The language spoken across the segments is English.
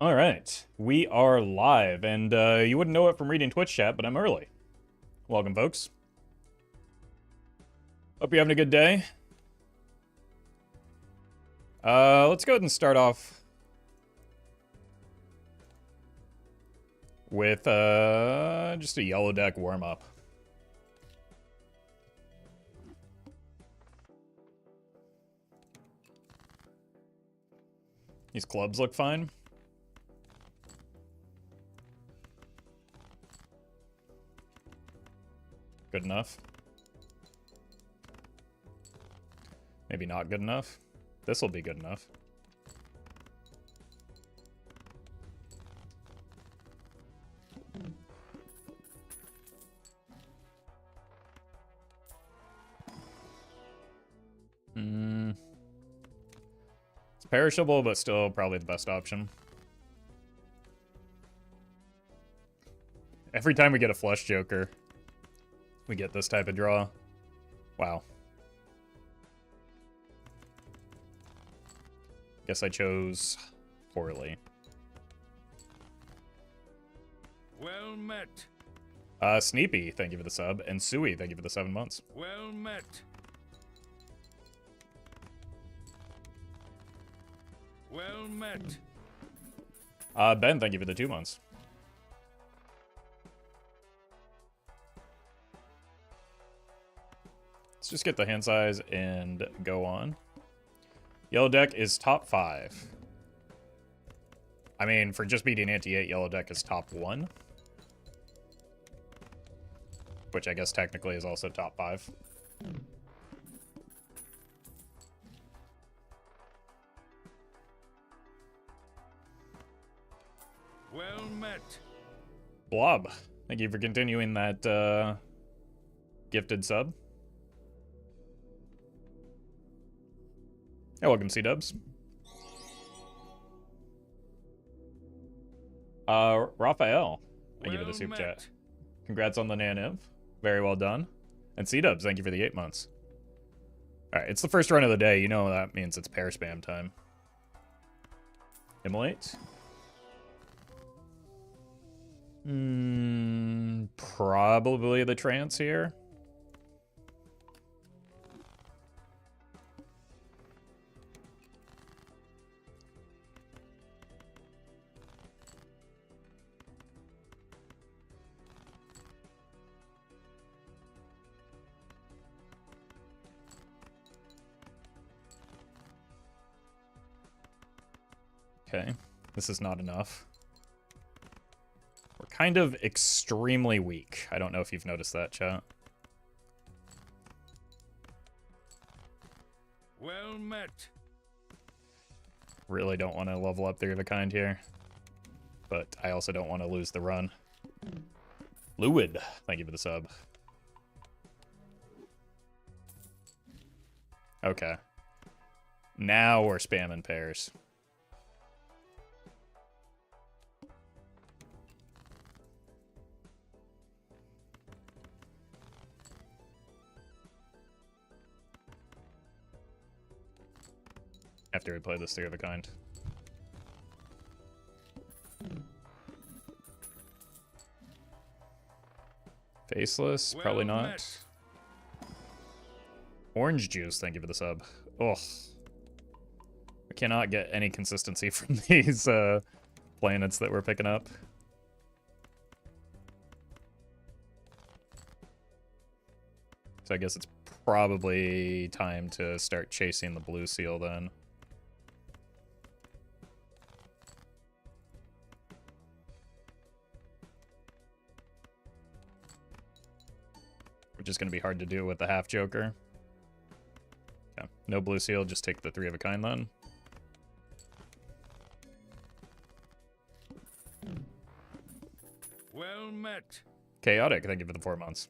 All right, we are live, and you wouldn't know it from reading Twitch chat, but I'm early. Welcome, folks. Hope you're having a good day. Let's go ahead and start off with just a yellow deck warm-up. These clubs look fine. Good enough. Maybe not good enough. This will be good enough. It's perishable, but still probably the best option. Every time we get a flush joker, we get this type of draw. Wow. Guess I chose poorly. Well met. Sneepy, thank you for the sub. And Sui, thank you for the 7 months. Well met. Well met. Ben, thank you for the 2 months. Let's just get the hand size and go on. Yellow deck is top 5. I mean, for just beating anti-8, yellow deck is top 1. Which I guess technically is also top 5. Well met. Blob, thank you for continuing that gifted sub. Hey, welcome, C-dubs. Raphael, thank you for the super chat. Congrats on the Naniv. Very well done. And C-dubs, thank you for the 8 months. Alright, it's the first run of the day. You know that means it's pair spam time. Immolate. Probably the trance here. Okay, this is not enough. We're kind of extremely weak. I don't know if you've noticed that, chat. Well met. Really don't want to level up 3 of a kind here. But I also don't want to lose the run. Fluid, thank you for the sub. Okay. Now we're spamming pairs. After we play this 3 of a kind. Faceless, probably not. Met. Orange juice, thank you for the sub. Ugh. We cannot get any consistency from these planets that we're picking up. So I guess it's probably time to start chasing the blue seal then. Which is going to be hard to do with the half joker. Okay, no blue seal, just take the 3 of a kind then. Well met. Chaotic, thank you for the 4 months.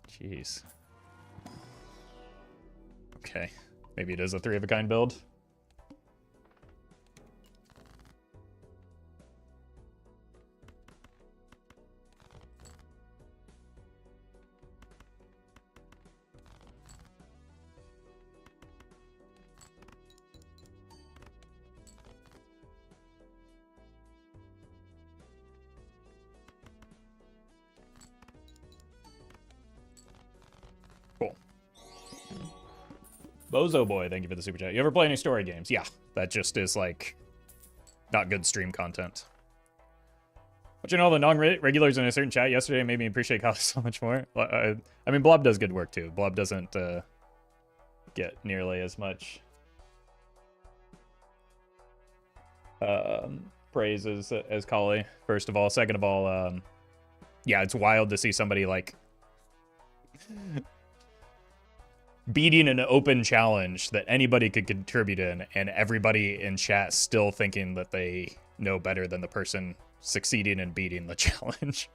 Jeez. Okay, maybe it is a 3 of a kind build. Bozo Boy, thank you for the super chat. You ever play any story games? Yeah, that just is like not good stream content. But you know, the non-regulars in a certain chat yesterday made me appreciate Kyle so much more. I mean, Blob does good work too. Blob doesn't get nearly as much praise as Kali, first of all. Second of all, yeah, it's wild to see somebody like beating an open challenge that anybody could contribute in, and everybody in chat still thinking that they know better than the person succeeding in beating the challenge.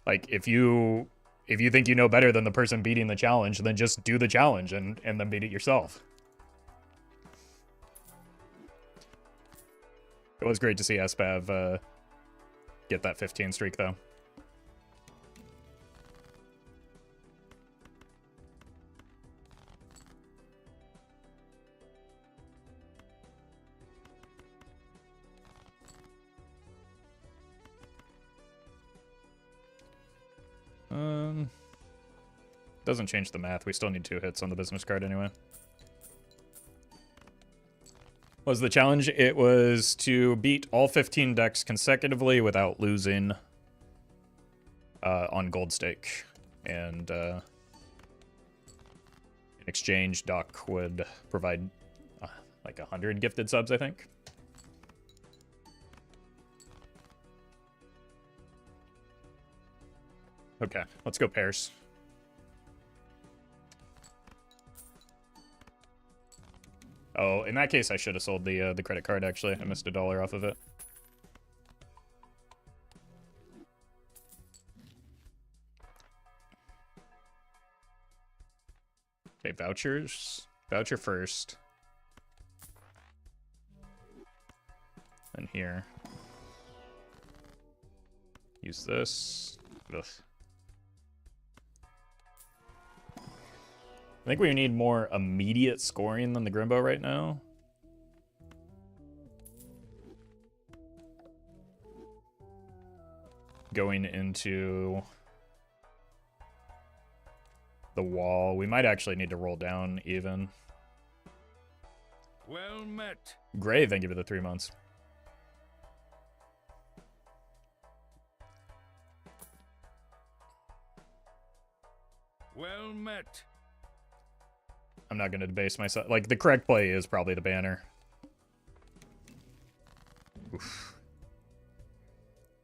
Like, if you think you know better than the person beating the challenge, then just do the challenge and then beat it yourself. It was great to see Espav get that 15 streak, though. Doesn't change the math. We still need 2 hits on the business card anyway. What was the challenge? It was to beat all 15 decks consecutively without losing on gold stake. And in exchange, Doc would provide like 100 gifted subs, I think. Okay, let's go pairs. Oh, in that case, I should have sold the credit card, actually. I missed $1 off of it. Okay, vouchers. Voucher first. And here. Use this. Ugh. I think we need more immediate scoring than the Grimbo right now. Going into the wall. We might actually need to roll down even. Well met. Gray, thank you for the 3 months. Well met. I'm not going to debase myself. Like, the correct play is probably the banner. Oof.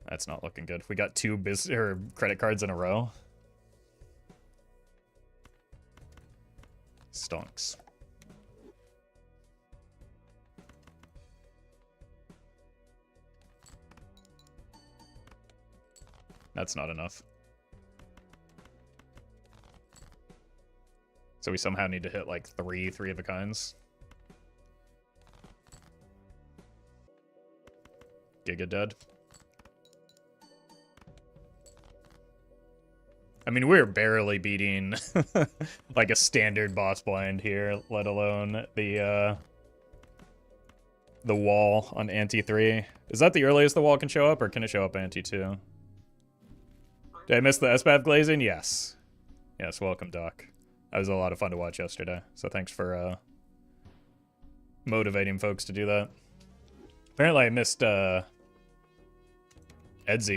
That's not looking good. We got 2 credit cards in a row. Stonks. That's not enough. So we somehow need to hit like 3 of a kinds. Giga dead. I mean, we're barely beating like a standard boss blind here, let alone the wall on ante 3. Is that the earliest the wall can show up, or can it show up ante 2? Did I miss the SPAV glazing? Yes. Yes, welcome, Doc. That was a lot of fun to watch yesterday, so thanks for motivating folks to do that. Apparently I missed Edzy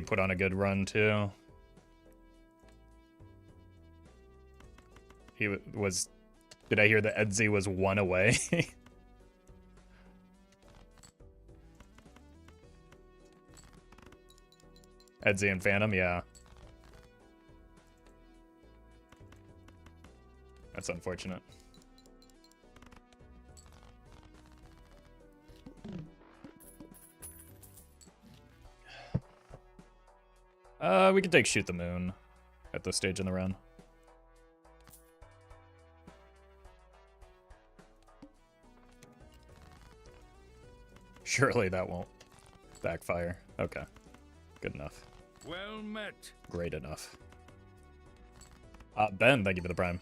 put on a good run, too. He was... Did I hear that Edzy was 1 away? Edzy and Phantom, yeah. That's unfortunate. We could take Shoot the Moon at this stage in the run. Surely that won't backfire. Okay. Good enough. Well met. Great enough. Ben, thank you for the prime.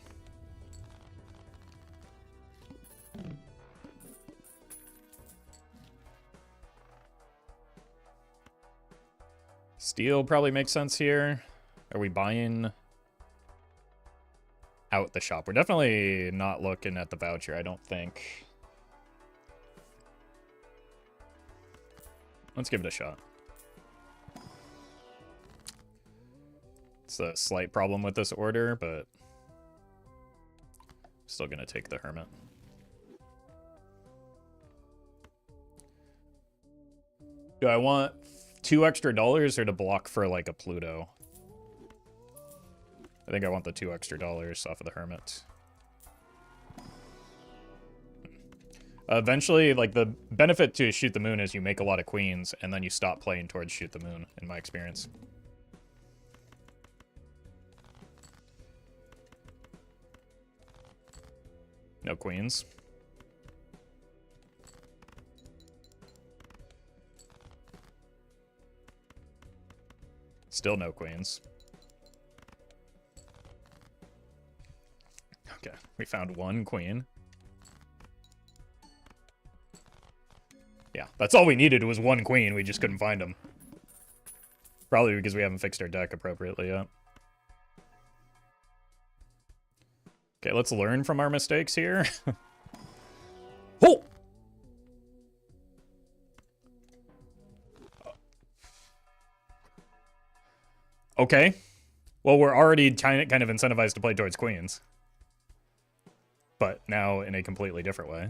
Steel probably makes sense here. Are we buying out the shop? We're definitely not looking at the voucher, I don't think. Let's give it a shot. It's a slight problem with this order, but still gonna take the Hermit. Do I want $2 extra or to block for like a Pluto? I think I want the $2 extra off of the Hermit. Eventually, like, the benefit to Shoot the Moon is you make a lot of queens, and then you stop playing towards Shoot the Moon, in my experience. No queens. Still no queens. Okay, we found one queen. Yeah, that's all we needed was one queen. We just couldn't find them. Probably because we haven't fixed our deck appropriately yet. Okay, let's learn from our mistakes here. Oh! Okay. Well, we're already kind of incentivized to play towards queens. But now in a completely different way.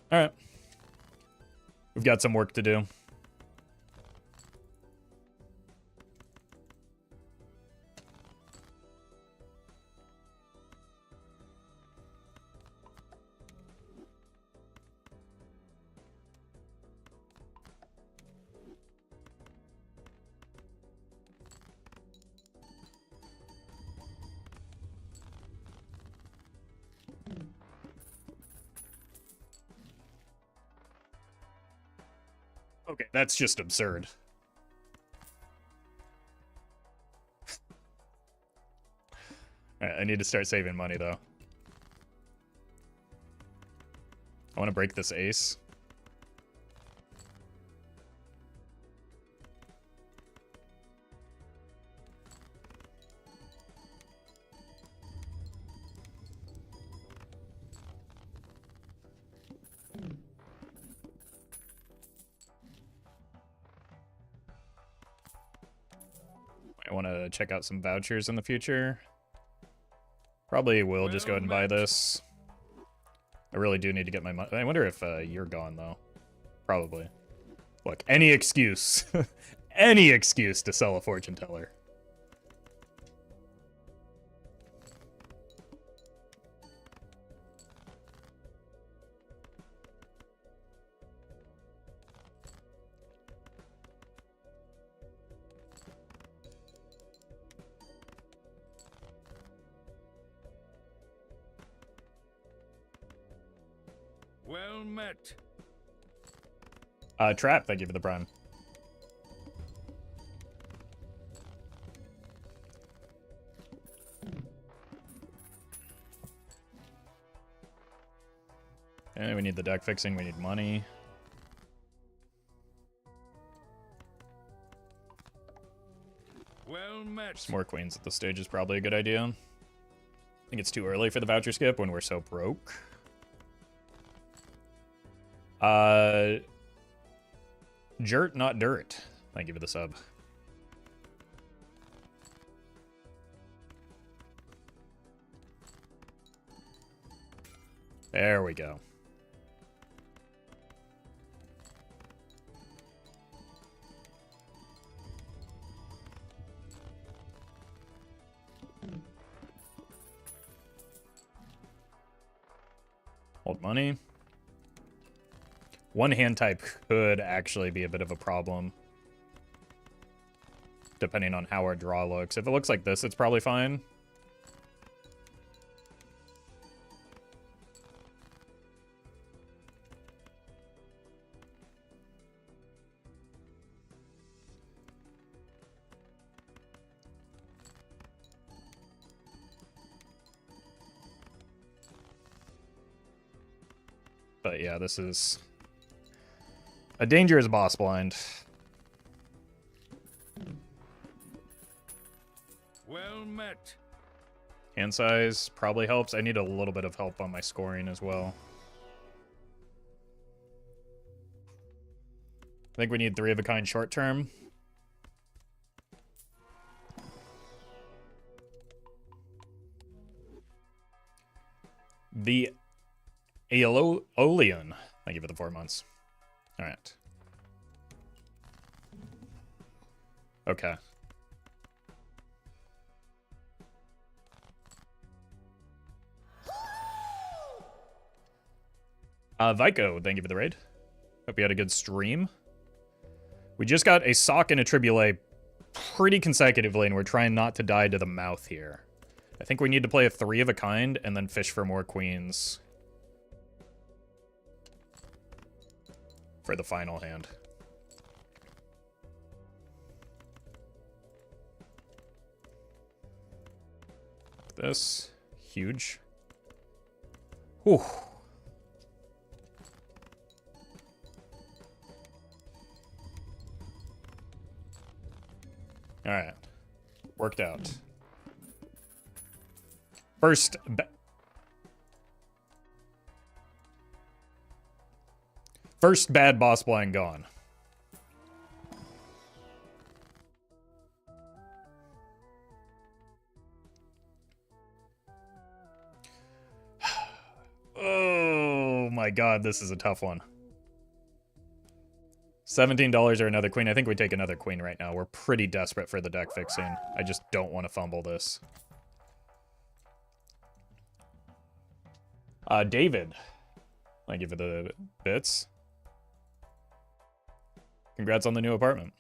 Alright. We've got some work to do. Okay, that's just absurd. Alright, I need to start saving money, though. I want to break this ace. I want to check out some vouchers in the future. Probably will just go ahead and buy this. I really do need to get my money. I wonder if you're gone, though. Probably. Look, any excuse. Any excuse to sell a fortune teller. Well met. Trap, thank you for the prime. Okay, we need the deck fixing, we need money. Well met. Just more queens at this stage is probably a good idea. I think it's too early for the voucher skip when we're so broke. Jert, not dirt. Thank you for the sub. There we go. Hold money. One hand type could actually be a bit of a problem. Depending on how our draw looks. If it looks like this, it's probably fine. But yeah, this is A dangerous boss blind. Well met. Hand size probably helps. I need a little bit of help on my scoring as well. I think we need 3 of a kind short term. The Aeolian. Thank you for the 4 months. All right. Okay. Vico, thank you for the raid. Hope you had a good stream. We just got a sock and a tribulate pretty consecutively, and we're trying not to die to the mouth here. I think we need to play a 3 of a kind and then fish for more queens for the final hand. This. Huge. Whew. Alright. Worked out. First bad boss blind gone. Oh my god, this is a tough one. $17 or another queen. I think we take another queen right now. We're pretty desperate for the deck fixing. I just don't want to fumble this. David. Thank you for the bits. Congrats on the new apartment.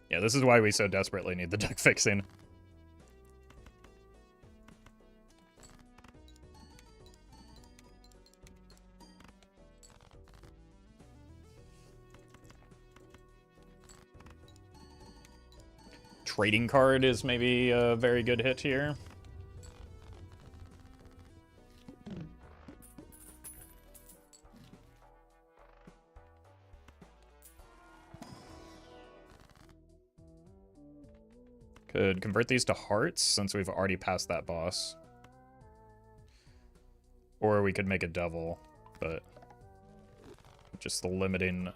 Yeah, this is why we so desperately need the deck fixing. Trading card is maybe a very good hit here. Could convert these to hearts since we've already passed that boss. Or we could make a devil, but just the limiting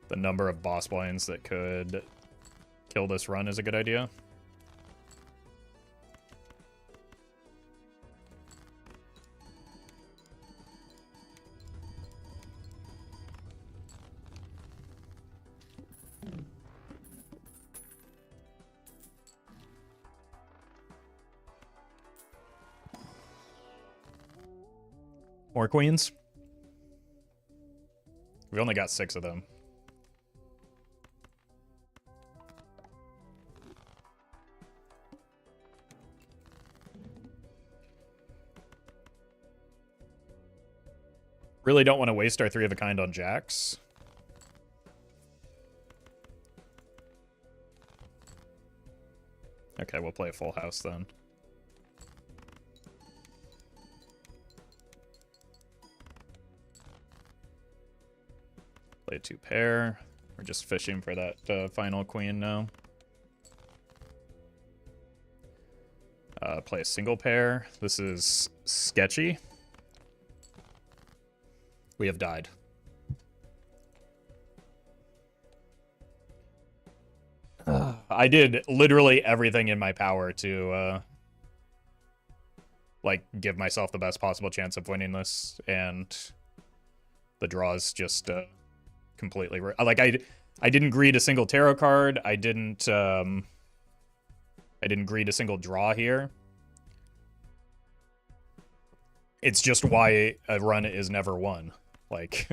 the number of boss blinds that could kill this run is a good idea. More queens? We only got 6 of them. Really don't want to waste our 3 of a kind on jacks. Okay, we'll play a full house then. Play a 2 pair. We're just fishing for that final queen now. Play a single pair. This is sketchy. We have died. I did literally everything in my power to like give myself the best possible chance of winning this, and the draws just completely like I didn't greed a single tarot card. I didn't greed a single draw here. It's just why a run is never won. Like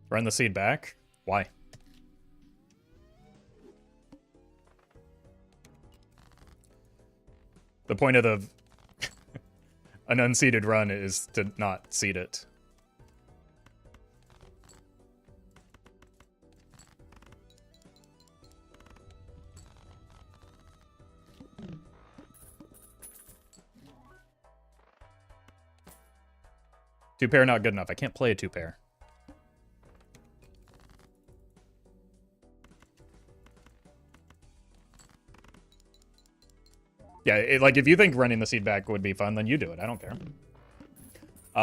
run the seed back? Why? The point of an unseeded run is to not seed it. Two pair not good enough. I can't play a two pair. Yeah, like if you think running the seed back would be fun, then you do it. I don't care.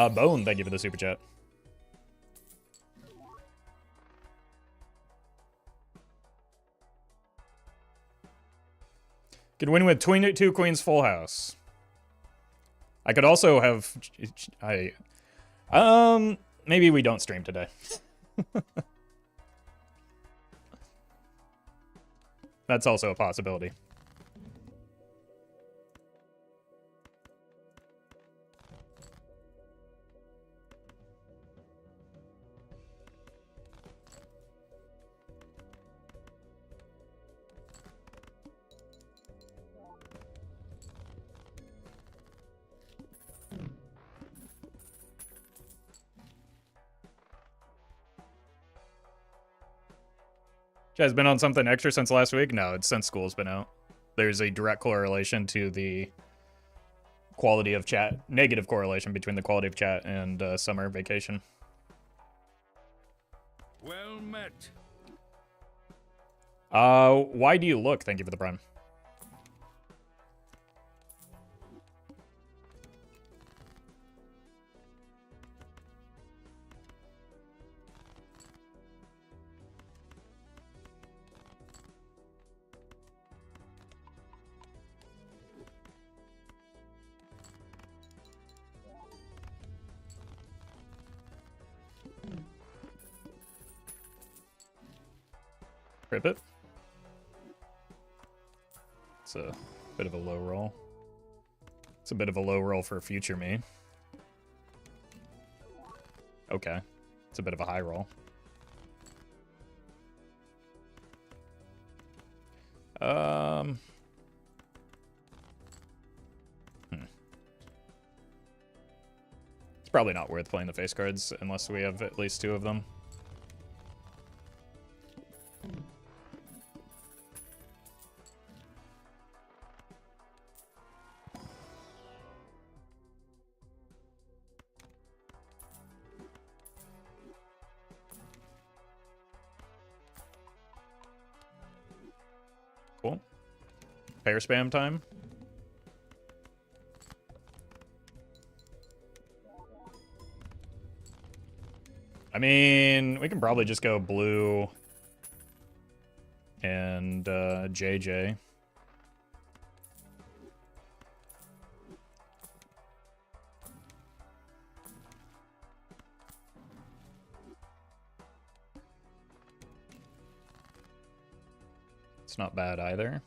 Bone, thank you for the super chat. Could win with two queens full house. I could also have... maybe we don't stream today. That's also a possibility. You guys been on something extra since last week? No, it's since school's been out. There's a direct correlation to the quality of chat, negative correlation between the quality of chat and summer vacation. Well met. Why do you look? Thank you for the prime. Rip it. It's a bit of a low roll. It's a bit of a low roll for future me. Okay. It's a bit of a high roll. It's probably not worth playing the face cards unless we have at least two of them. Cool. Pair spam time. I mean, we can probably just go blue and JJ. It's not bad either.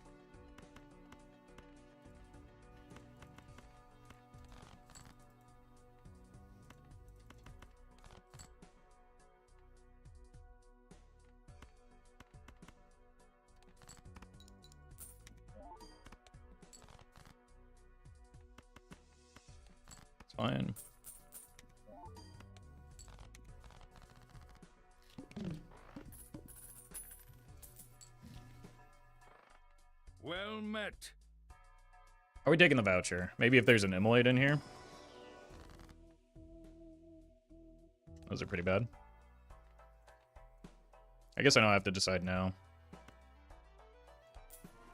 It's fine. Well met. Are we taking the voucher? Maybe if there's an immolate in here. Those are pretty bad. I guess I don't have to decide now.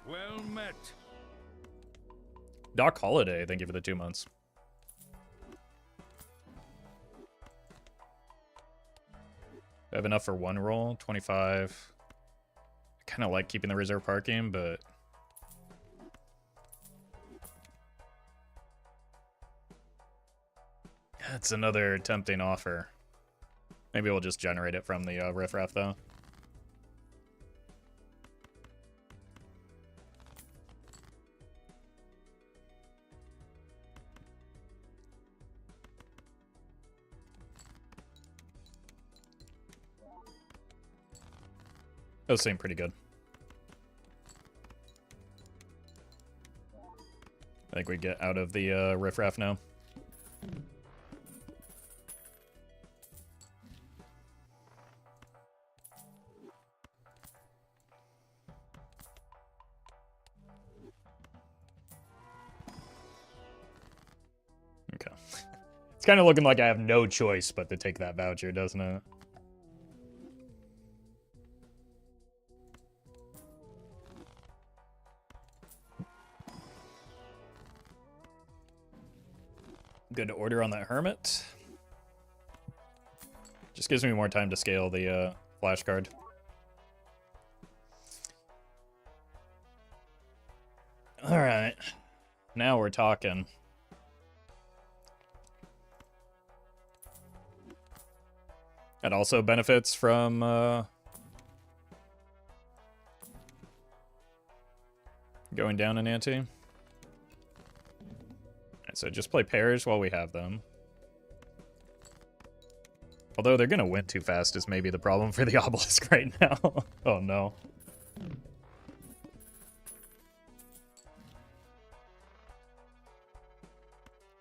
Well met. Doc Holiday, thank you for the 2 months. I have enough for one roll, 25. I kind of like keeping the reserve parking, but... That's another tempting offer. Maybe we'll just generate it from the riffraff, though. Those seem pretty good. I think we get out of the riffraff now. Okay. It's kind of looking like I have no choice but to take that voucher, doesn't it? Good to order on that hermit. Just gives me more time to scale the flashcard. Alright. Now we're talking. It also benefits from going down an ante. Alright, so just play pairs while we have them. Although they're gonna win too fast is maybe the problem for the Obelisk right now. Oh no.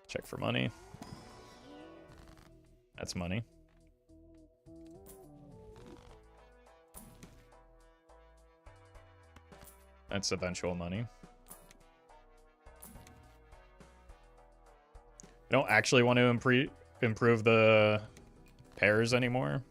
Check for money. That's money. That's eventual money. I don't actually want to improve the pairs anymore.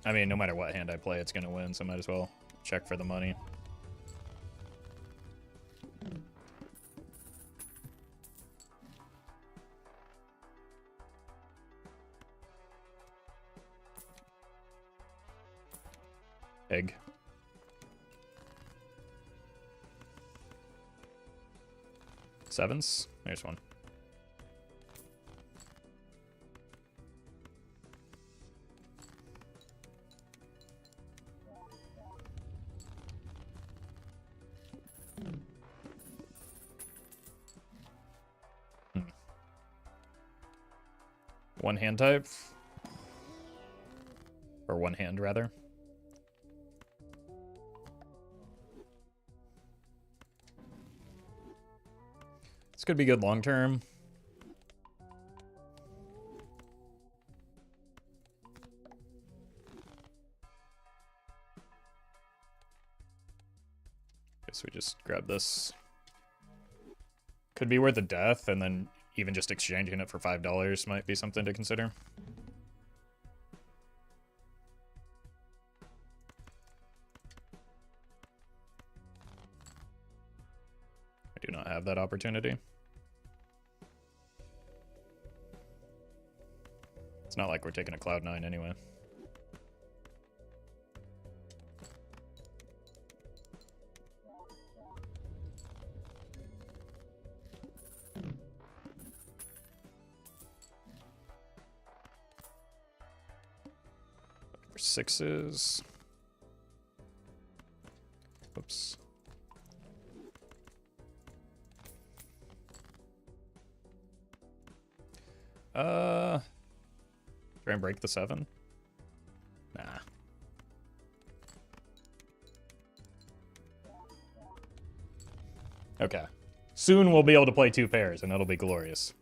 I mean, no matter what hand I play, it's going to win, so I might as well check for the money. Egg. Sevens? There's one. One hand type? Or one hand, rather. This could be good long term. Guess we just grab this. Could be worth a death, and then even just exchanging it for $5 might be something to consider. I do not have that opportunity. It's not like we're taking a Cloud9 anyway. For sixes. Oops. Try and break the 7? Nah. Okay. Soon we'll be able to play 2 pairs, and that'll be glorious.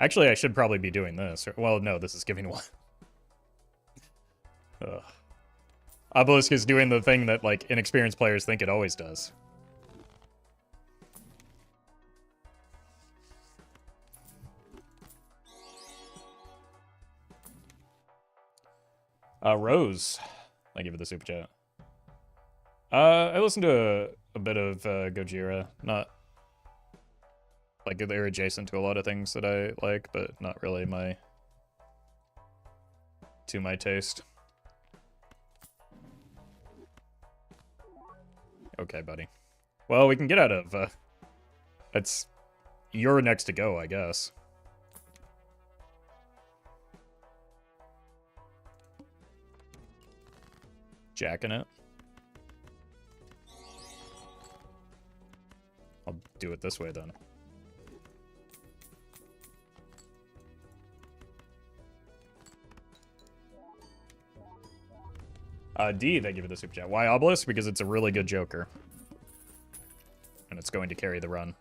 Actually, I should probably be doing this. Well, no, this is giving one. Ugh. Obelisk is doing the thing that, like, inexperienced players think it always does. Rose. I give it the super chat. I listened to a bit of Gojira. Not like they're adjacent to a lot of things that I like, but not really my taste. Okay, buddy. Well, we can get out of you're next to go, I guess. Jacking it. I'll do it this way then. D, thank you for the super chat. Why Obelisk? Because it's a really good Joker. And it's going to carry the run.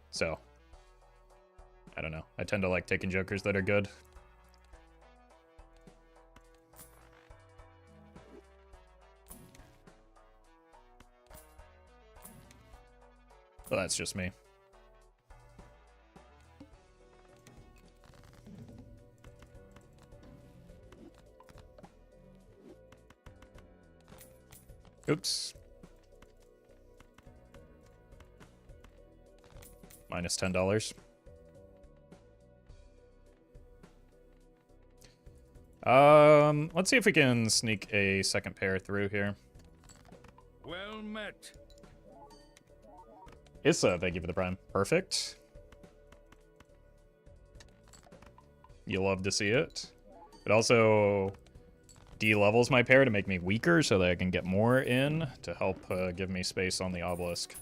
So, I don't know. I tend to like taking Jokers that are good. But that's just me. Oops. Minus $10. Let's see if we can sneak a second pair through here. Well met. Issa, thank you for the prime. Perfect. You love to see it. It also de-levels my pair to make me weaker so that I can get more in to help give me space on the Obelisk.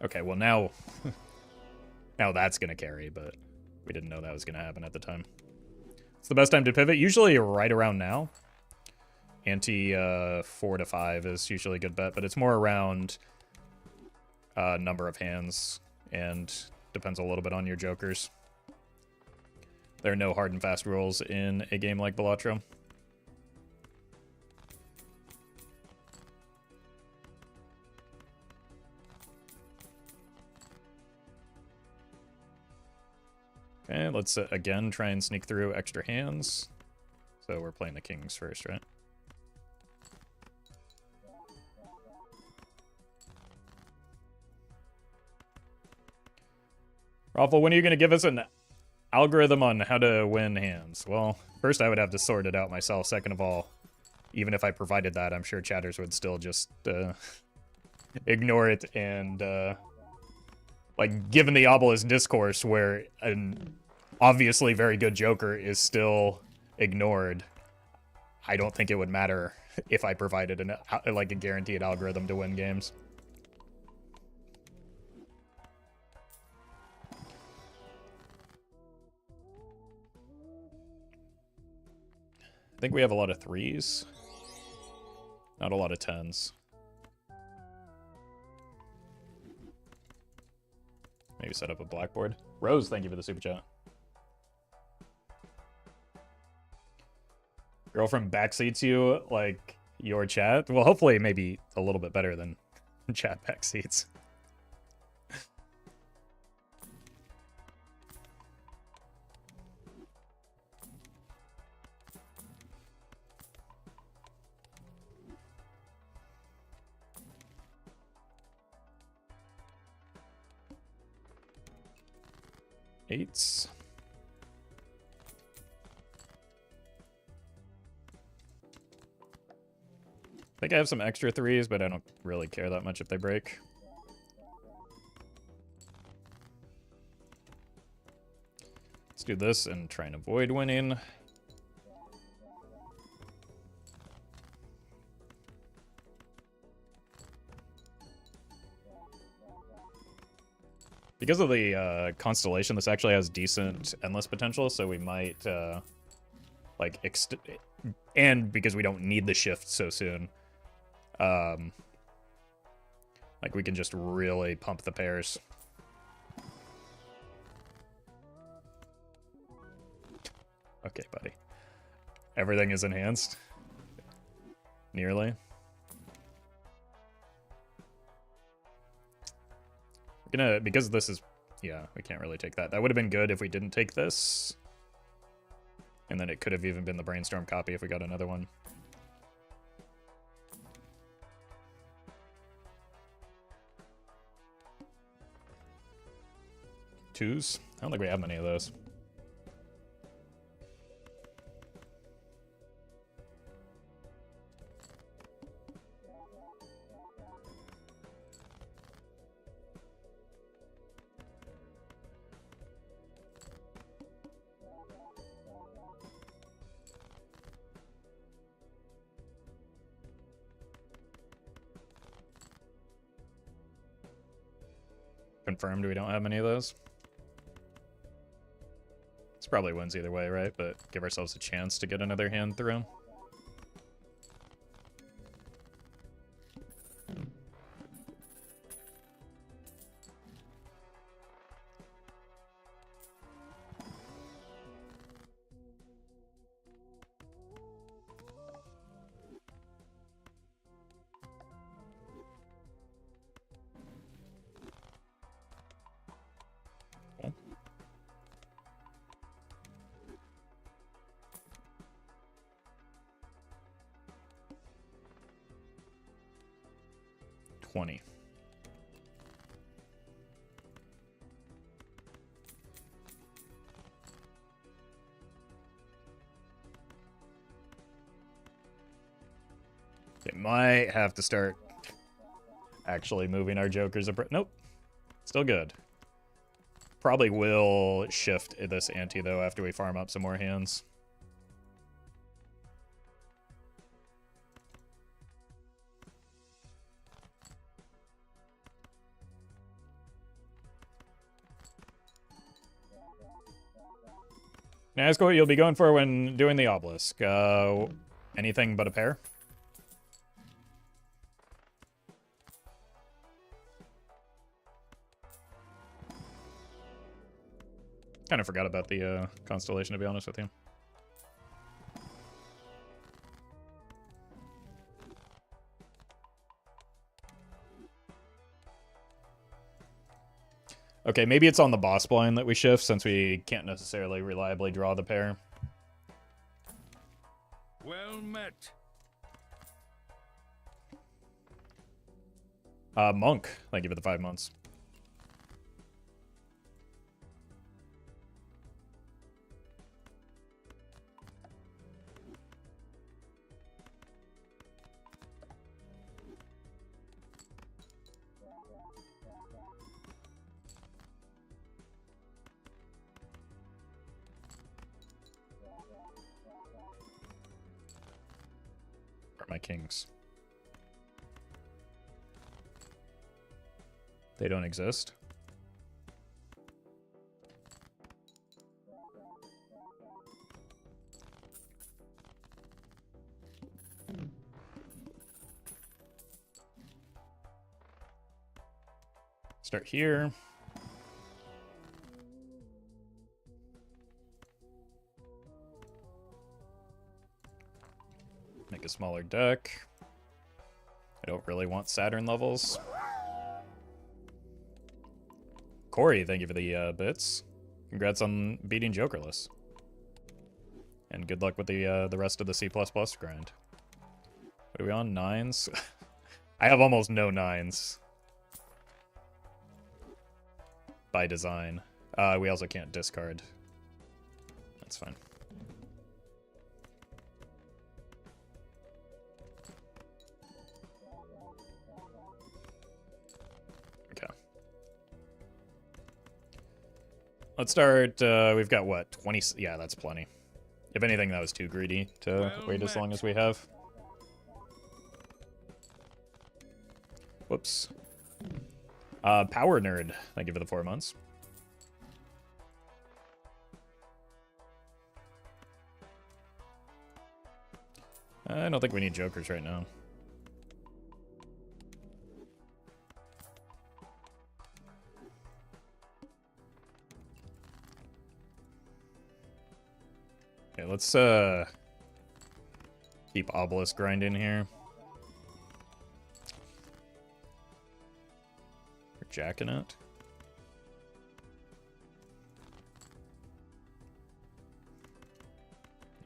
Okay, well now... now that's gonna carry, but we didn't know that was gonna happen at the time. It's the best time to pivot, usually right around now. Ante 4 to 5 is usually a good bet, but it's more around number of hands and depends a little bit on your jokers. There are no hard and fast rules in a game like Balatro. Okay, let's again try and sneak through extra hands. So we're playing the kings first, right? Roffle, when are you going to give us an algorithm on how to win hands? Well, first I would have to sort it out myself. Second of all, even if I provided that, I'm sure chatters would still just ignore it. And like, given the Obelisk discourse where an obviously very good joker is still ignored, I don't think it would matter if I provided like a guaranteed algorithm to win games. I think we have a lot of 3s. Not a lot of 10s. Maybe set up a blackboard. Rose, thank you for the super chat. Girlfriend backseats you like your chat? Well, hopefully maybe a little bit better than chat backseats. Eights. I think I have some extra 3s, but I don't really care that much if they break. Let's do this and try and avoid winning. Because of the Constellation, this actually has decent endless potential, so we might, like, and because we don't need the shift so soon, like, we can just really pump the pairs. Okay, buddy. Everything is enhanced? Nearly. Because this is, yeah, we can't really take that. That would have been good if we didn't take this. And then it could have even been the brainstorm copy if we got another one. Twos? I don't think we have many of those. Confirmed we don't have many of those. This probably wins either way, right? But give ourselves a chance to get another hand through. 20. Okay, might have to start actually moving our jokers. Nope. Still good. Probably will shift this ante, though, after we farm up some more hands. Can I ask what you'll be going for when doing the Obelisk? Anything but a pair? Kind of forgot about the Constellation, to be honest with you. Okay, maybe it's on the boss blind that we shift, since we can't necessarily reliably draw the pair. Well met. Monk, thank you for the 5 months. My kings. They don't exist. Start here. Make a smaller deck. I don't really want Saturn levels. Corey, thank you for the bits. Congrats on beating Jokerless. And good luck with the rest of the C++ grind. What are we on? 9s? I have almost no 9s. By design. We also can't discard. That's fine. Let's start, we've got what, 20? Yeah, that's plenty. If anything, that was too greedy to wait as long as we have. Whoops. Power Nerd, thank you for the 4 months. I don't think we need jokers right now. Okay, let's keep Obelisk grinding here. We're jacking it.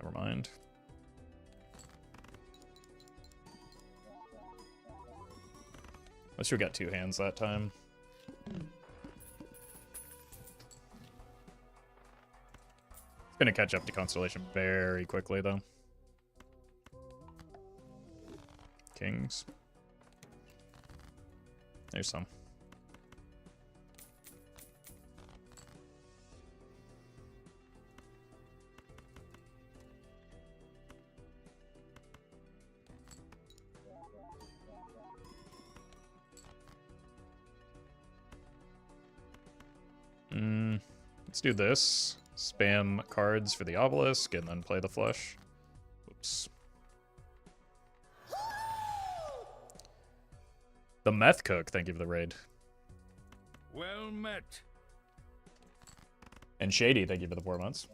Never mind. Unless we got 2 hands that time. Gonna catch up to Constellation very quickly, though. Kings. There's some. Let's do this. Spam cards for the Obelisk, and then play the flush. Oops. The Meth Cook, thank you for the raid. Well met. And Shady, thank you for the 4 months.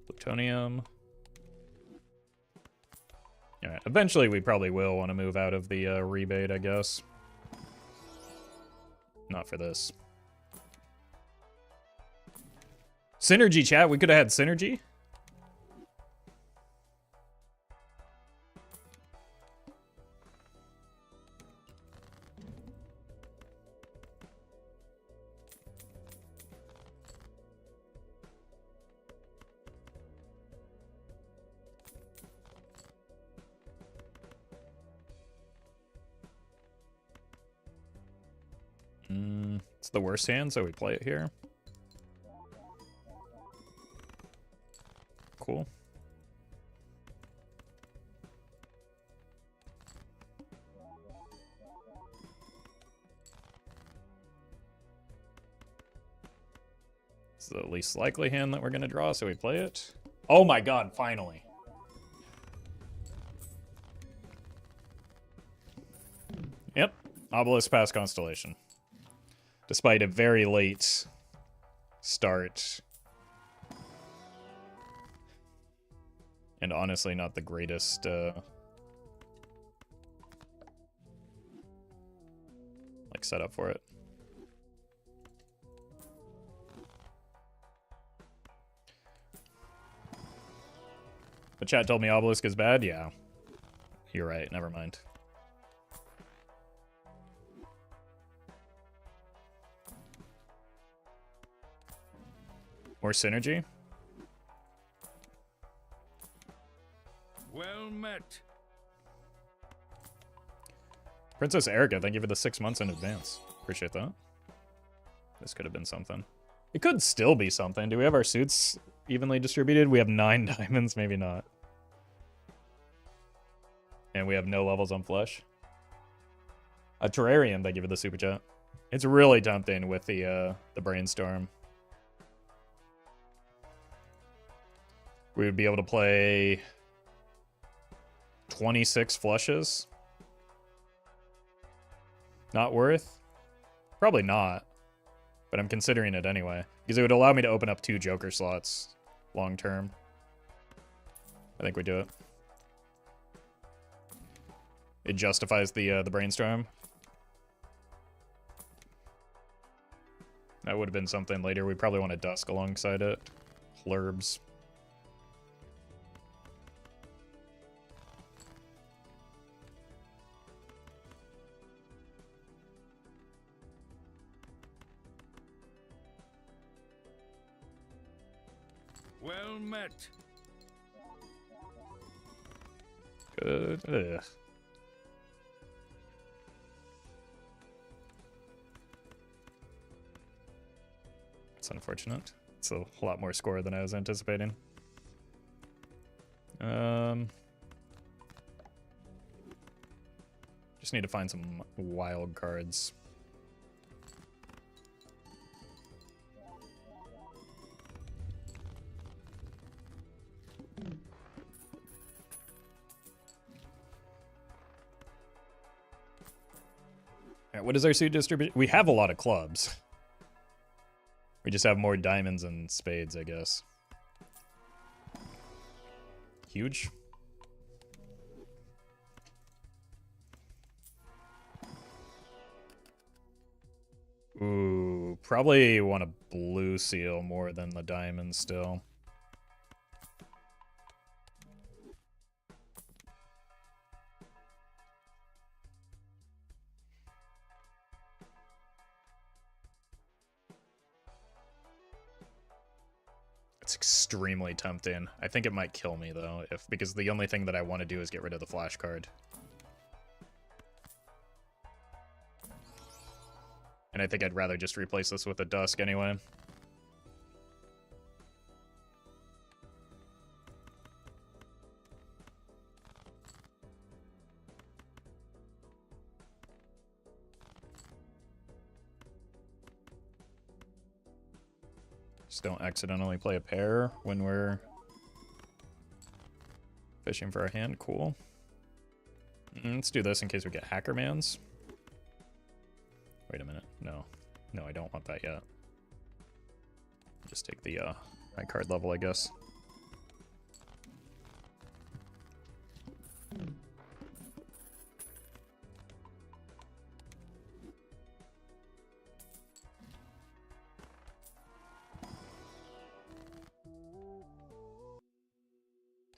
Plutonium. Alright, eventually we probably will want to move out of the rebate, I guess. Not for this. Synergy, chat. We could have had synergy. It's the worst hand, so we play it here. Cool. It's the least likely hand that we're going to draw, so we play it. Oh my god, finally. Yep, Obelisk past Constellation. Despite a very late start. And honestly, not the greatest, like, setup for it. The chat told me Obelisk is bad? Yeah. You're right, never mind. More synergy? Well met. Princess Erica, thank you for the 6 months in advance. Appreciate that. This could have been something. It could still be something. Do we have our suits evenly distributed? We have 9 diamonds, maybe not. And we have no levels on flesh. A Terrarium, thank you for the super chat. It's really tempting with the brainstorm. We would be able to play 26 flushes. Not worth? Probably not. But I'm considering it anyway. Because it would allow me to open up 2 Joker slots long term. I think we do it. It justifies the brainstorm. That would have been something later. We probably want a Dusk alongside it. Hlurbs. Well met. Good. Ugh. It's unfortunate. It's a lot more score than I was anticipating. Just need to find some wild cards. Alright, what is our suit distribution? We have a lot of clubs. We just have more diamonds and spades, I guess. Huge. Ooh, probably want a blue seal more than the diamond still. It's extremely tempting. I think it might kill me though, because the only thing that I want to do is get rid of the flash card. And I think I'd rather just replace this with a Dusk anyway. Just don't accidentally play a pair when we're fishing for a hand. Cool. Let's do this in case we get Hackermans. Wait a minute. No. No, I don't want that yet. Just take the high card level, I guess.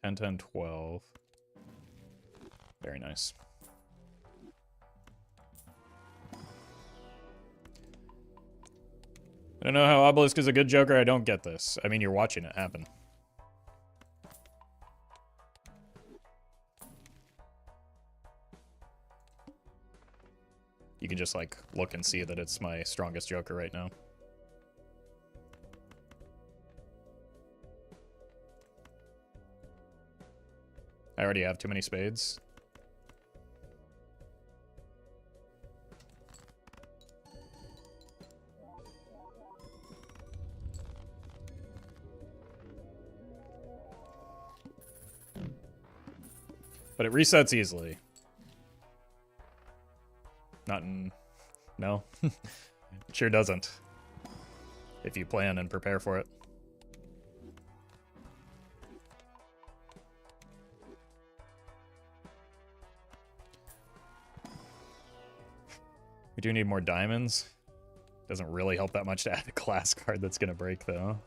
10, 10, 12. Very nice. I don't know how Obelisk is a good Joker. I don't get this. I mean, you're watching it happen. You can just, like, look and see that it's my strongest Joker right now. I already have too many spades. But it resets easily. Not in... No. It sure doesn't. If you plan and prepare for it. We do need more diamonds. Doesn't really help that much to add a class card that's gonna break, though.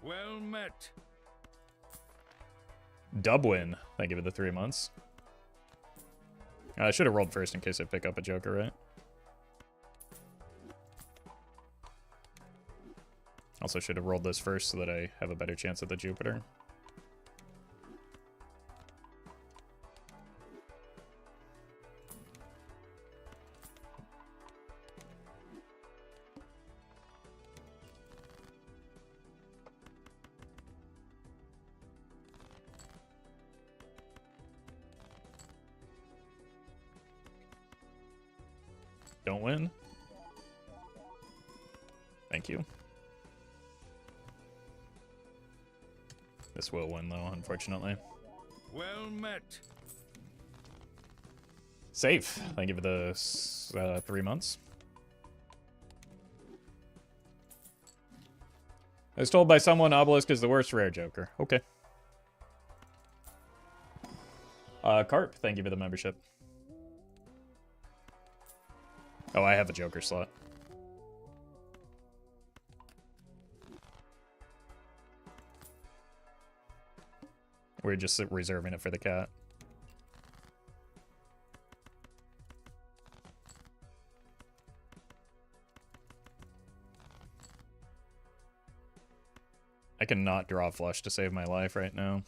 Well met. Dub win. Thank you for the 3 months. I should have rolled first in case I pick up a Joker, right? Also should have rolled this first so that I have a better chance at the Jupiter. Don't win. Thank you. This will win, though, unfortunately. Well met. Safe. Thank you for the 3 months. I was told by someone Obelisk is the worst rare Joker. Okay. Carp, thank you for the membership. Oh, I have a Joker slot. We're just reserving it for the cat. I cannot draw flush to save my life right now.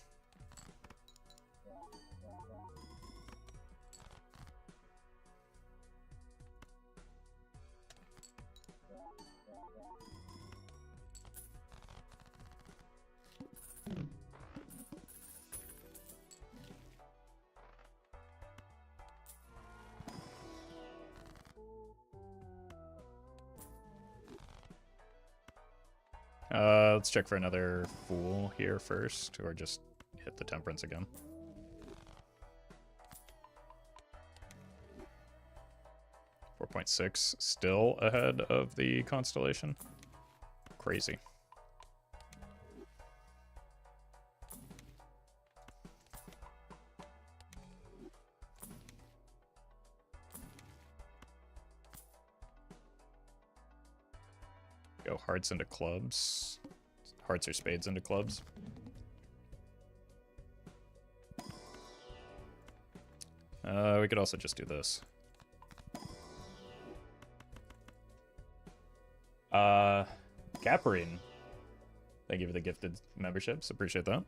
Let's check for another Fool here first, or just hit the Temperance again. .6, still ahead of the Constellation. Crazy. Go hearts into clubs. Hearts or spades into clubs. We could also just do this. Caprine. Thank you for the gifted memberships. Appreciate that.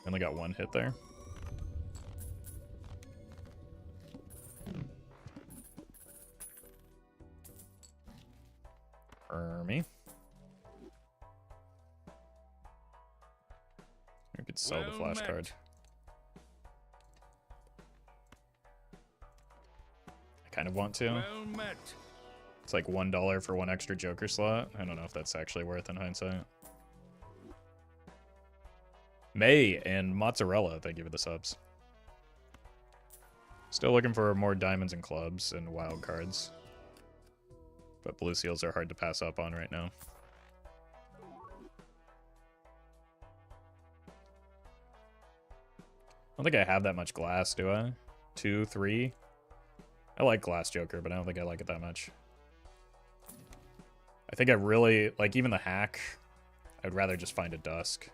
Only got one hit there. Me. We could sell the flash card. I kind of want to. It's like $1 for one extra Joker slot. I don't know if that's actually worth in hindsight. May and Mozzarella, thank you for the subs. Still looking for more diamonds and clubs and wild cards. But blue seals are hard to pass up on right now. I don't think I have that much glass, do I? 2, 3? I like Glass Joker, but I don't think I like it that much. I think I really, like, even the hack, I would rather just find a Dusk.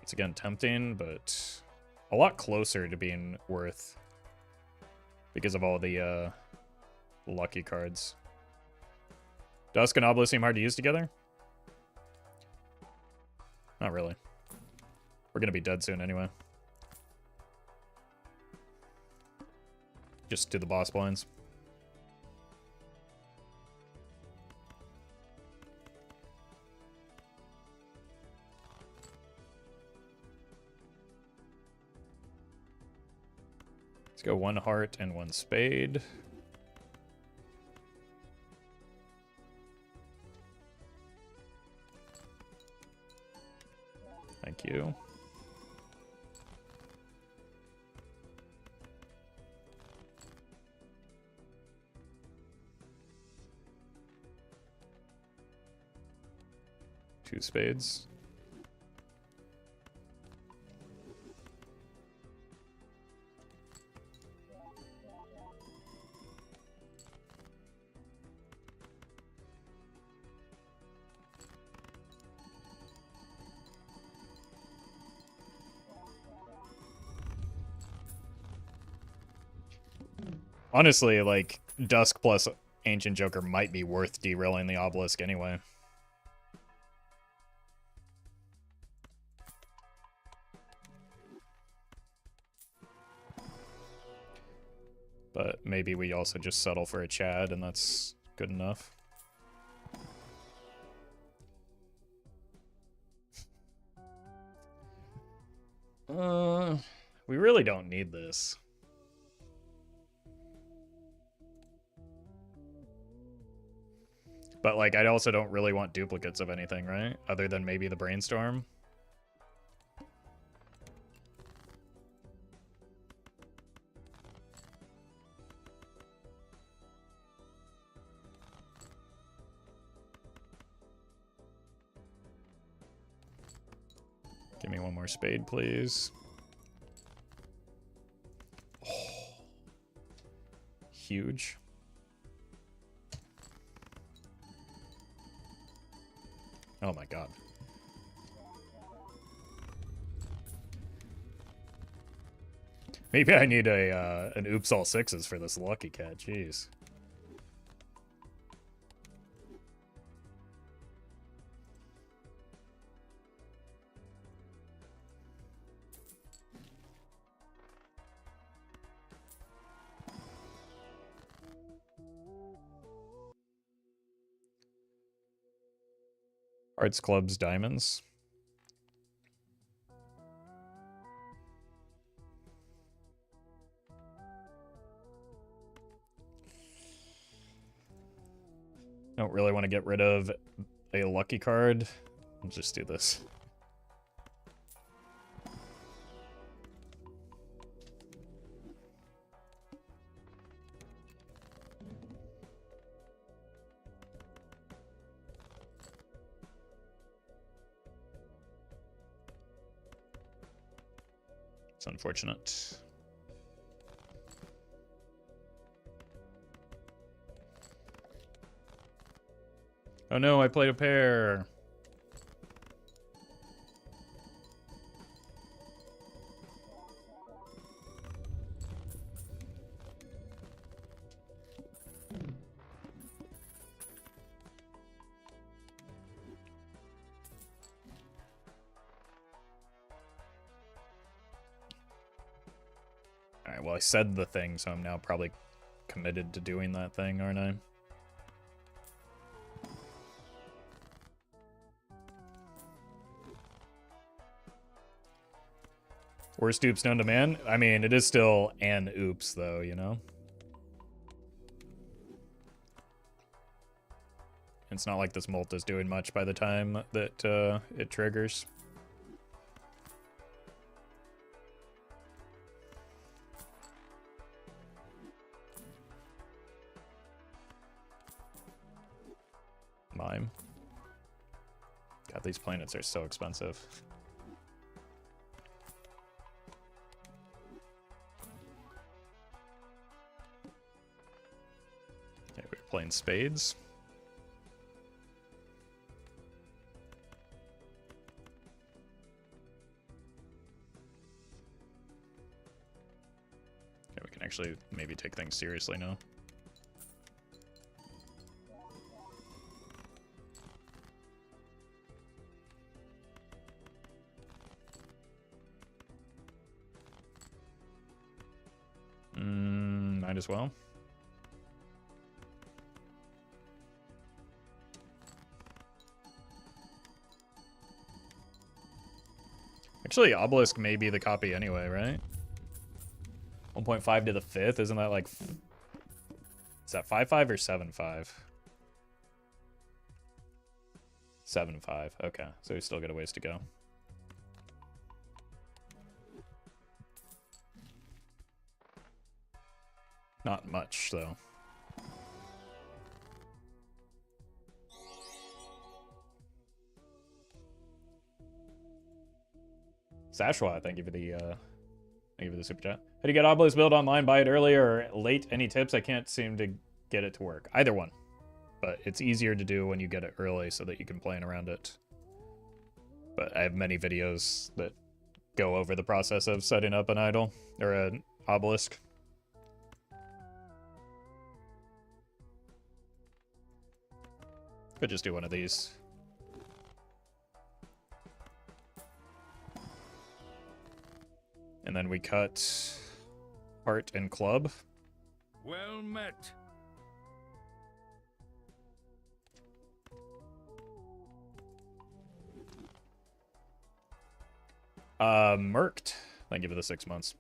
It's again tempting, but a lot closer to being worth because of all the lucky cards. Dusk and Obelisk seem hard to use together? Not really. We're gonna be dead soon anyway. Just do the boss blinds. Let's go 1 heart and 1 spade. Thank you. Two spades. Honestly, like, Dusk plus Ancient Joker might be worth derailing the Obelisk anyway. But maybe we also just settle for a Chad, and that's good enough. We really don't need this. But, like, I also don't really want duplicates of anything, right? Other than maybe the Brainstorm. Give me 1 more spade, please. Oh. Huge. Oh my god. Maybe I need a an oops all sixes for this lucky cat. Jeez. Hearts, clubs, diamonds. Don't really want to get rid of a lucky card. I'll just do this. It's unfortunate. Oh no, I played a pair. Alright, well I said the thing, so I'm now probably committed to doing that thing, aren't I? Worst oops known to man? I mean, it is still an oops, though, you know? It's not like this molt is doing much by the time that it triggers. Mime. God, these planets are so expensive. Okay, we're playing spades. Okay, we can actually maybe take things seriously now. Might as well. Actually, Obelisk may be the copy anyway, right? 1.5 to the 5th, isn't that like... Is that 5-5 or 7-5? 7-5, okay. So we still got a ways to go. Not much, though. Sashwa, thank you for the super chat. How do you get Obelisk build online? Buy it early or late? Any tips? I can't seem to get it to work. Either one. But it's easier to do when you get it early so that you can plan around it. But I have many videos that go over the process of setting up an idol or an Obelisk. Could just do one of these. And then we cut heart and club. Well met. Merked. Thank you for the 6 months.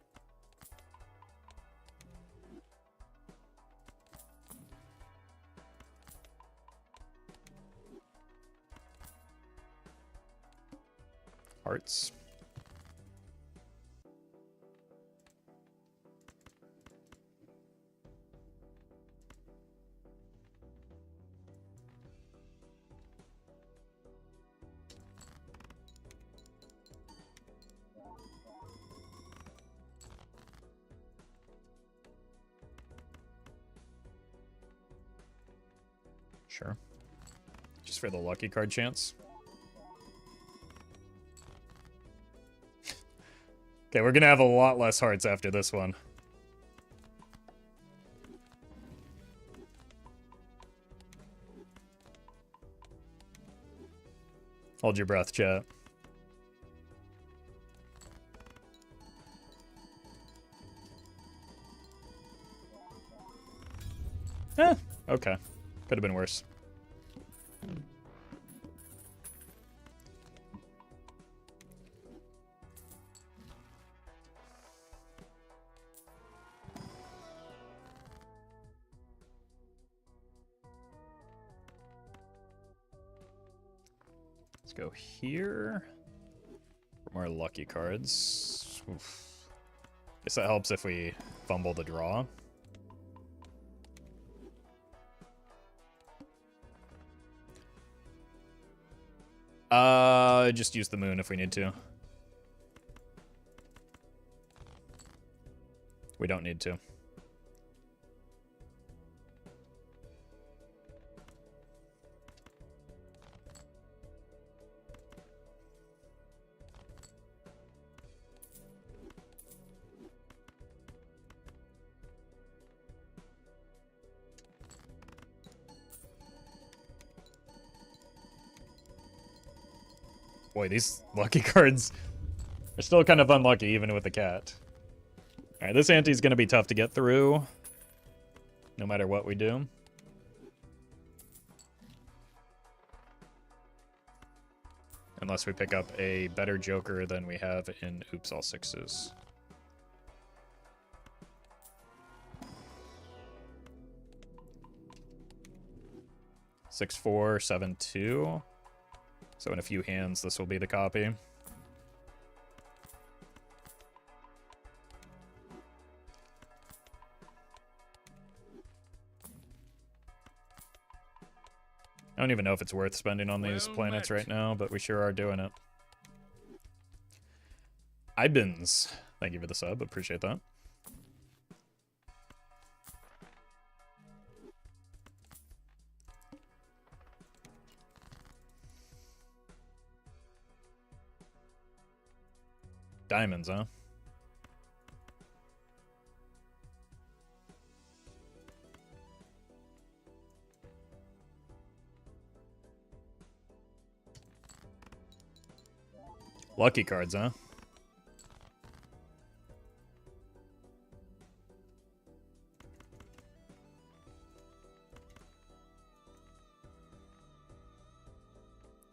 Hearts. Sure. Just for the lucky card chance. Okay, we're gonna have a lot less hearts after this one. Hold your breath, chat. Okay. Could have been worse. Let's go here for more lucky cards. Oof. Guess that helps if we fumble the draw. Just use the moon if we need to. We don't need to. Boy, these lucky cards are still kind of unlucky, even with the cat. Alright, this ante's gonna be tough to get through, no matter what we do. Unless we pick up a better joker than we have in Oops All Sixes. Six, 4, 7, 2. So in a few hands, this will be the copy. I don't even know if it's worth spending on these Well planets met. right now, but we sure are doing it. Ibens, thank you for the sub. Appreciate that. Diamonds, huh? Lucky cards, huh?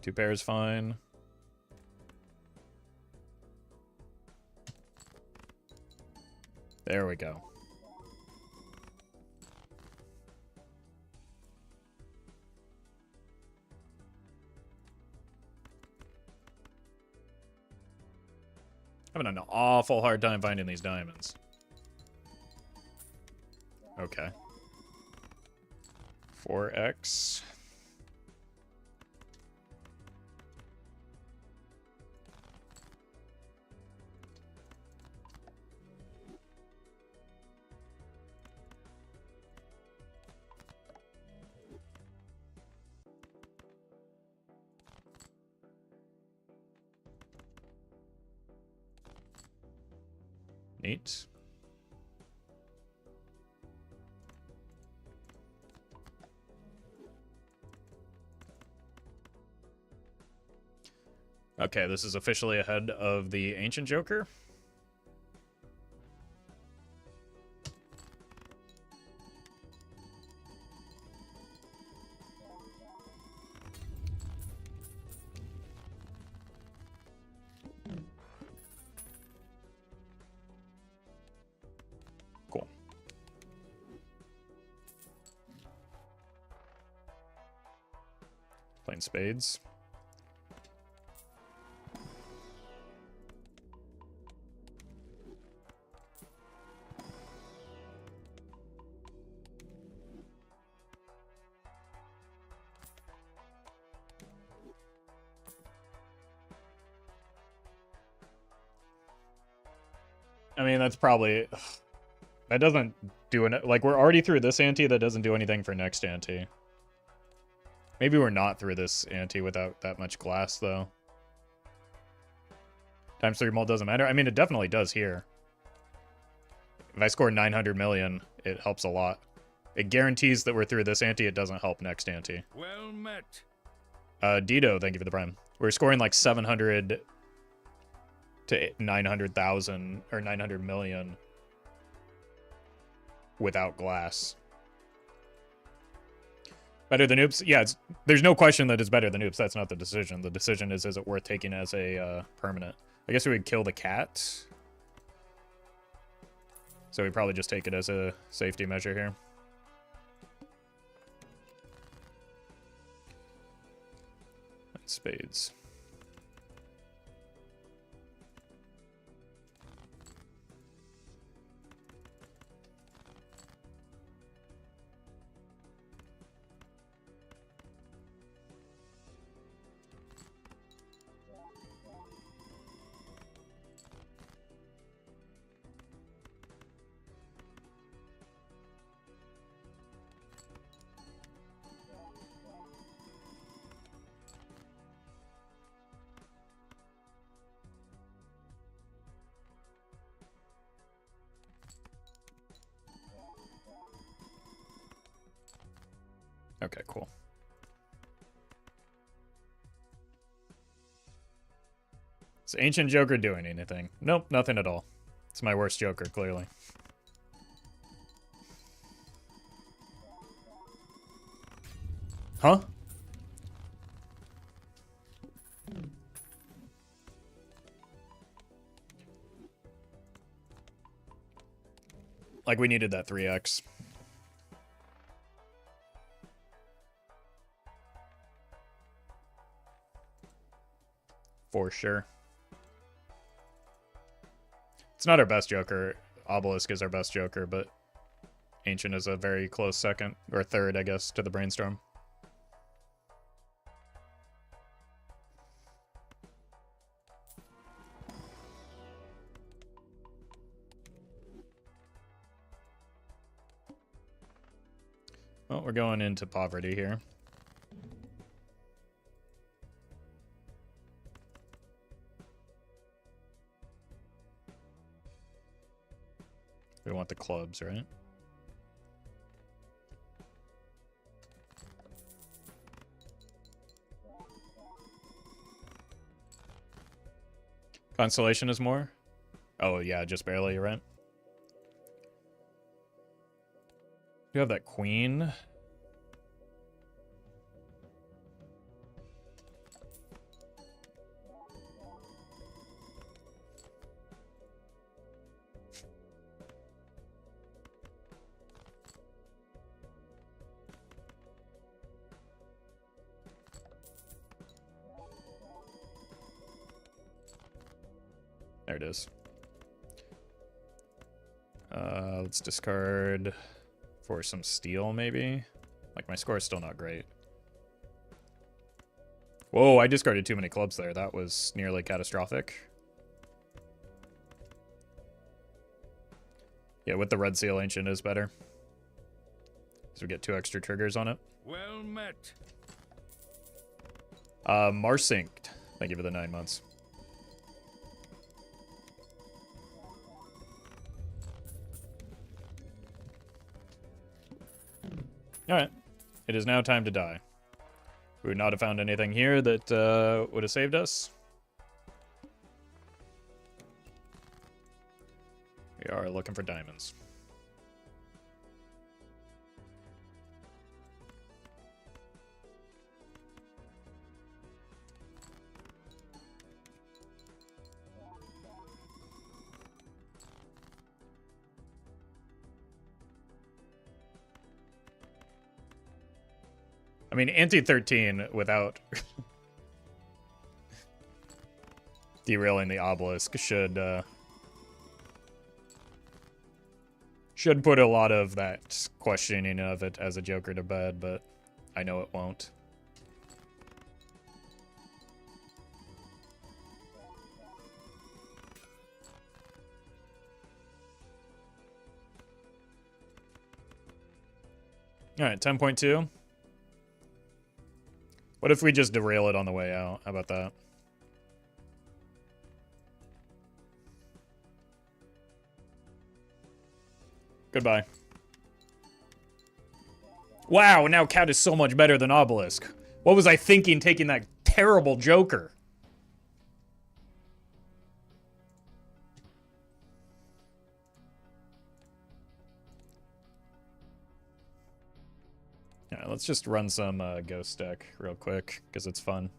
Two pairs fine. There we go. Having an awful hard time finding these diamonds. Okay. 4x. Neat. Okay, this is officially ahead of the Ancient Joker. Cool. Playing spades. I mean, that's probably... That doesn't do it. Like, we're already through this ante. That doesn't do anything for next ante. Maybe we're not through this ante without that much glass, though. Times 3 mult doesn't matter. I mean, it definitely does here. If I score 900 million, it helps a lot. It guarantees that we're through this ante. It doesn't help next ante. Well met. Dido, thank you for the prime. We're scoring like 700 to 900,000 or 900 million without glass. Better than oops? Yeah, there's no question that it's better than oops. That's not the decision. The decision is it worth taking as a permanent? I guess we would kill the cat. So we probably just take it as a safety measure here. Spades. Okay, cool. Is Ancient Joker doing anything? Nope, nothing at all. It's my worst Joker, clearly. Huh? Like, we needed that 3x. For sure. It's not our best Joker. Obelisk is our best Joker, but Ancient is a very close second, or third, I guess, to the Brainstorm. Well, we're going into poverty here. We want the clubs, right? Constellation is more? Oh, yeah, just barely, you're right. You have that queen. There it is. Let's discard for some steel, maybe. Like, my score is still not great. Whoa, I discarded too many clubs there. That was nearly catastrophic. Yeah, with the Red Seal Ancient is better. So we get 2 extra triggers on it. Well met. Mars synced. Thank you for the 9 months. Alright. It is now time to die. We would not have found anything here that would have saved us. We are looking for diamonds. I mean, anti-13 without derailing the Obelisk should put a lot of that questioning of it as a Joker to bed, but I know it won't. All right, 10.2. What if we just derail it on the way out? How about that? Goodbye. Wow, now Cat is so much better than Obelisk. What was I thinking taking that terrible Joker? Yeah, let's just run some Ghost deck real quick, because it's fun.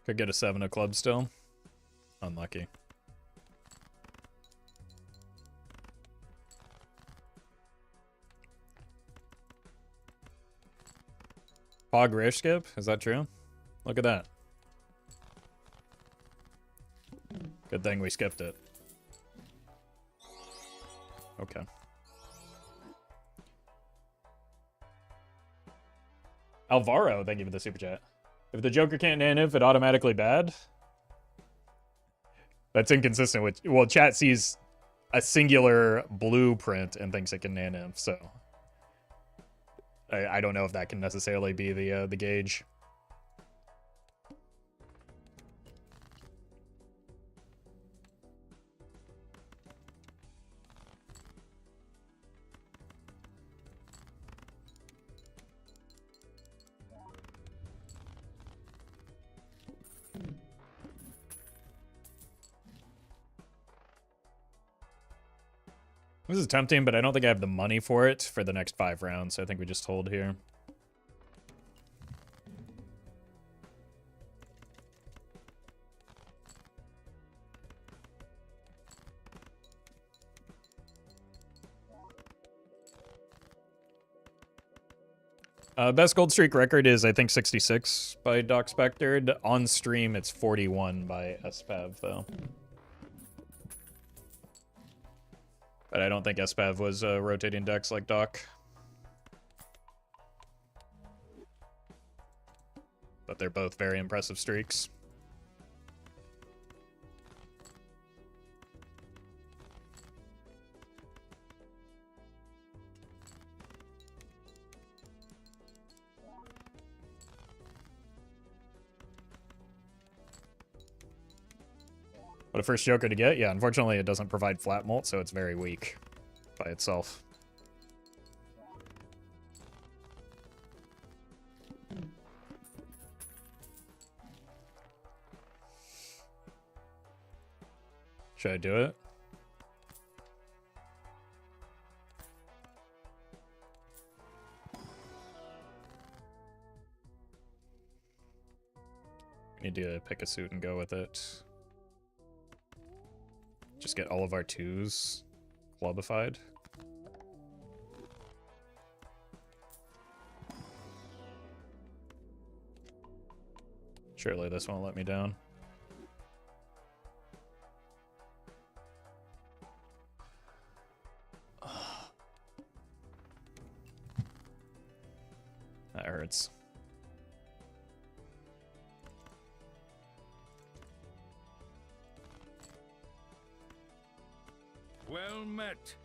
Could get a 7 of clubs still. Unlucky. Pog rare skip? Is that true? Look at that. Good thing we skipped it. Okay. Alvaro, thank you for the super chat. If the Joker can't nanif, it automatically bad? That's inconsistent with... Well, chat sees a singular blueprint and thinks it can nanif, so... I don't know if that can necessarily be the gauge. This is tempting, but I don't think I have the money for it for the next 5 rounds, so I think we just hold here. Best gold streak record is, I think, 66 by Doc Spectred. On stream, it's 41 by SPAV, though. But I don't think Espav was rotating decks like Doc. But they're both very impressive streaks. What a first Joker to get? Yeah, unfortunately it doesn't provide flat molt, so it's very weak by itself. Should I do it? Need to pick a suit and go with it. Just get all of our 2s clubified. Surely this won't let me down. That hurts. Well met.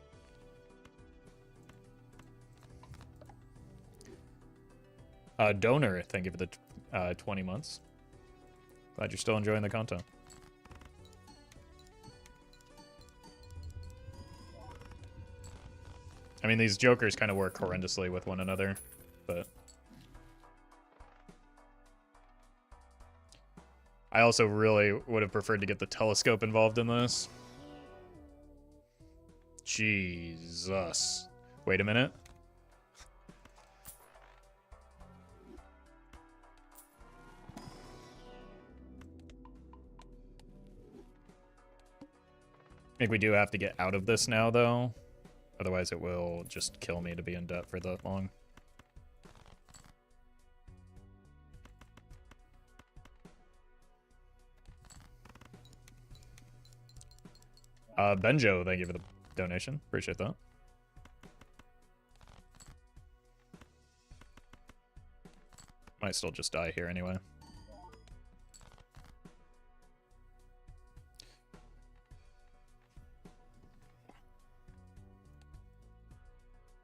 Donor, thank you for the 20 months. Glad you're still enjoying the content. I mean, these jokers kind of work horrendously with one another, but I also really would have preferred to get the telescope involved in this. Jesus. Wait a minute. I think we do have to get out of this now, though. Otherwise, it will just kill me to be in debt for that long. Benjo, thank you for the donation. Appreciate that. Might still just die here anyway.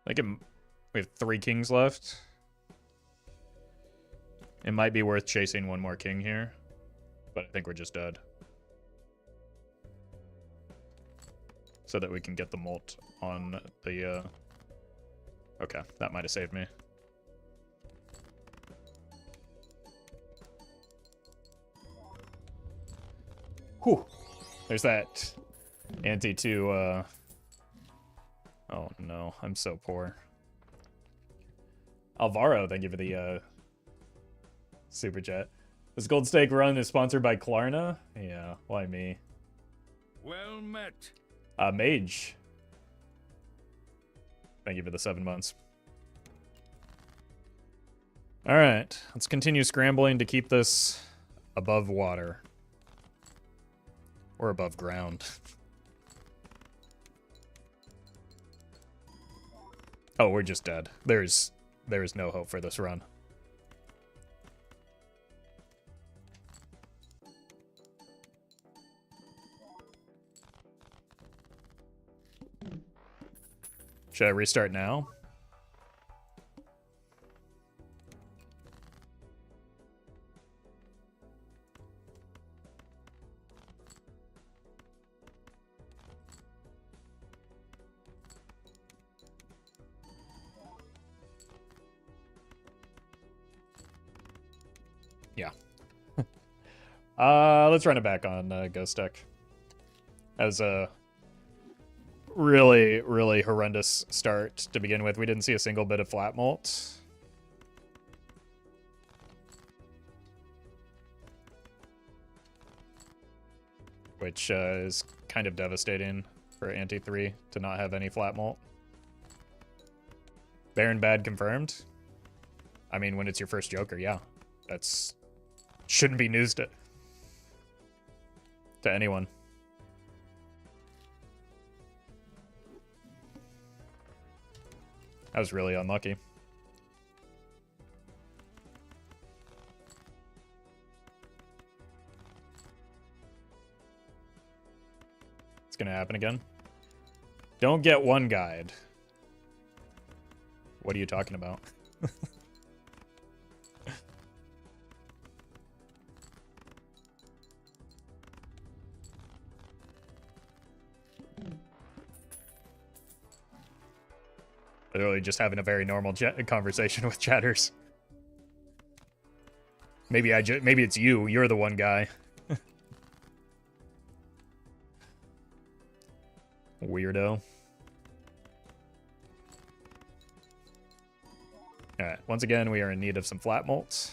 I think we have 3 kings left. It might be worth chasing one more king here, but I think we're just dead. So that we can get the molt on the, Okay, that might have saved me. Whew. There's that anti-2, Oh no, I'm so poor. Alvaro, thank you for the, super chat. This Gold Stake run is sponsored by Klarna? Yeah, why me? Well met. Mage. Thank you for the 7 months. Alright, let's continue scrambling to keep this above water. Or above ground. Oh, we're just dead. There is no hope for this run. Should I restart now? Yeah. Let's run it back on Ghost Deck. As a really, really horrendous start to begin with. We didn't see a single bit of flat molt. Which is kind of devastating for Anti-3 to not have any flat molt. Baron bad confirmed. I mean, when it's your first Joker, yeah. That's... shouldn't be news to anyone. I was really unlucky. It's gonna happen again. Don't get one guide. What are you talking about? Literally just having a very normal conversation with chatters. Maybe maybe it's you. You're the one guy. Weirdo. Alright, once again, we are in need of some flat malts.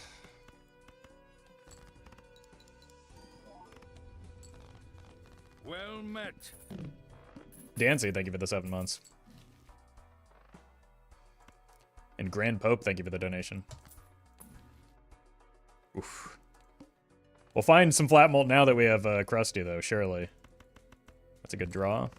Well met. Dancy, thank you for the 7 months. And Grand Pope, thank you for the donation. Oof. We'll find some flat malt now that we have Krusty, though, surely. That's a good draw.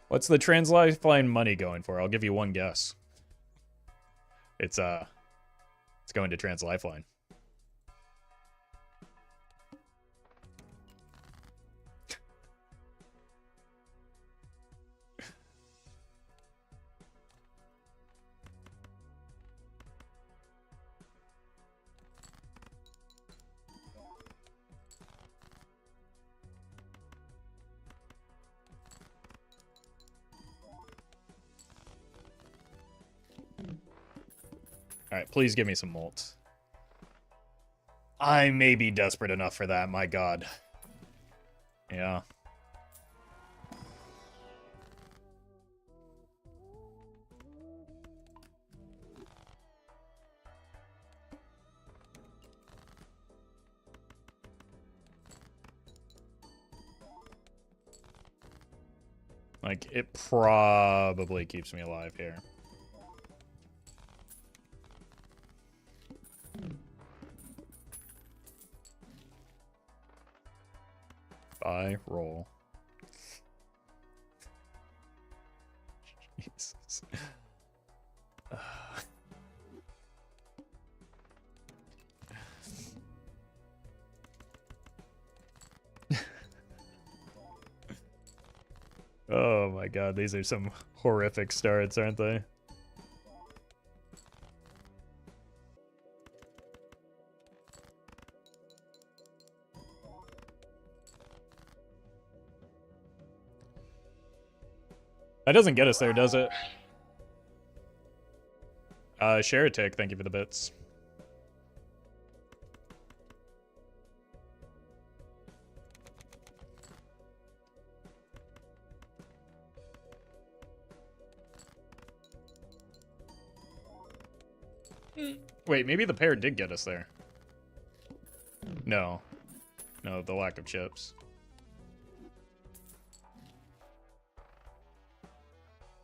What's the Translifeline money going for? I'll give you one guess. It's going to Translifeline. Alright, please give me some malt. I may be desperate enough for that, my god. Yeah. Like, it probably keeps me alive here. Buy, roll. Jesus. Oh my god, these are some horrific starts, aren't they? That doesn't get us there, does it? Sheratic, thank you for the bits. Wait, maybe the pair did get us there. No. No, the lack of chips.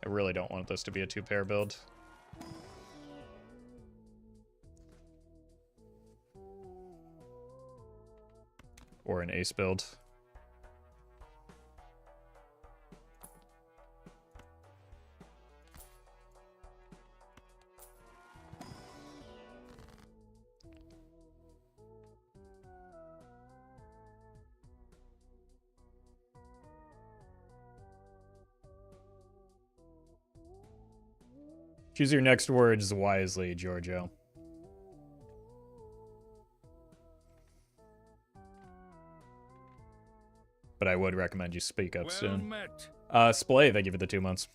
I really don't want this to be a two-pair build. Or an ace build. Choose your next words wisely, Giorgio. But I would recommend you speak up soon. Splay, thank you for the 2 months.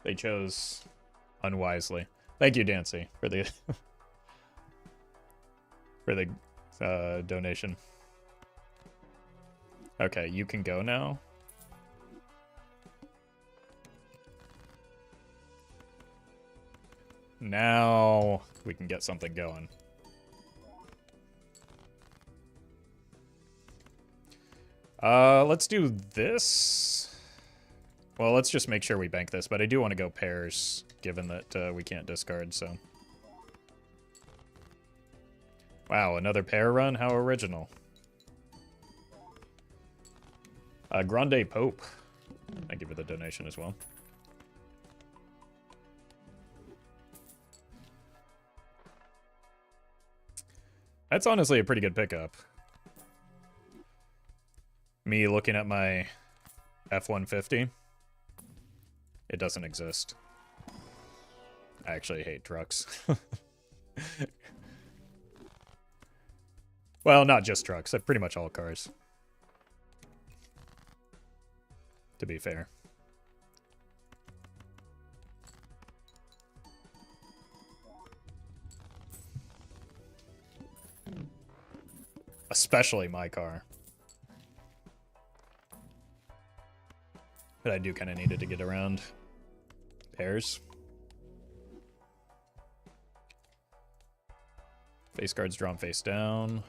They chose unwisely. Thank you, Dancy, for the for the donation. Okay, you can go now. Now we can get something going. Let's do this. Well, let's just make sure we bank this, but I do want to go pairs, given that we can't discard, so. Wow, another pair run? How original. Grande Pope. Thank you for the donation as well. That's honestly a pretty good pickup. Me looking at my F-150. It doesn't exist. I actually hate trucks. Well, not just trucks. Pretty much all cars. To be fair. Especially my car. But I do kind of need it to get around. Pairs. Face cards drawn face down.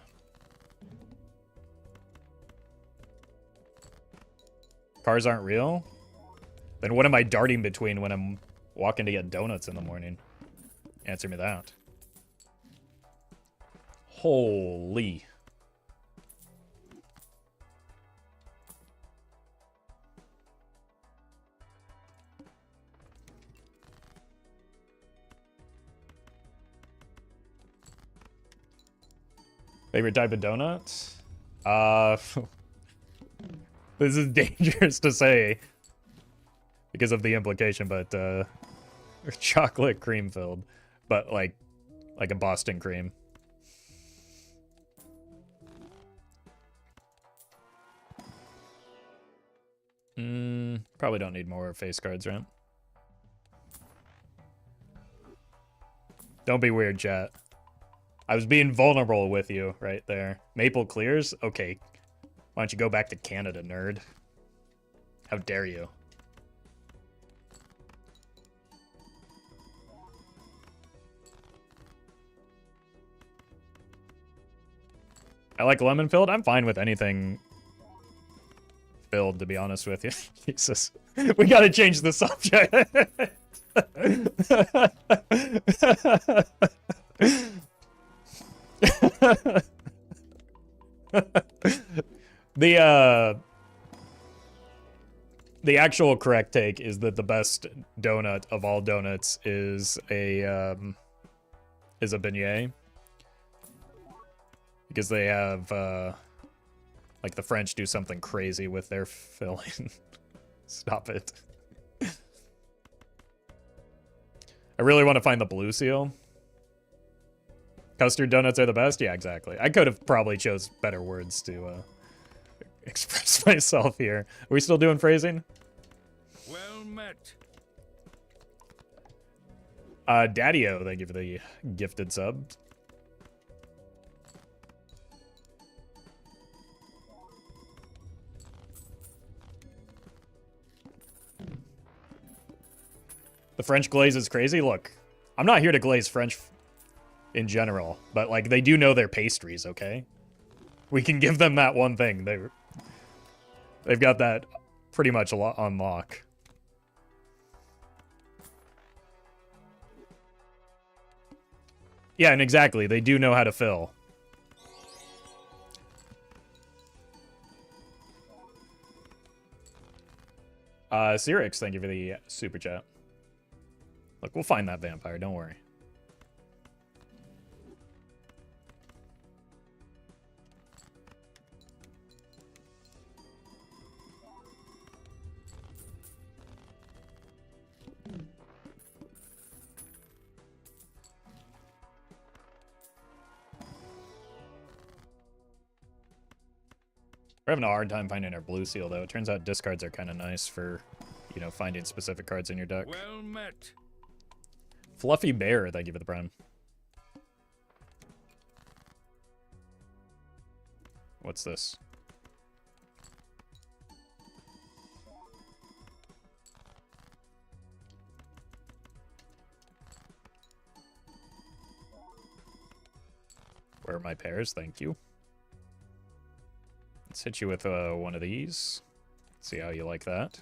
Cars aren't real? Then what am I darting between when I'm walking to get donuts in the morning? Answer me that. Holy. Favorite type of donuts? This is dangerous to say because of the implication, but chocolate cream filled, but like a Boston cream. Probably don't need more face cards, right? Don't be weird, chat. I was being vulnerable with you right there. Maple clears? Okay. Why don't you go back to Canada, nerd? How dare you? I like lemon filled. I'm fine with anything filled, to be honest with you. Jesus. We gotta change the subject. The actual correct take is that the best donut of all donuts is a beignet, because they have like the French do something crazy with their filling. Stop it. I really want to find the blue seal. Custard donuts are the best? Yeah, exactly. I could have probably chose better words to express myself here. Are we still doing phrasing? Well met. Daddy-O, thank you for the gifted sub. The French glaze is crazy? Look, I'm not here to glaze French in general, but like they do know their pastries, okay? We can give them that one thing. They've got that pretty much on lock. Yeah, and exactly, they do know how to fill. Cyrix, thank you for the super chat. Look, we'll find that vampire, don't worry. We're having a hard time finding our blue seal, though. It turns out discards are kind of nice for, you know, finding specific cards in your deck. Well met. Fluffy Bear, thank you for the prime. What's this? Where are my pairs? Thank you. Let's hit you with one of these. See how you like that.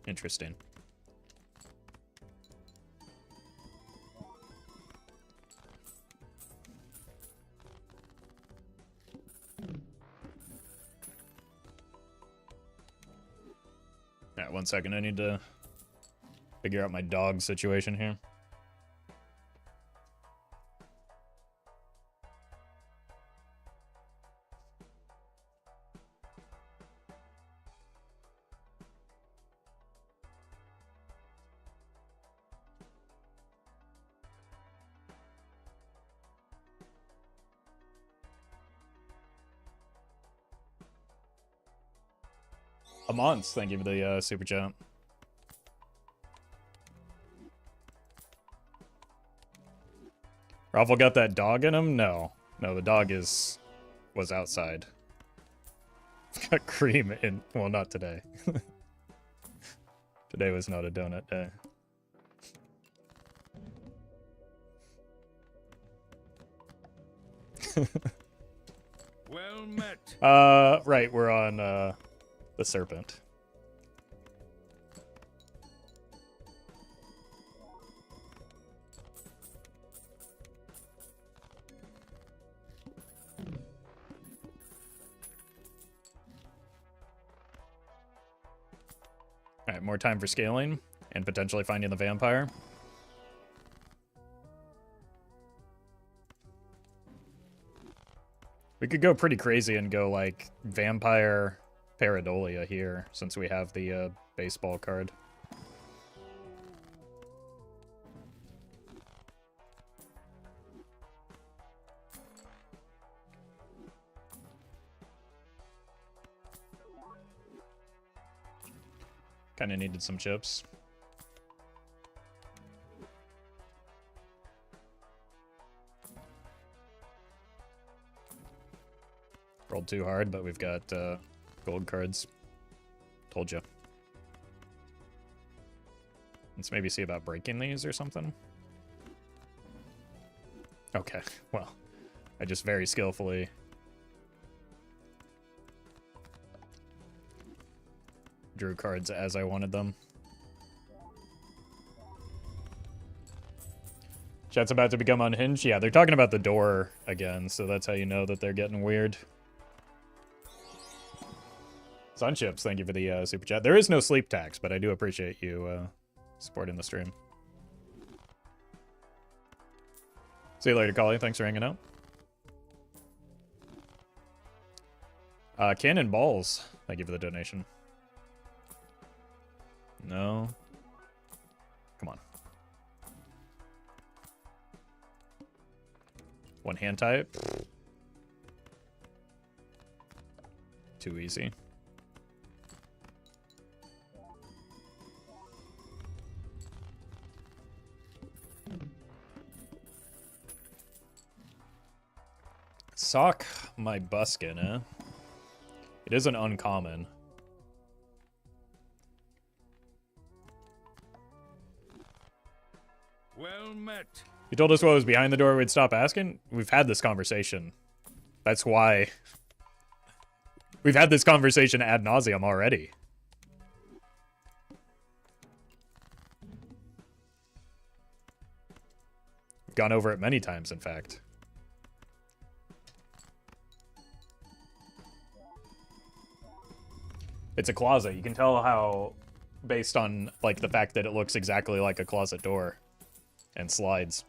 Interesting. Alright, 1 second. I need to figure out my dog situation here. Amons, thank you for the super chat. Roffle got that dog in him? No. No, the dog was outside. Got cream in, well, not today. Today was not a donut day. Well met. Right, we're on the serpent. Alright, more time for scaling and potentially finding the vampire. We could go pretty crazy and go like vampire pareidolia here since we have the baseball card. Kind of needed some chips. Rolled too hard, but we've got gold cards. Told you. Let's maybe see about breaking these or something. Okay, well, I just very skillfully drew cards as I wanted them. Chat's about to become unhinged. Yeah, they're talking about the door again, so that's how you know that they're getting weird. Sunchips, thank you for the super chat. There is no sleep tax, but I do appreciate you supporting the stream. See you later, Collie. Thanks for hanging out. Cannonballs, thank you for the donation. No. Come on. One hand type. Too easy. Sock my buskin, eh? It is an uncommon. Well met. You told us what was behind the door, we'd stop asking? We've had this conversation. That's why. We've had this conversation ad nauseum already. We've gone over it many times, in fact. It's a closet. You can tell how, based on like the fact that it looks exactly like a closet door and slides.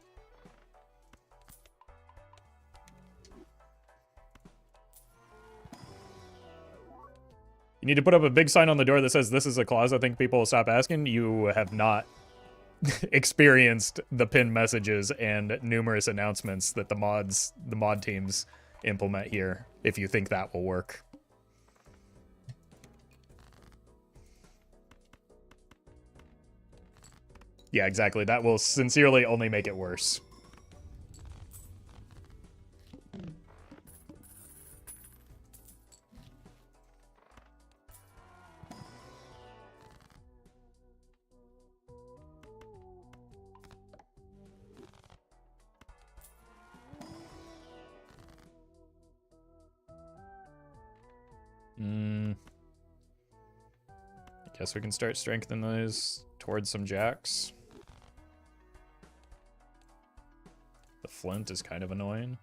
You need to put up a big sign on the door that says this is a closet. I think people will stop asking. You have not experienced the pinned messages and numerous announcements that the mod teams implement here, if you think that will work. Yeah, exactly. That will sincerely only make it worse. Guess we can start strengthening those towards some jacks. The flint is kind of annoying.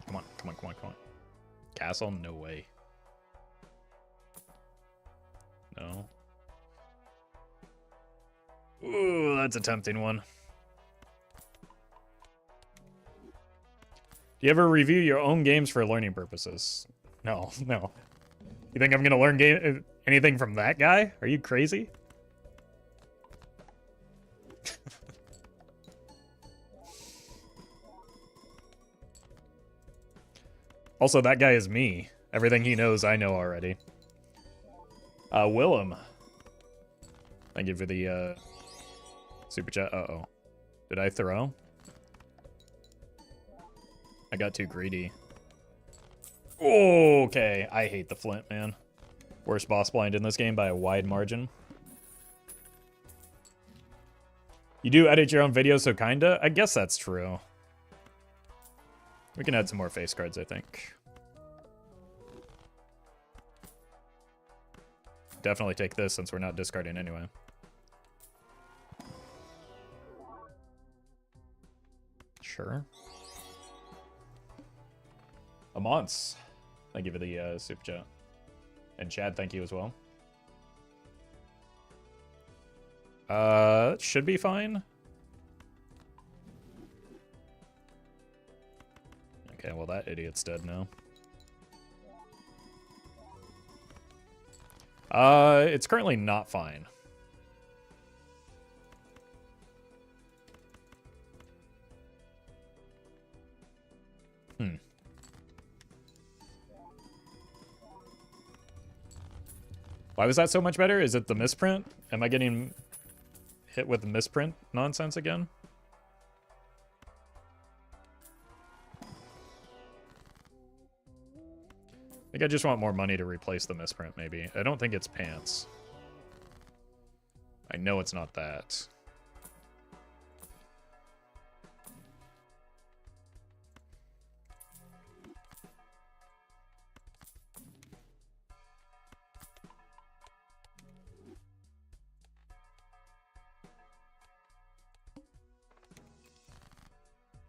Come on. Castle? No way. No. Ooh, that's a tempting one. Do you ever review your own games for learning purposes? No. You think I'm gonna learn anything from that guy? Are you crazy? Also, that guy is me. Everything he knows, I know already. Willem. Thank you for the, super chat. Uh-oh. Did I throw? I got too greedy. Okay. I hate the flint, man. Worst boss blind in this game by a wide margin. You do edit your own videos, so kinda? I guess that's true. We can add some more face cards, I think. Definitely take this since we're not discarding anyway. Sure. Amance. Thank you for the super chat. And Chad, thank you as well. Should be fine. Okay, well that idiot's dead now. It's currently not fine. Why was that so much better? Is it the misprint? Am I getting hit with misprint nonsense again? I think I just want more money to replace the misprint, maybe. I don't think it's pants. I know it's not that.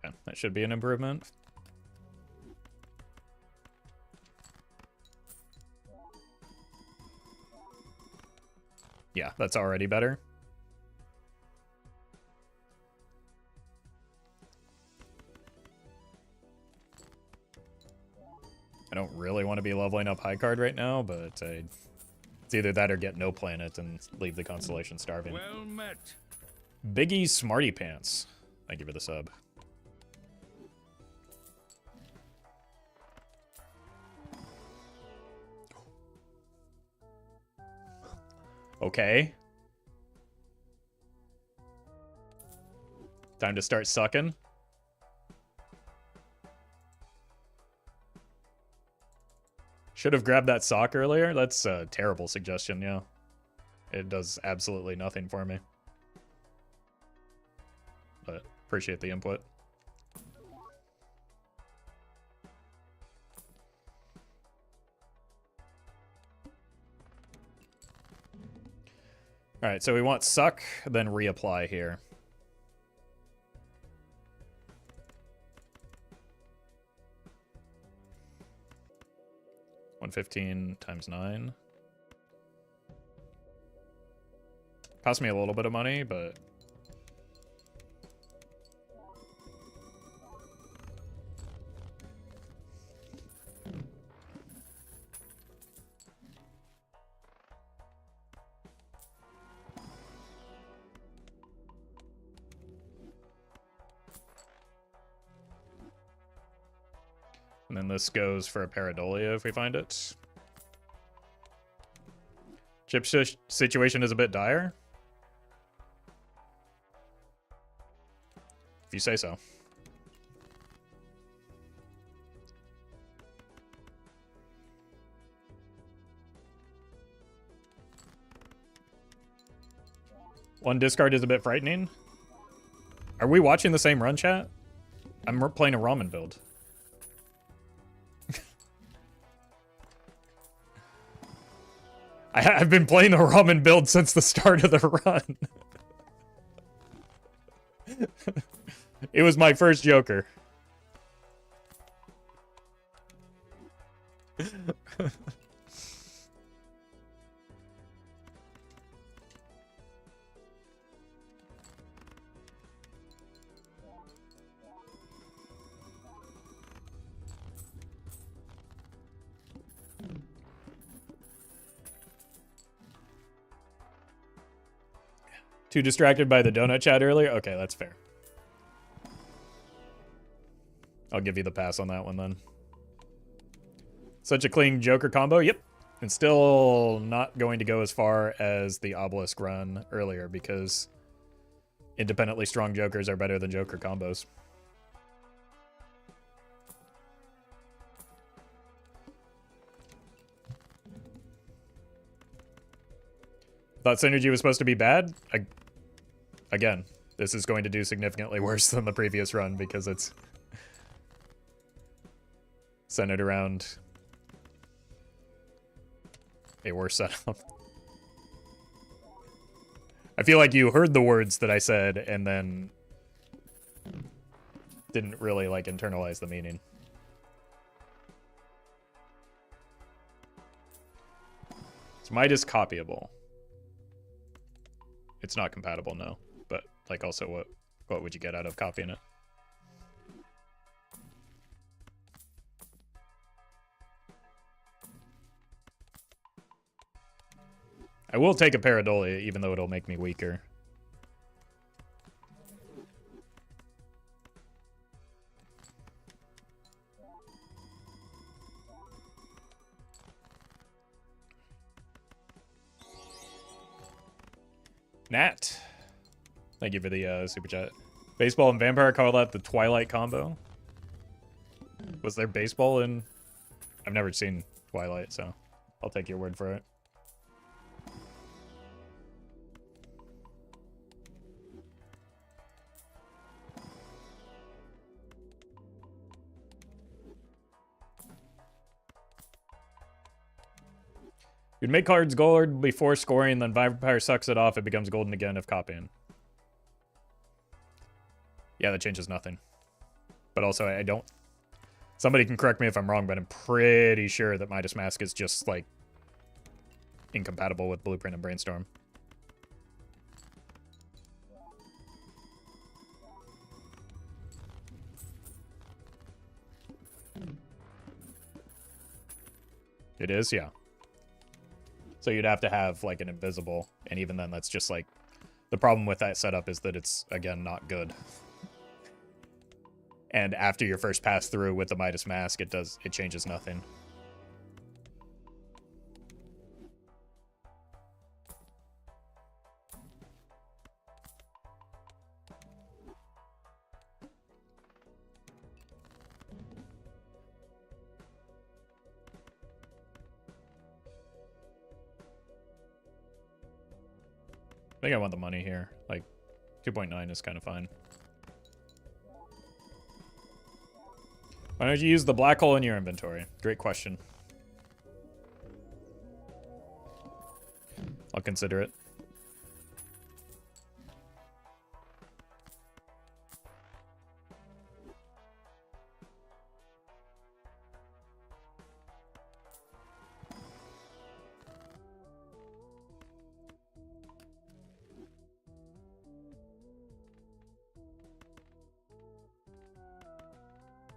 Okay, that should be an improvement. Yeah, that's already better. I don't really want to be leveling up high card right now, but it's either that or get no planet and leave the Constellation starving. Well met. Biggie Smarty Pants. Thank you for the sub. Okay. Time to start sucking. Should have grabbed that sock earlier. That's a terrible suggestion, yeah. It does absolutely nothing for me. But appreciate the input. Alright, so we want suck, then reapply here. $115 times 9. Cost me a little bit of money, but... And then this goes for a Pareidolia if we find it. Chip's situation is a bit dire. If you say so. One discard is a bit frightening. Are we watching the same run, chat? I'm playing a ramen build. I've been playing the ramen build since the start of the run. It was my first Joker. Too distracted by the donut chat earlier? Okay, that's fair. I'll give you the pass on that one then. Such a clean Joker combo? Yep. And still not going to go as far as the Obelisk run earlier because independently strong Jokers are better than Joker combos. Thought Synergy was supposed to be bad? Again, this is going to do significantly worse than the previous run because it's centered around a worse setup. I feel like you heard the words that I said and then didn't really like internalize the meaning. So Midas copyable. It's not compatible, no. But like also what would you get out of copying it? I will take a Pareidolia, even though it'll make me weaker. Nat. Thank you for the super chat. Baseball and Vampire call that the Twilight combo. Was there baseball in... I've never seen Twilight, so I'll take your word for it. You'd make cards gold before scoring, then Vampire sucks it off, it becomes golden again if copying. Yeah, that changes nothing. But also, I don't... Somebody can correct me if I'm wrong, but I'm pretty sure that Midas Mask is just, like, incompatible with Blueprint and Brainstorm. It is, yeah. So you'd have to have, like, an invisible, and even then that's just, like... The problem with that setup is that it's, again, not good. And after your first pass through with the Midas Mask, it changes nothing. I think I want the money here. Like, 2.9 is kind of fine. Why don't you use the black hole in your inventory? Great question. I'll consider it.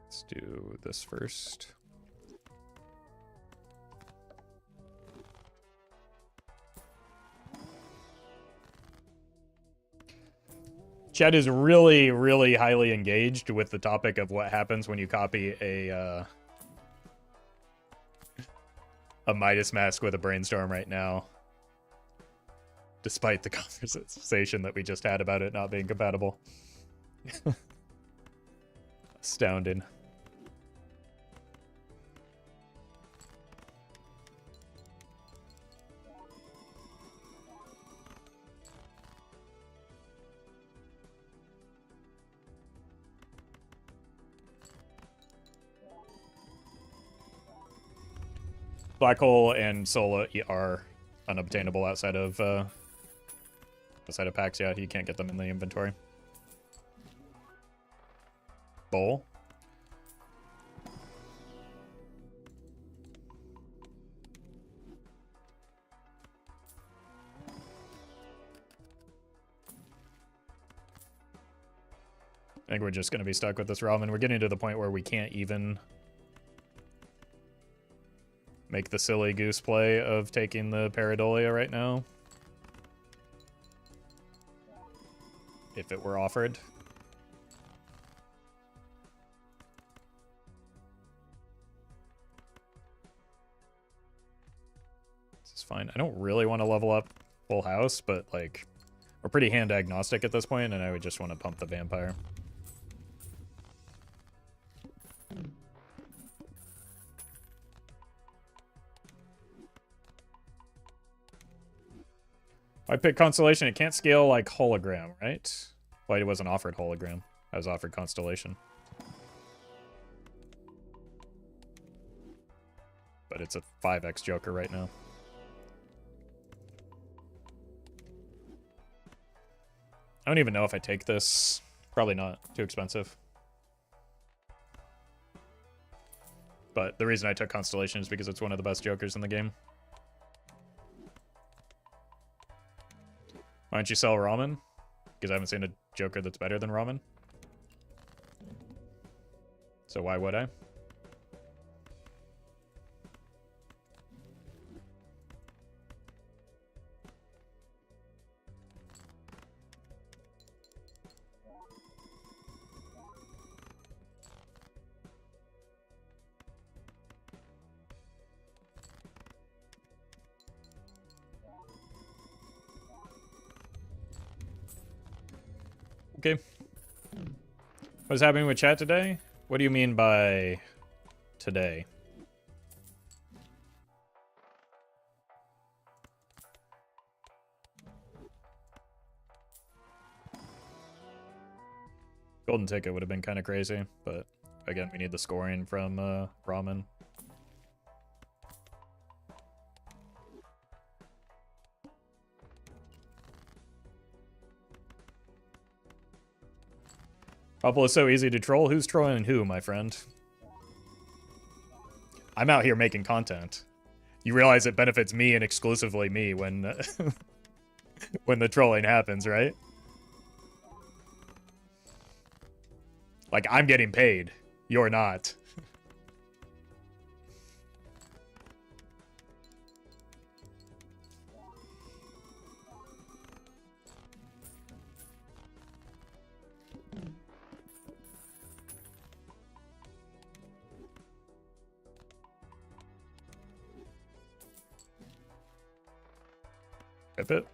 Let's do this first. Chat is really, really highly engaged with the topic of what happens when you copy a Midas Mask with a Brainstorm right now. Despite the conversation that we just had about it not being compatible. Astounding. Black Hole and Sola are unobtainable outside of packs. Yeah, you can't get them in the inventory. Bowl. I think we're just going to be stuck with this ramen. We're getting to the point where we can't even make the silly goose play of taking the Pareidolia right now. If it were offered. This is fine. I don't really want to level up full house, but like we're pretty hand agnostic at this point, and I would just want to pump the vampire. I picked Constellation. It can't scale like hologram, right? Well, it wasn't offered hologram. I was offered Constellation. But it's a 5x Joker right now. I don't even know if I take this. Probably not. Too expensive. But the reason I took Constellation is because it's one of the best Jokers in the game. Why don't you sell ramen? Because I haven't seen a Joker that's better than ramen. So why would I? Okay. What's happening with chat today? What do you mean by today? Golden ticket would have been kind of crazy, but again, we need the scoring from ramen. Roffle is so easy to troll. Who's trolling who, my friend? I'm out here making content. You realize it benefits me and exclusively me when when the trolling happens, right? Like, I'm getting paid. You're not. Rip it.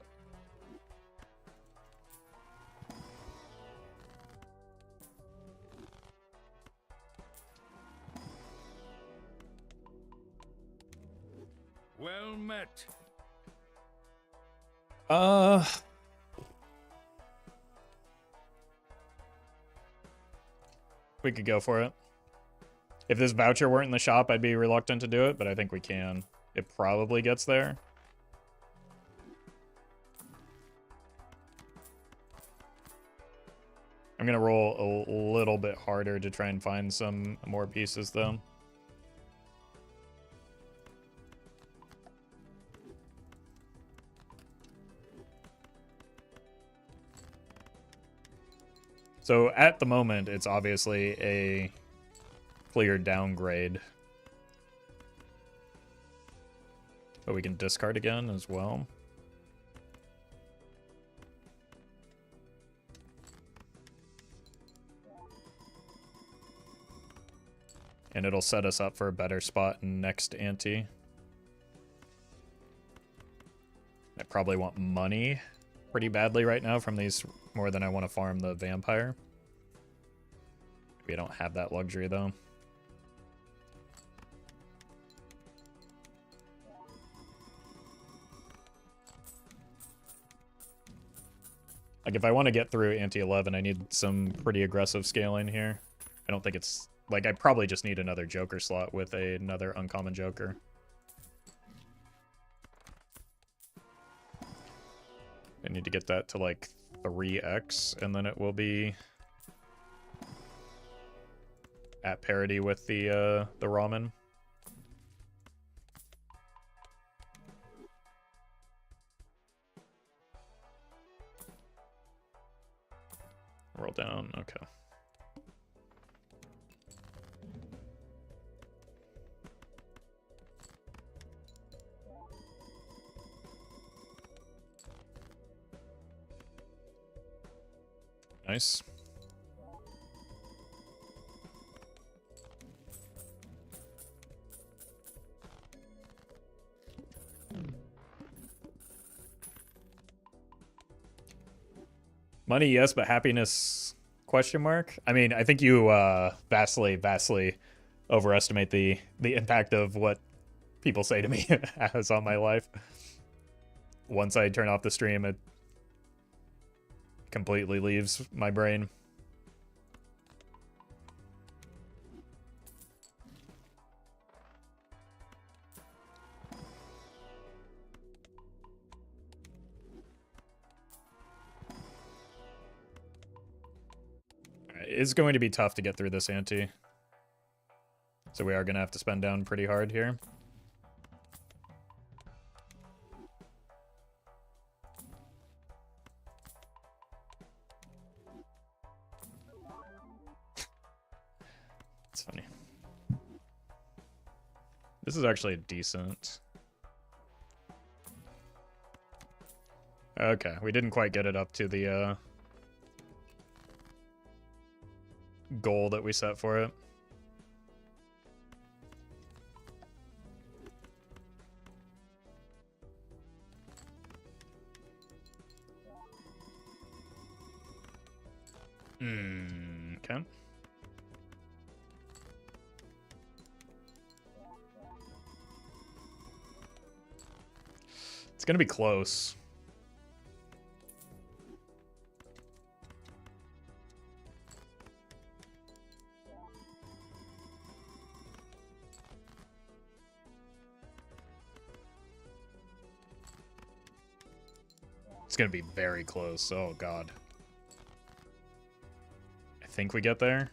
Well met. We could go for it. If this voucher weren't in the shop, I'd be reluctant to do it, but I think we can. It probably gets there. I'm gonna roll a little bit harder to try and find some more pieces, though. So at the moment, it's obviously a clear downgrade. But we can discard again as well. And it'll set us up for a better spot in next ante. I probably want money pretty badly right now from these, more than I want to farm the vampire. We don't have that luxury though. Like if I want to get through ante 11, I need some pretty aggressive scaling here. I don't think it's like, I probably just need another Joker slot with another uncommon Joker. I need to get that to like 3x, and then it will be at parity with the ramen. Roll down, okay. Nice. Money, yes, but happiness, question mark? I mean, I think you vastly overestimate the impact of what people say to me has on my life. Once I turn off the stream, it completely leaves my brain. It's going to be tough to get through this ante. So we are going to have to spend down pretty hard here. It's funny. This is actually a decent... Okay, we didn't quite get it up to the goal that we set for it. Okay. It's gonna be close. It's gonna be very close. Oh god. I think we get there.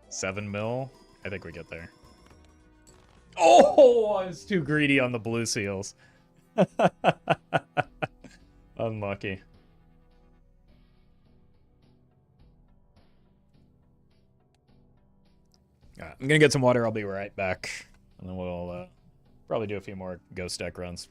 7 mil. I think we get there. Oh, I was too greedy on the blue seals. Unlucky. Alright, I'm gonna get some water. I'll be right back. And then we'll probably do a few more ghost deck runs.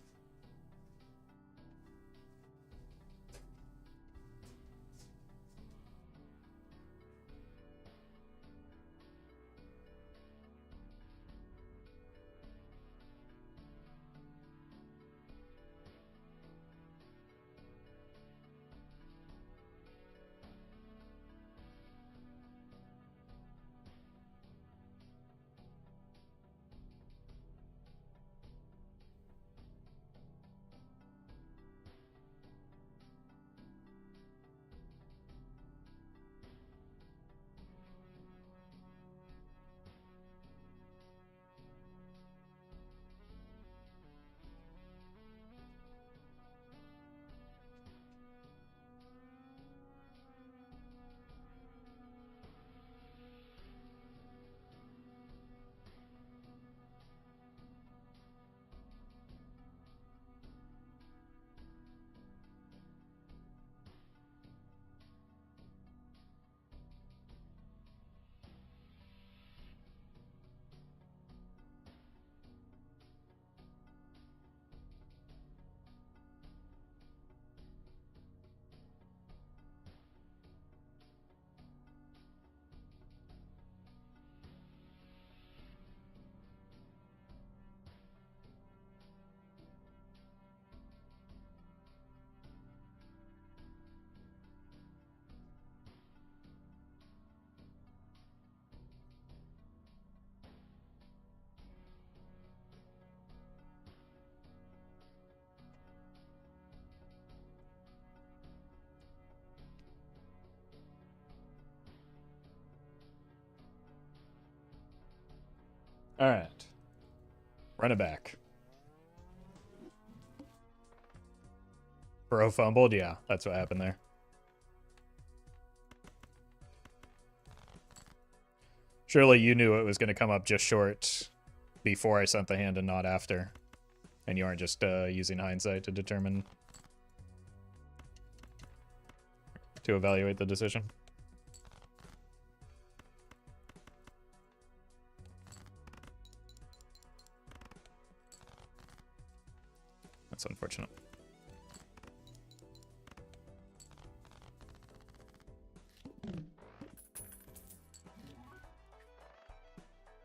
Alright. Run it back. Bro fumbled? Yeah, that's what happened there. Surely you knew it was going to come up just short before I sent the hand and not after. And you aren't just using hindsight to determine... to evaluate the decision. That's unfortunate.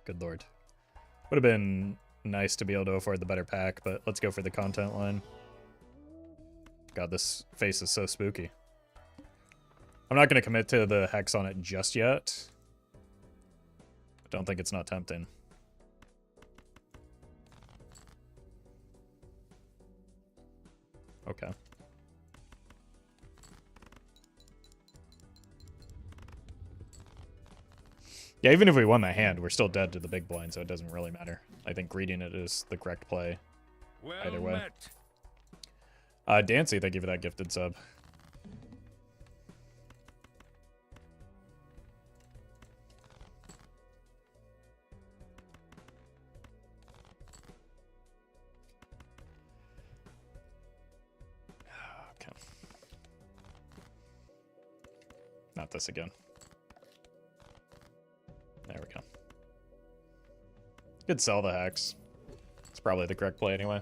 Good lord. Would have been nice to be able to afford the better pack, but let's go for the content line. God, this face is so spooky. I'm not going to commit to the hex on it just yet. I don't think it's not tempting. Okay. Yeah, even if we won that hand, we're still dead to the big blind, so it doesn't really matter. I think greeting it is the correct play either way. Dancy, thank you for that gifted sub. Okay. Not this again. There we go. Could sell the hex. It's probably the correct play anyway.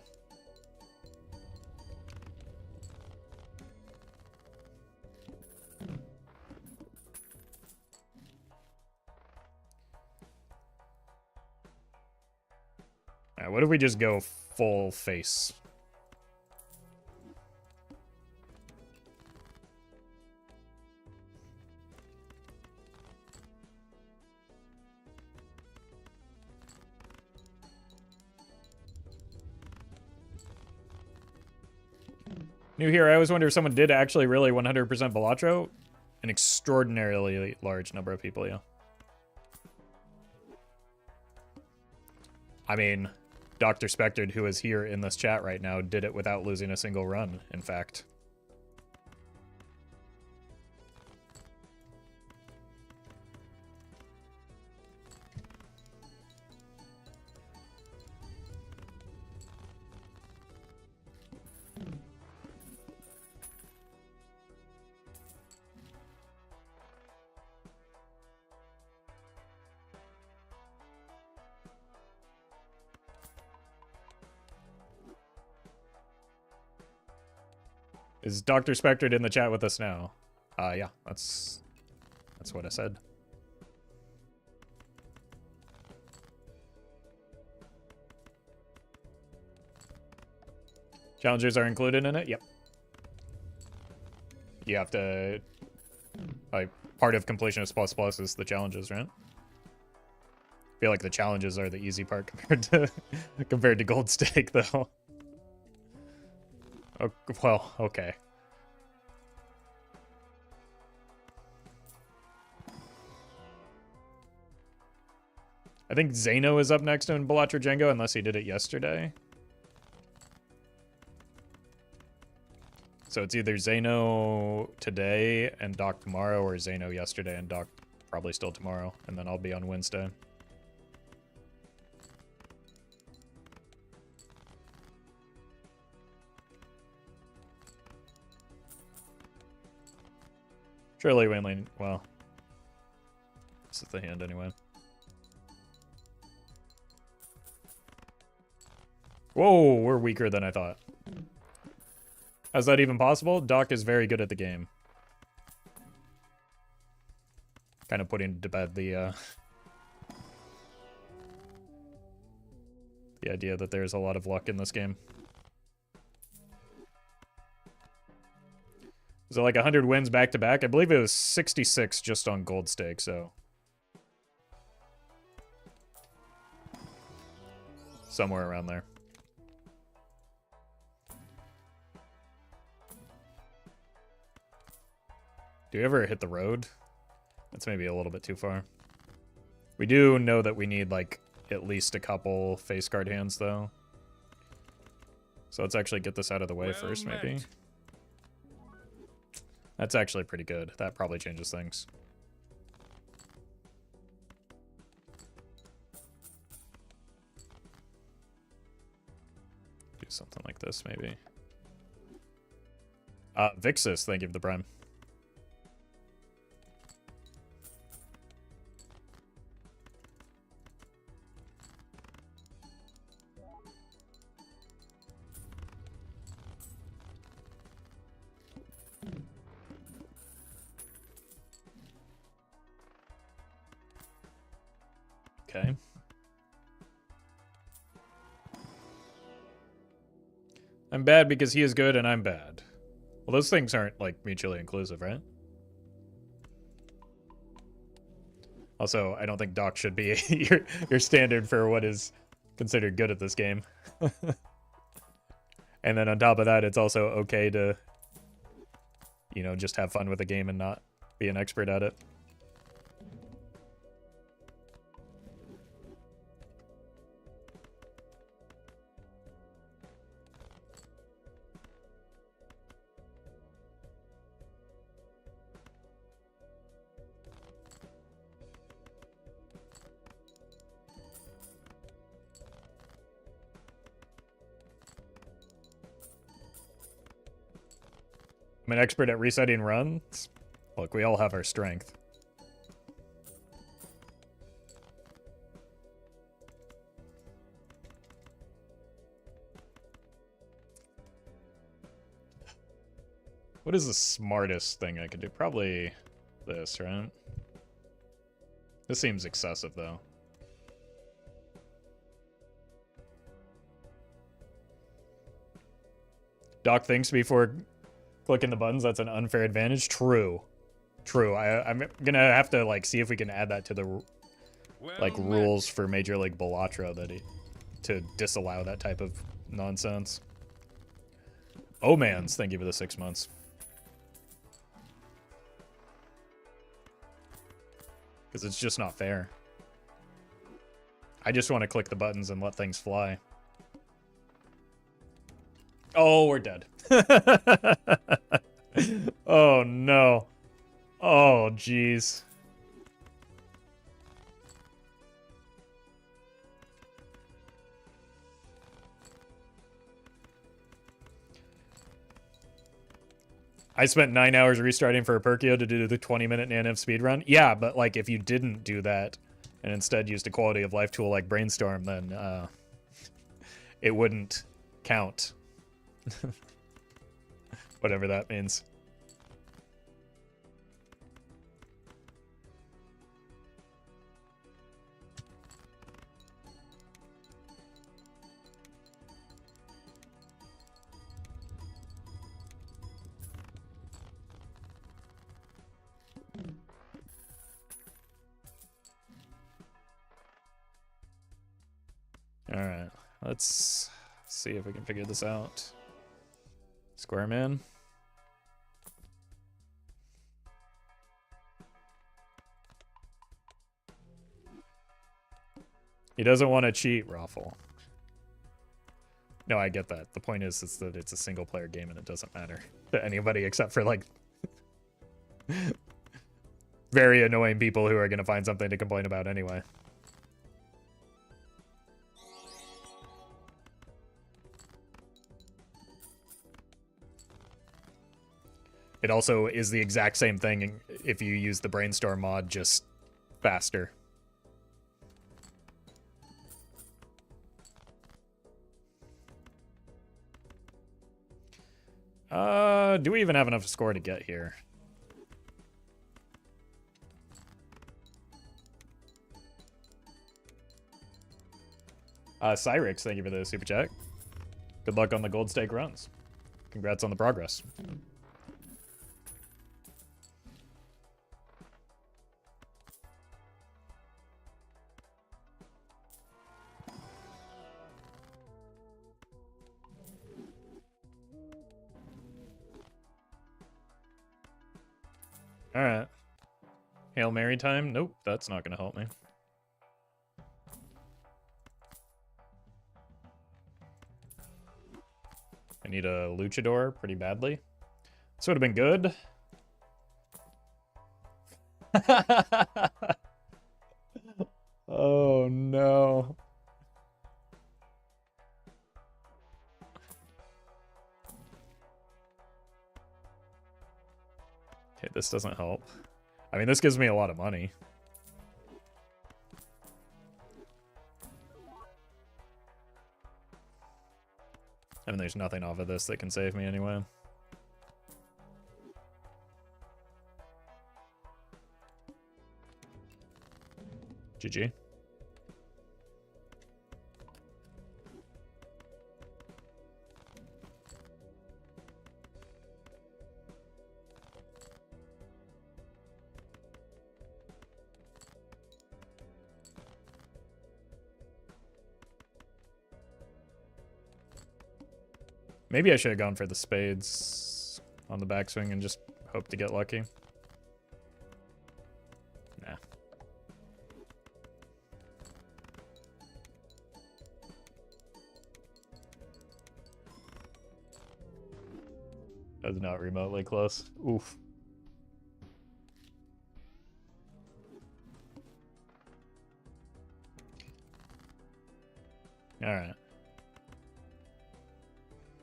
Alright, what if we just go full face? New here, I always wonder if someone did actually really 100% Balatro. An extraordinarily large number of people, yeah. I mean, Dr. Spectred, who is here in this chat right now, did it without losing a single run, in fact. Is Dr. Spectred in the chat with us now? Yeah, that's what I said. Challengers are included in it? Yep. You have to... like, part of completionist plus plus is the challenges, right? I feel like the challenges are the easy part compared to gold stake, though. Oh, well, okay. I think Zeno is up next in Balatro Django, unless he did it yesterday. So it's either Zeno today and Doc tomorrow, or Zeno yesterday and Doc probably still tomorrow, and then I'll be on Wednesday. Surely Winley, well, this is the hand anyway. Whoa, we're weaker than I thought. How's that even possible? Doc is very good at the game. Kind of putting to bed the idea that there's a lot of luck in this game. Was it like 100 wins back to back? I believe it was 66 just on gold stake, so. Somewhere around there. Do you ever hit the road? That's maybe a little bit too far. We do know that we need, like, at least a couple face card hands, though. So let's actually get this out of the way first, maybe. That's actually pretty good. That probably changes things. Do something like this, maybe. Vixus, thank you for the prime. Okay. I'm bad because he is good and I'm bad. Well, those things aren't, like, mutually inclusive, right? Also, I don't think Doc should be your standard for what is considered good at this game. And then on top of that, it's also okay to, you know, just have fun with the game and not be an expert at it. I'm an expert at resetting runs. Look, we all have our strength. What is the smartest thing I could do? Probably this, right? This seems excessive, though. Doc thinks before clicking the buttons, that's an unfair advantage. True. True. I'm gonna have to, like, see if we can add that to the, like, rules for Major League Bellatra to disallow that type of nonsense. Oh, mans, thank you for the 6 months. Because it's just not fair. I just want to click the buttons and let things fly. Oh, we're dead. Oh, no. Oh, jeez. I spent 9 hours restarting for a Perkio to do the 20-minute NaNev speedrun. Yeah, but, like, if you didn't do that and instead used a quality of life tool like Brainstorm, then it wouldn't count. Whatever that means. Alright, let's see if we can figure this out. Square man. He doesn't want to cheat, Roffle. No, I get that. The point is that it's a single player game and it doesn't matter to anybody except for, like, very annoying people who are going to find something to complain about anyway. It also is the exact same thing if you use the Brainstorm mod, just faster. Do we even have enough score to get here? Cyrix, thank you for the super chat. Good luck on the gold stake runs. Congrats on the progress. Alright. Hail Mary time? Nope, that's not going to help me. I need a luchador pretty badly. This would have been good Oh no. Okay, this doesn't help. I mean, this gives me a lot of money. I mean, there's nothing off of this that can save me anyway. GG. Maybe I should have gone for the spades on the backswing and just hope to get lucky. Nah. That was not remotely close. Oof. Alright.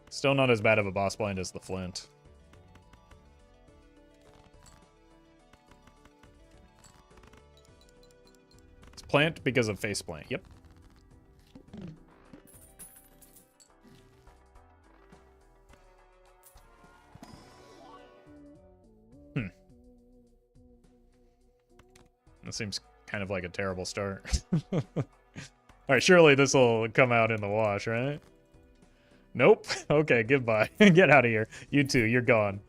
Still not as bad of a boss blind as the Flint. It's plant because of face plant. Yep. That seems kind of like a terrible start. Alright, surely this will come out in the wash, right? Nope. Okay, goodbye. Get out of here. You too, you're gone.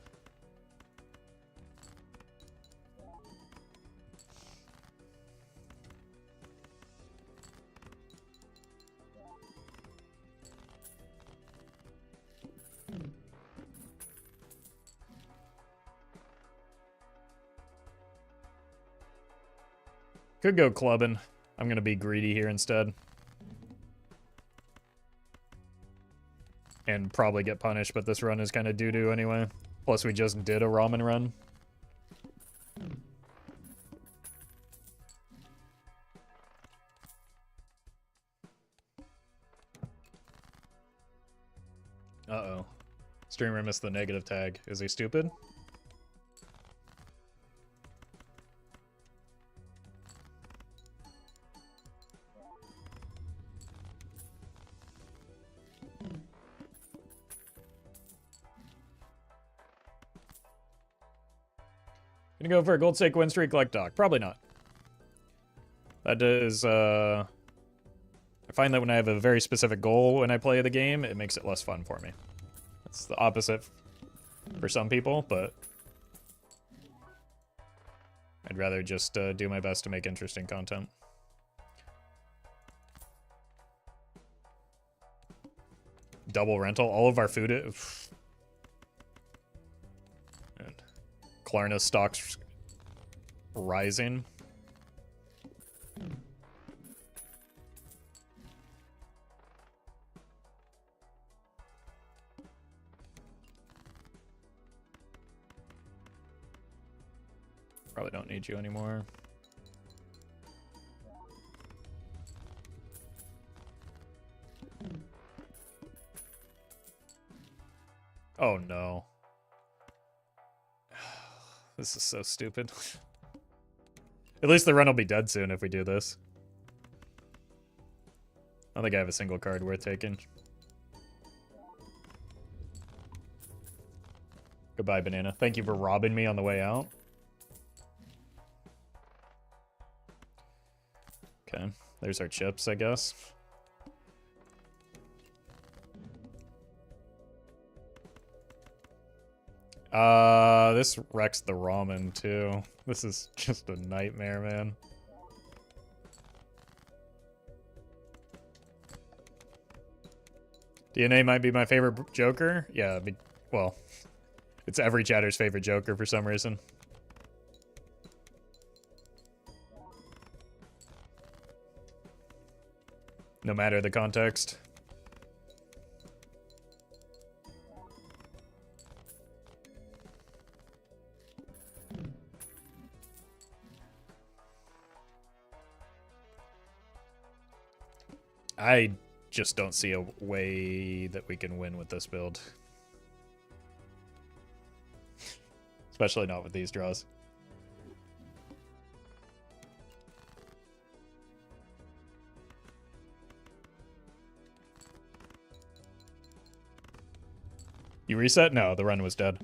Could go clubbing. I'm gonna be greedy here instead. And probably get punished, but this run is kind of doo-doo anyway. Plus, we just did a ramen run. Uh-oh. Streamer missed the negative tag. Is he stupid? Gonna go for a gold stake win streak like Doc. Probably not. That is, I find that when I have a very specific goal when I play the game, it makes it less fun for me. It's the opposite for some people, but I'd rather just do my best to make interesting content. Double rental. All of our food... And Klarna stocks rising. Probably don't need you anymore. Oh no. This is so stupid. At least the run will be dead soon if we do this. I don't think I have a single card worth taking. Goodbye, Banana. Thank you for robbing me on the way out. Okay, there's our chips, I guess. This wrecks the ramen, too. This is just a nightmare, man. DNA might be my favorite Joker. Yeah, well, it's every chatter's favorite Joker for some reason. No matter the context. I just don't see a way that we can win with this build. Especially not with these draws. You reset? No, the run was dead.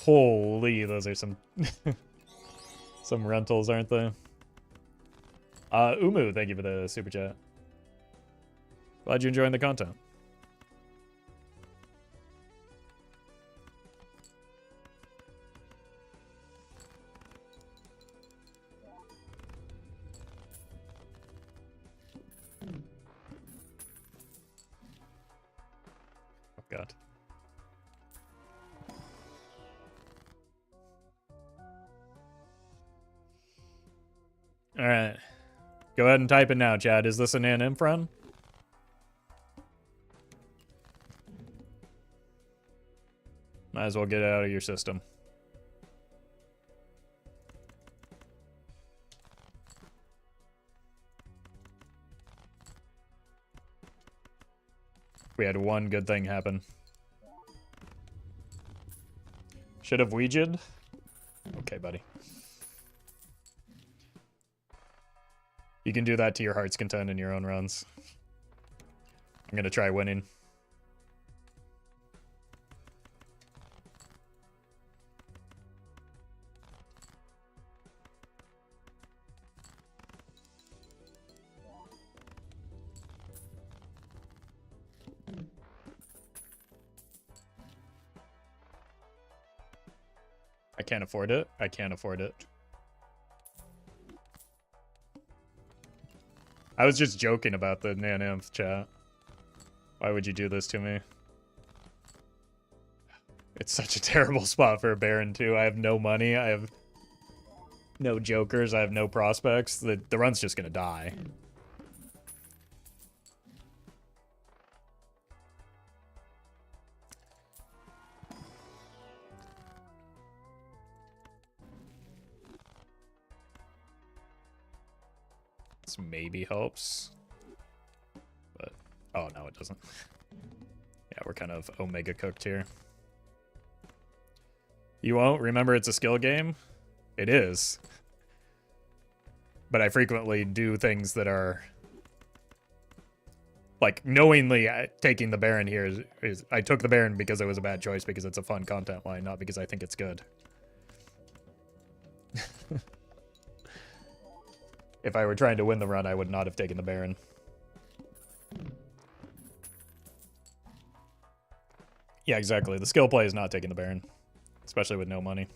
Holy, those are some some rentals, aren't they? Umu, thank you for the super chat. Glad you're enjoying the content. Oh god. All right. Go ahead and type it now, Chad. Is this an NM run? Might as well get it out of your system. We had one good thing happen. Should have Ouija'd. Okay, buddy. You can do that to your heart's content in your own runs. I'm gonna try winning. I can't afford it. I can't afford it. I was just joking about the Nan-Inf chat. Why would you do this to me? It's such a terrible spot for a Baron, too. I have no money. I have no jokers. I have no prospects. The run's just gonna die. This maybe helps. But, oh no, it doesn't. Yeah, we're kind of Omega cooked here. You won't? Remember, it's a skill game? It is. But I frequently do things that are... Like, knowingly taking the Baron here is... I took the Baron because it was a bad choice, because it's a fun content line, not because I think it's good. If I were trying to win the run, I would not have taken the Baron. Yeah, exactly. The skill play is not taking the Baron. Especially with no money.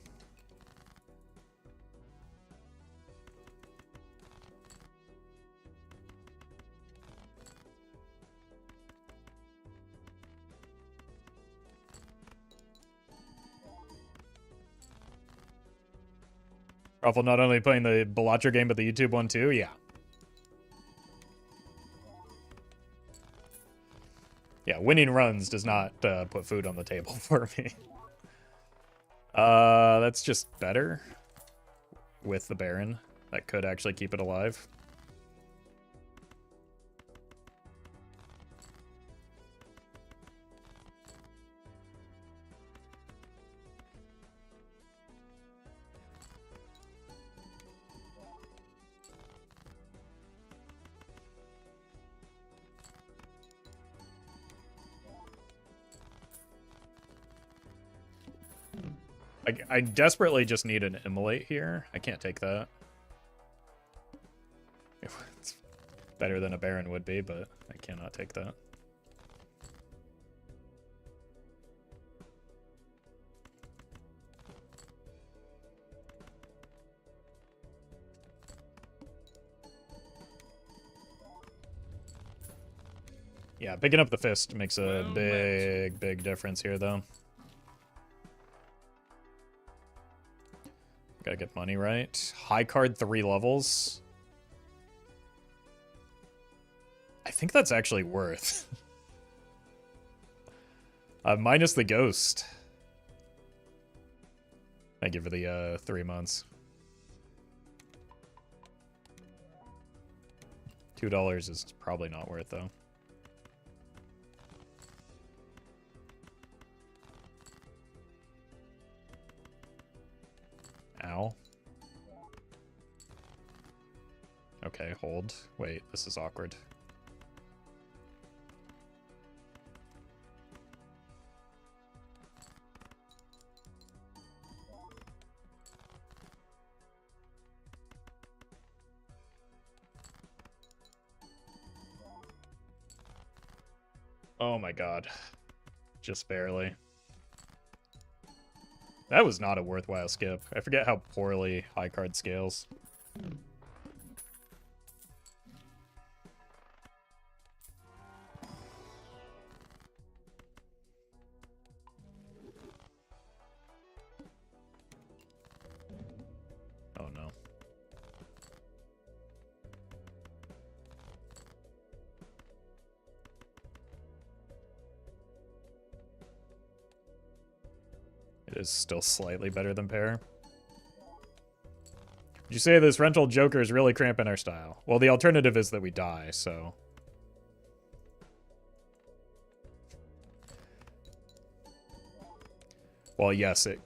Roffle not only playing the Balatro game, but the YouTube one too? Yeah. Yeah, winning runs does not put food on the table for me. That's just better with the Baron. That could actually keep it alive. I desperately just need an immolate here. I can't take that. It's better than a Baron would be, but I cannot take that. Yeah, picking up the fist makes a big difference here, though. Gotta get money right. High card 3 levels. I think that's actually worth. Minus the ghost. Thank you for the 3 months. $2 is probably not worth though. Ow. Okay, hold. Wait, this is awkward. Oh my god. Just barely. That was not a worthwhile skip. I forget how poorly high card scales. Oh no. It is still slightly better than pair. Would you say this rental joker is really cramping our style? Well, the alternative is that we die, so... Well, yes, it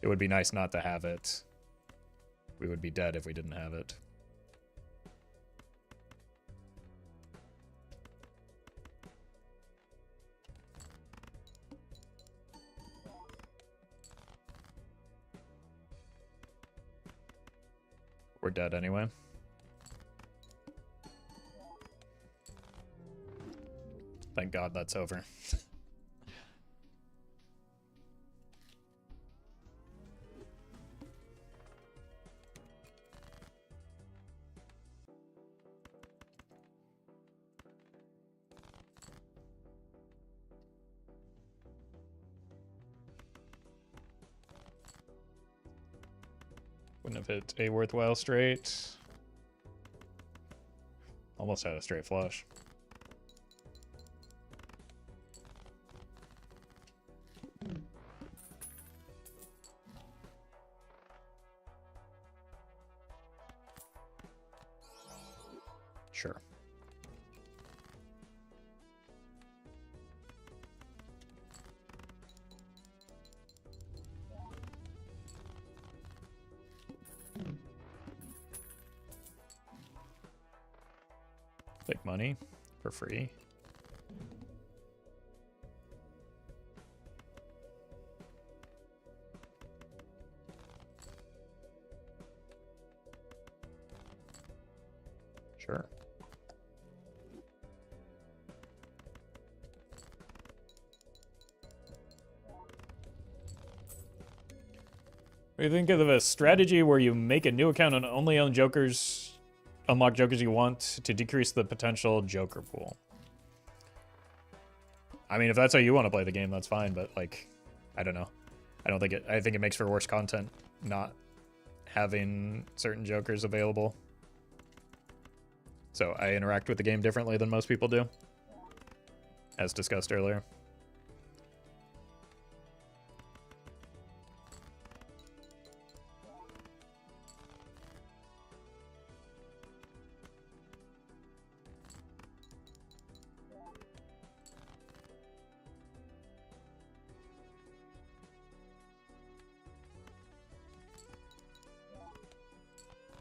would be nice not to have it. We would be dead if we didn't have it. We're dead anyway. Thank God that's over. Wouldn't have hit a worthwhile straight. Almost had a straight flush. Sure. Take money for free. Sure. What do you think of a strategy where you make a new account and only own jokers, unlock jokers you want to decrease the potential joker pool? I mean, if that's how you want to play the game, that's fine, but like, I don't know. I think it makes for worse content not having certain jokers available. So I interact with the game differently than most people do, as discussed earlier.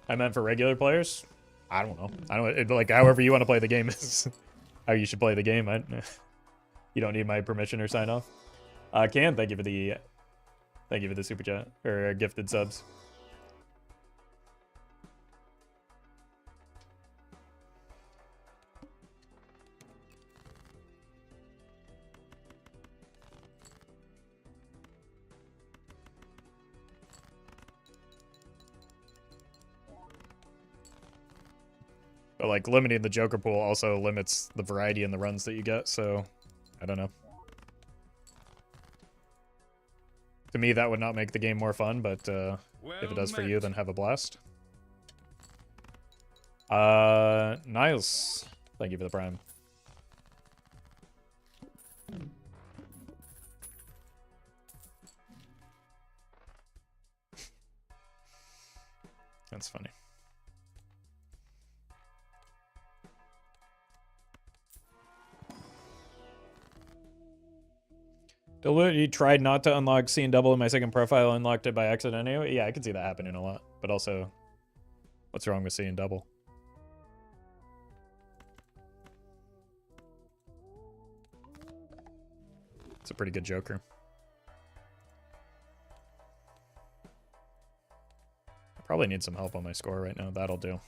I meant for regular players. I don't know. Like however you want to play the game is how you should play the game. You don't need my permission or sign off. Can thank you for the super chat or gifted subs. But like limiting the Joker pool also limits the variety in the runs that you get, so I don't know. To me, that would not make the game more fun, but if it does for you, then have a blast. Niles, thank you for the prime. That's funny. You tried not to unlock seeing double in my second profile, unlocked it by accident anyway. Yeah, I can see that happening a lot. But also, what's wrong with seeing double? It's a pretty good Joker. I probably need some help on my score right now. That'll do.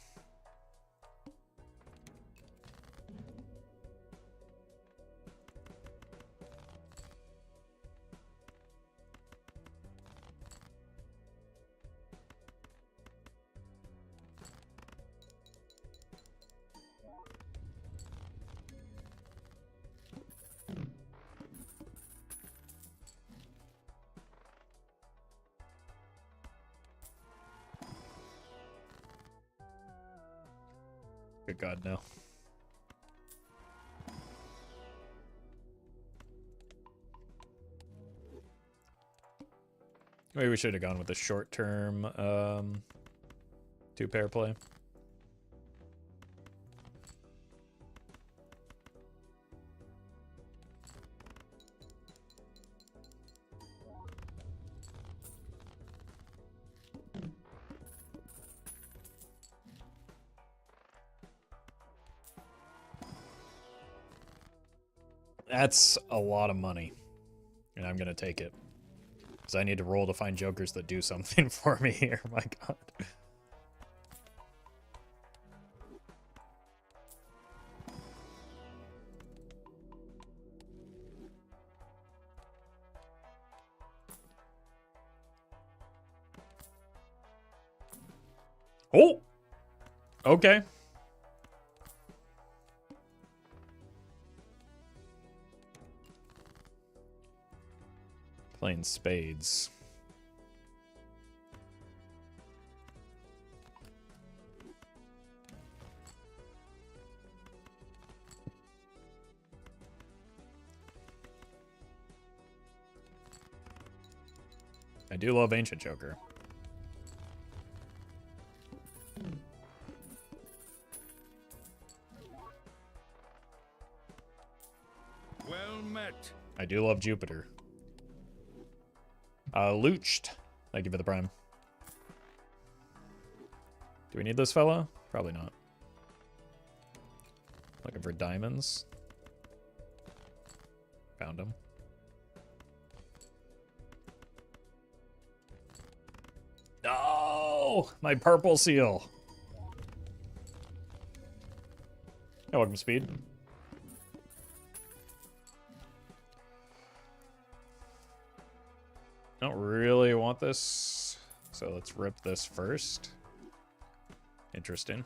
Good God, no. Maybe we should have gone with the short-term 2-pair play. That's a lot of money, and I'm going to take it. Because I need to roll to find jokers that do something for me here. My God. Oh! Okay. Playing spades. I do love Ancient Joker. Well met. I do love Jupiter. Looched. Thank you for the prime. Do we need this fella? Probably not. Looking for diamonds. Found him. No! My purple seal. Hey, welcome, Speed. Don't really want this, so let's rip this first. Interesting.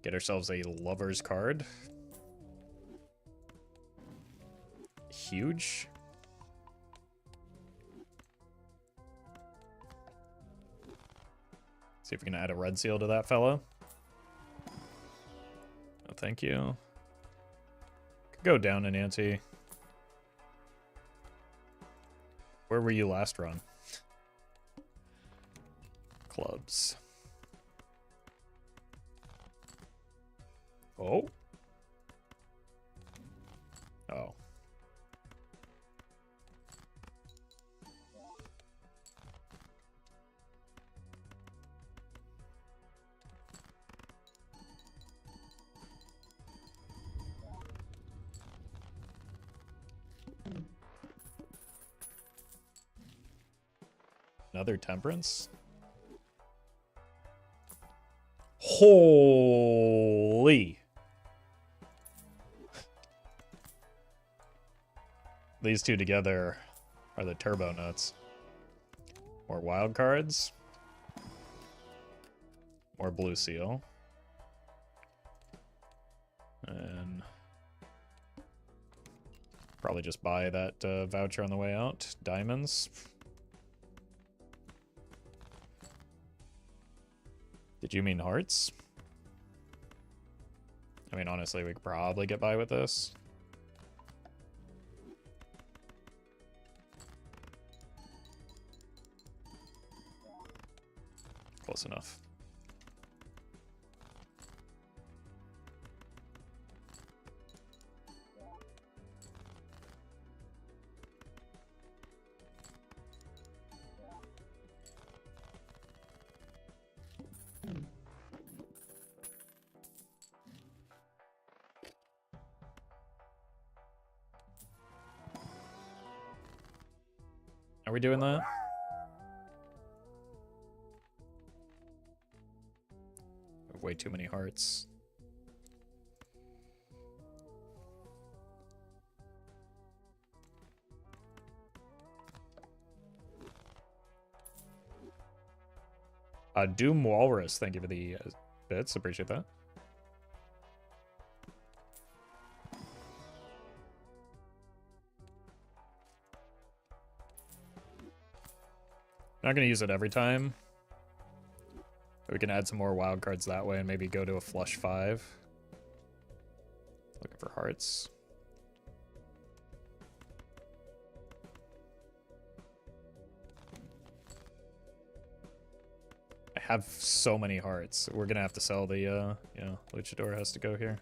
Get ourselves a lover's card. Huge. See if we can add a red seal to that fella. Oh, thank you. Could go down an ante. Where were you last run? Clubs. Oh. Oh. Another temperance? Holy. These two together are the turbo nuts. More wild cards. More blue seal. And probably just buy that voucher on the way out. Diamonds. Did you mean hearts? I mean, honestly, we could probably get by with this. Close enough. Are we doing that? Way too many hearts. Doom Walrus, thank you for the bits. Appreciate that. Not gonna use it every time. We can add some more wild cards that way and maybe go to a flush 5. Looking for hearts. I have so many hearts. We're gonna have to sell the, yeah, Luchador has to go here.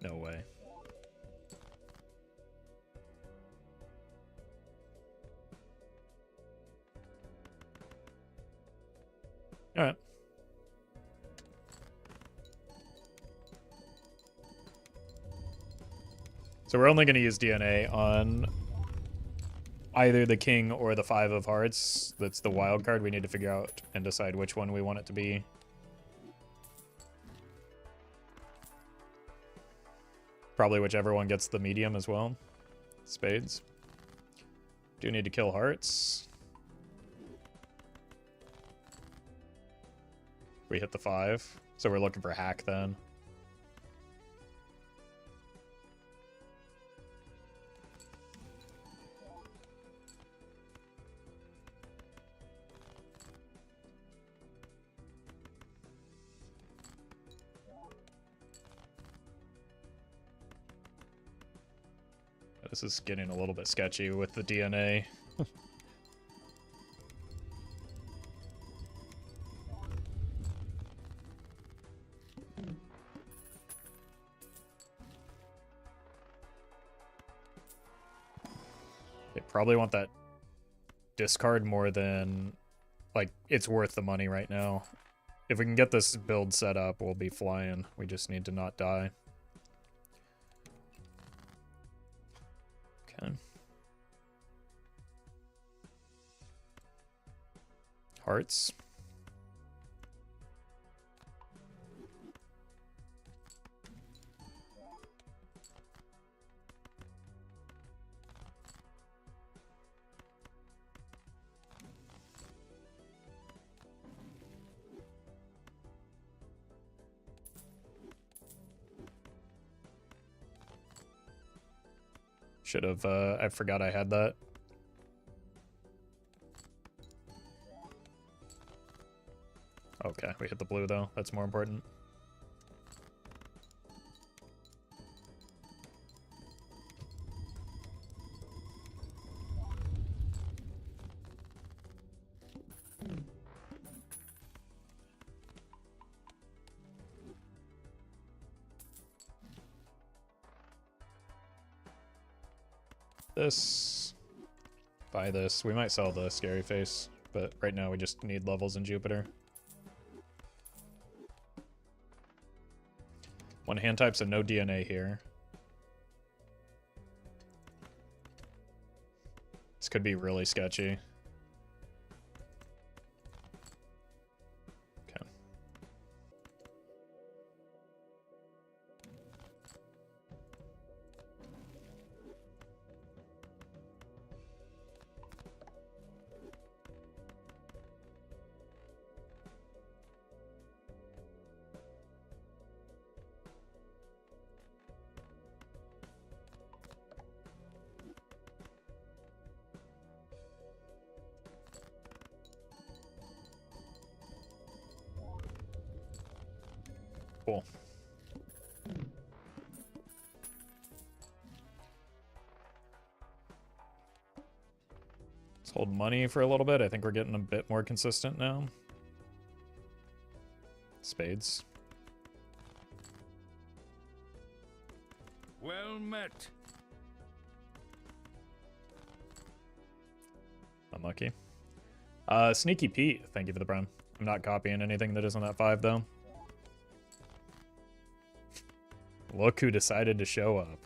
No way. Alright. So we're only going to use DNA on either the king or the 5 of hearts. That's the wild card. We need to figure out and decide which one we want it to be. Probably whichever one gets the medium as well. Spades. Do need to kill hearts. We hit the 5. So we're looking for hack then. This is getting a little bit sketchy with the DNA. They probably want that discard more than, like, it's worth the money right now. If we can get this build set up, we'll be flying. We just need to not die. Okay. Hearts. Should have, I forgot I had that. Okay, we hit the blue though. That's more important. This. Buy this. We might sell the scary face, but right now we just need levels in Jupiter. One hand type, so no DNA here. This could be really sketchy. Okay. Cool. Let's hold money for a little bit. I think we're getting a bit more consistent now. Spades. Well met. Unlucky. Sneaky Pete, thank you for the prime. I'm not copying anything that isn't at 5, though. Look who decided to show up.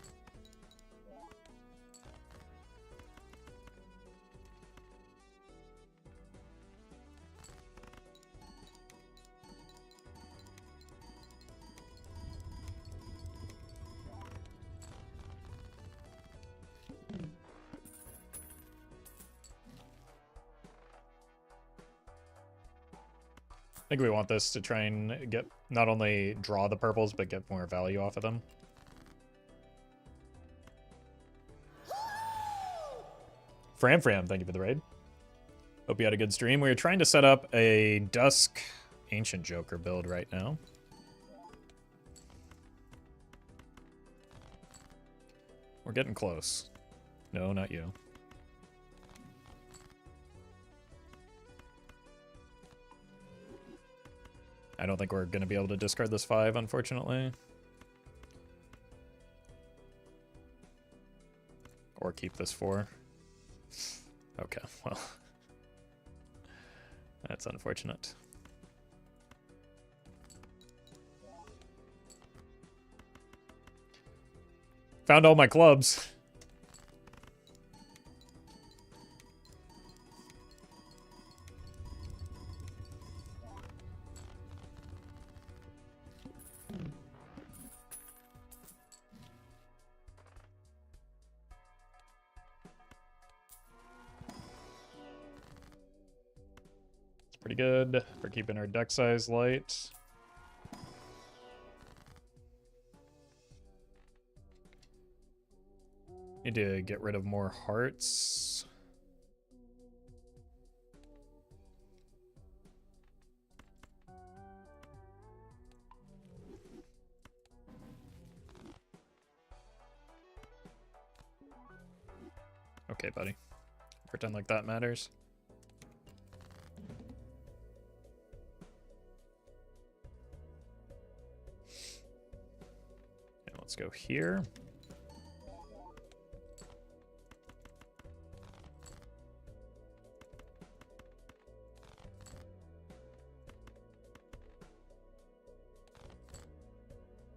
I think we want this to try and get, not only draw the purples, but get more value off of them. Fram, thank you for the raid. Hope you had a good stream. We were trying to set up a Dusk Ancient Joker build right now. We're getting close. No, not you. I don't think we're going to be able to discard this 5, unfortunately. Or keep this 4. Okay, well. That's unfortunate. Found all my clubs. Pretty good for keeping our deck size light. Need to get rid of more hearts. Okay, buddy. Pretend like that matters. Let's go here.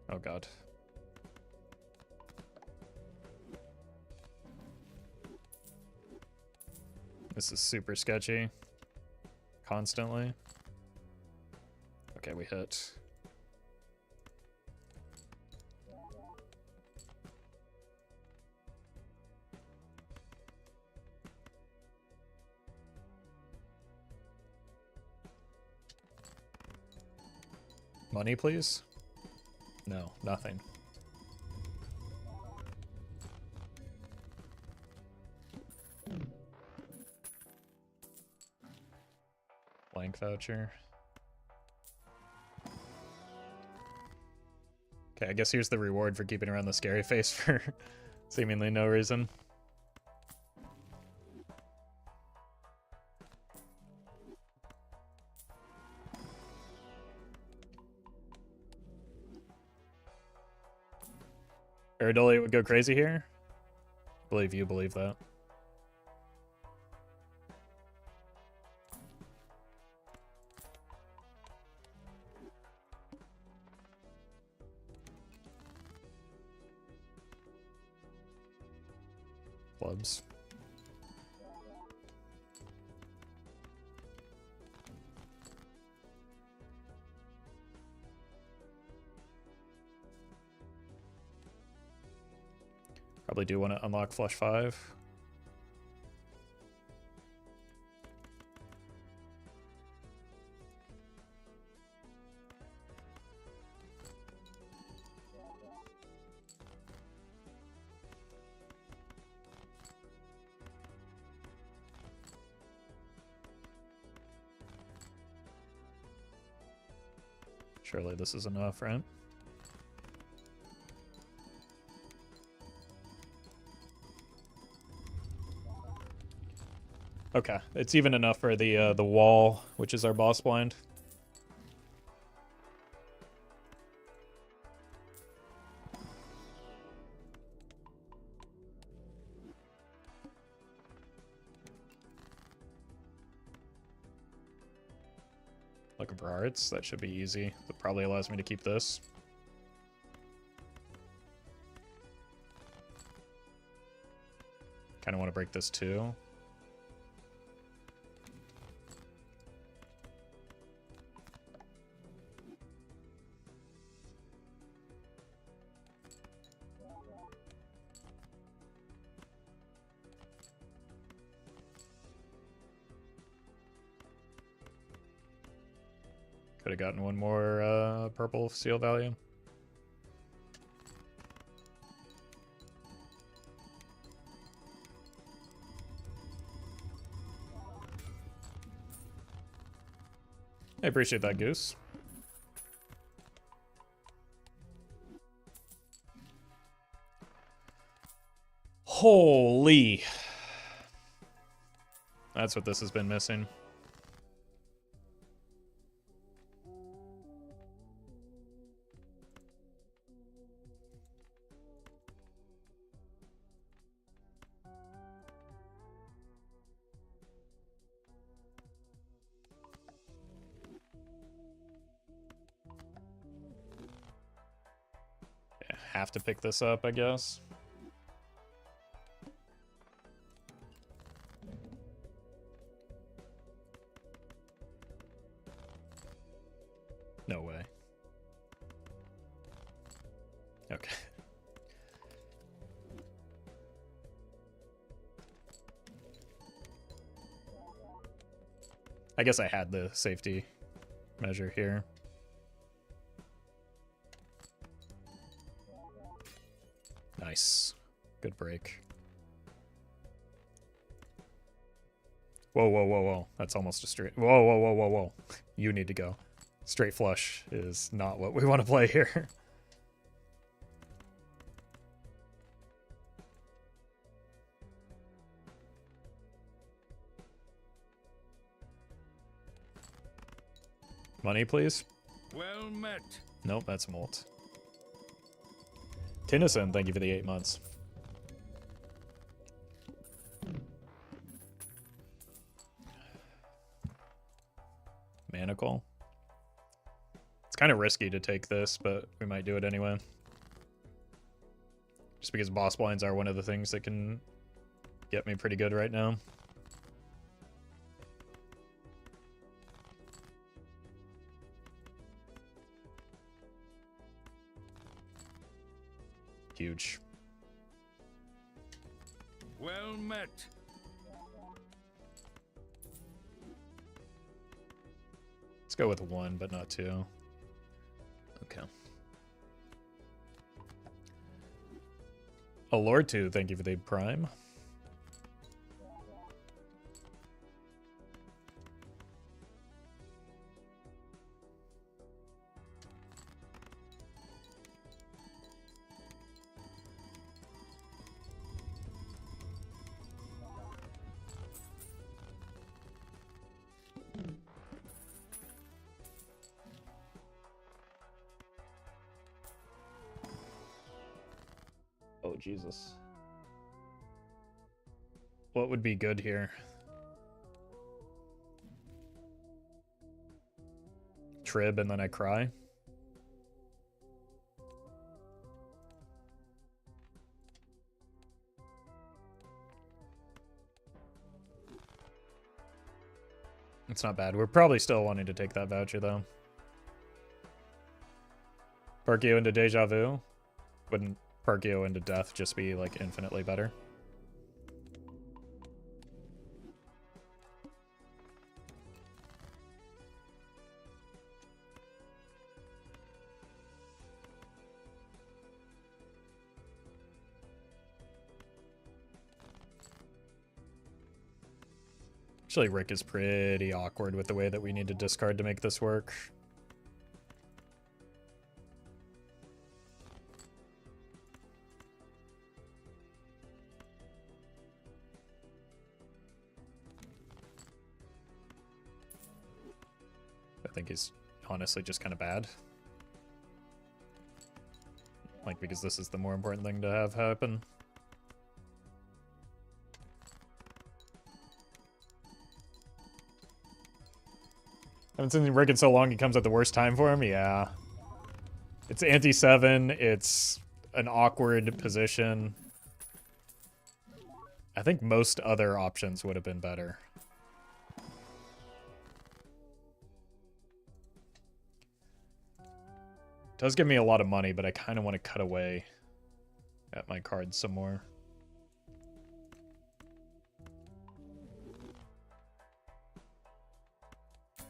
Oh god. This is super sketchy. Constantly. Okay, we hit. Money, please? No, nothing. Blank voucher. Okay, I guess here's the reward for keeping around the scary face for seemingly no reason. Iridoli would go crazy here? I believe you believe that. Clubs. Probably do want to unlock flush 5. Surely this is enough, right? Okay, it's even enough for the wall, which is our boss blind. Looking for hearts. That should be easy. That probably allows me to keep this. Kind of want to break this too. Could have gotten one more purple seal value. I appreciate that, Goose. Holy. That's what this has been missing. Yeah, have to pick this up, I guess. No way. Okay. I guess I had the safety measure here. Nice. Good break. Whoa, whoa, whoa, whoa. That's almost a straight... Whoa, whoa, whoa, whoa, whoa. You need to go. Straight flush is not what we want to play here. Money, please. Well met. Nope, that's Molt. Tennyson, thank you for the 8 months. Manacle. It's kind of risky to take this, but we might do it anyway. Just because boss blinds are one of the things that can get me pretty good right now. Huge. Well met. Let's go with 1, but not 2. Okay. A Lord 2, thank you for the Prime. Oh, Jesus. What would be good here? Trib and then I cry? It's not bad. We're probably still wanting to take that voucher, though. Perkio into Deja Vu? Wouldn't Perkio into Death just be, like, infinitely better? Actually, Rick is pretty awkward with the way that we need to discard to make this work. think he's honestly just kind of bad. Like, because this is the more important thing to have happen. Haven't seen him working so long he comes at the worst time for him? Yeah. It's anti-7, it's an awkward position. I think most other options would have been better. Does give me a lot of money, but I kind of want to cut away at my cards some more.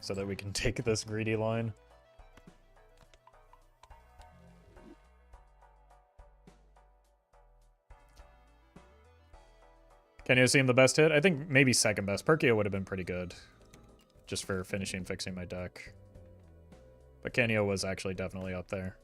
So that we can take this greedy line. Kenyo seemed the best hit? I think maybe second best. Perkio would have been pretty good. Just for finishing, fixing my deck. But Kenyo was actually definitely up there.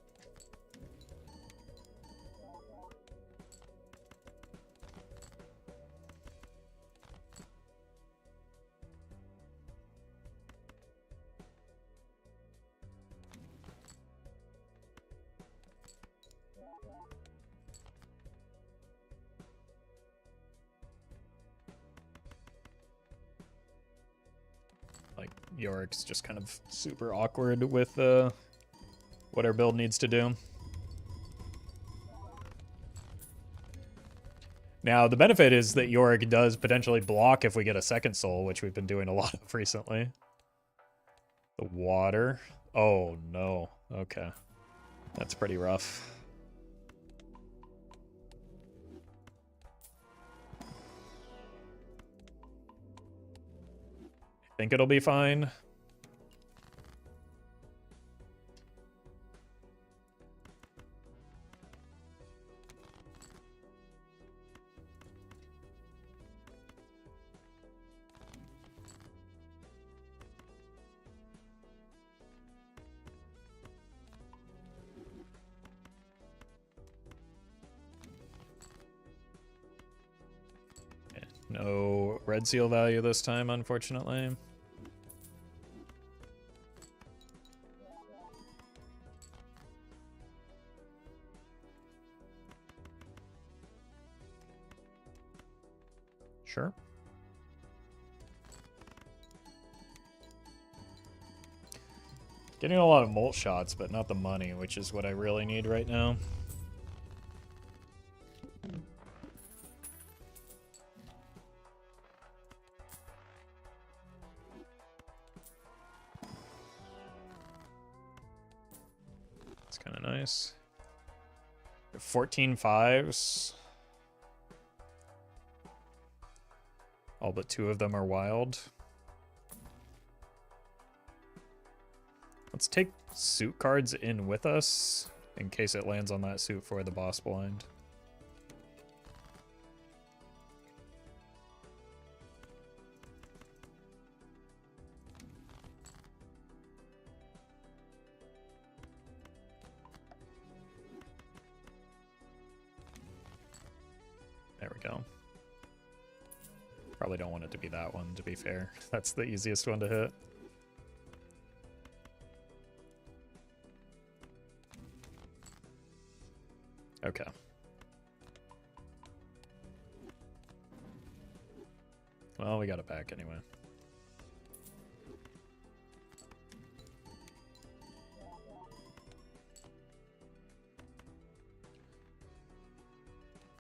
Like, Yorick's just kind of super awkward with what our build needs to do. Now, the benefit is that Yorick does potentially block if we get a second soul, which we've been doing a lot of recently. The water. Oh, no. Okay. That's pretty rough. I think it'll be fine. No red seal value this time, unfortunately. Sure. Getting a lot of molt shots, but not the money, which is what I really need right now. It's kind of nice. 14 fives. All but 2 of them are wild. Let's take suit cards in with us in case it lands on that suit for the boss blind. There we go. Probably don't want it to be that one, to be fair. That's the easiest one to hit. Okay. Well, we got it back anyway.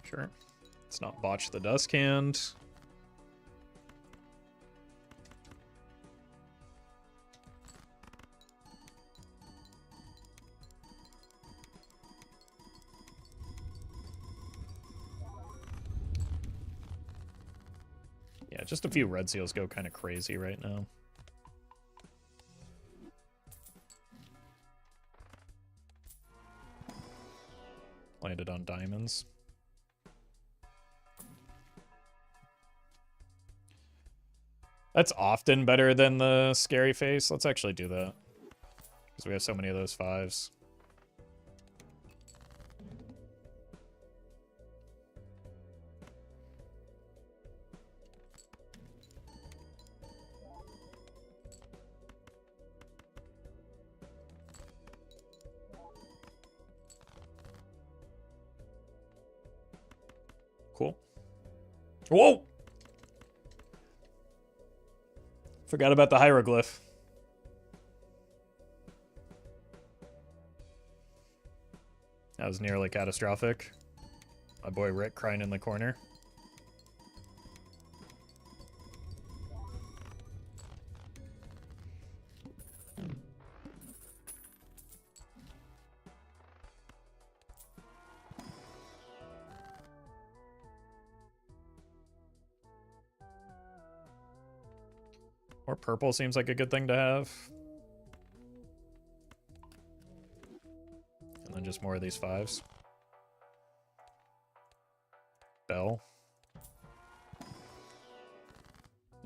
Sure. Let's not botch the Dusk Hand. Yeah, just a few red seals go kind of crazy right now. Landed on diamonds. That's often better than the scary face. Let's actually do that. Because we have so many of those 5s. Whoa! Forgot about the hieroglyph. That was nearly catastrophic. My boy Rick crying in the corner. More purple seems like a good thing to have. And then just more of these 5s. Bell.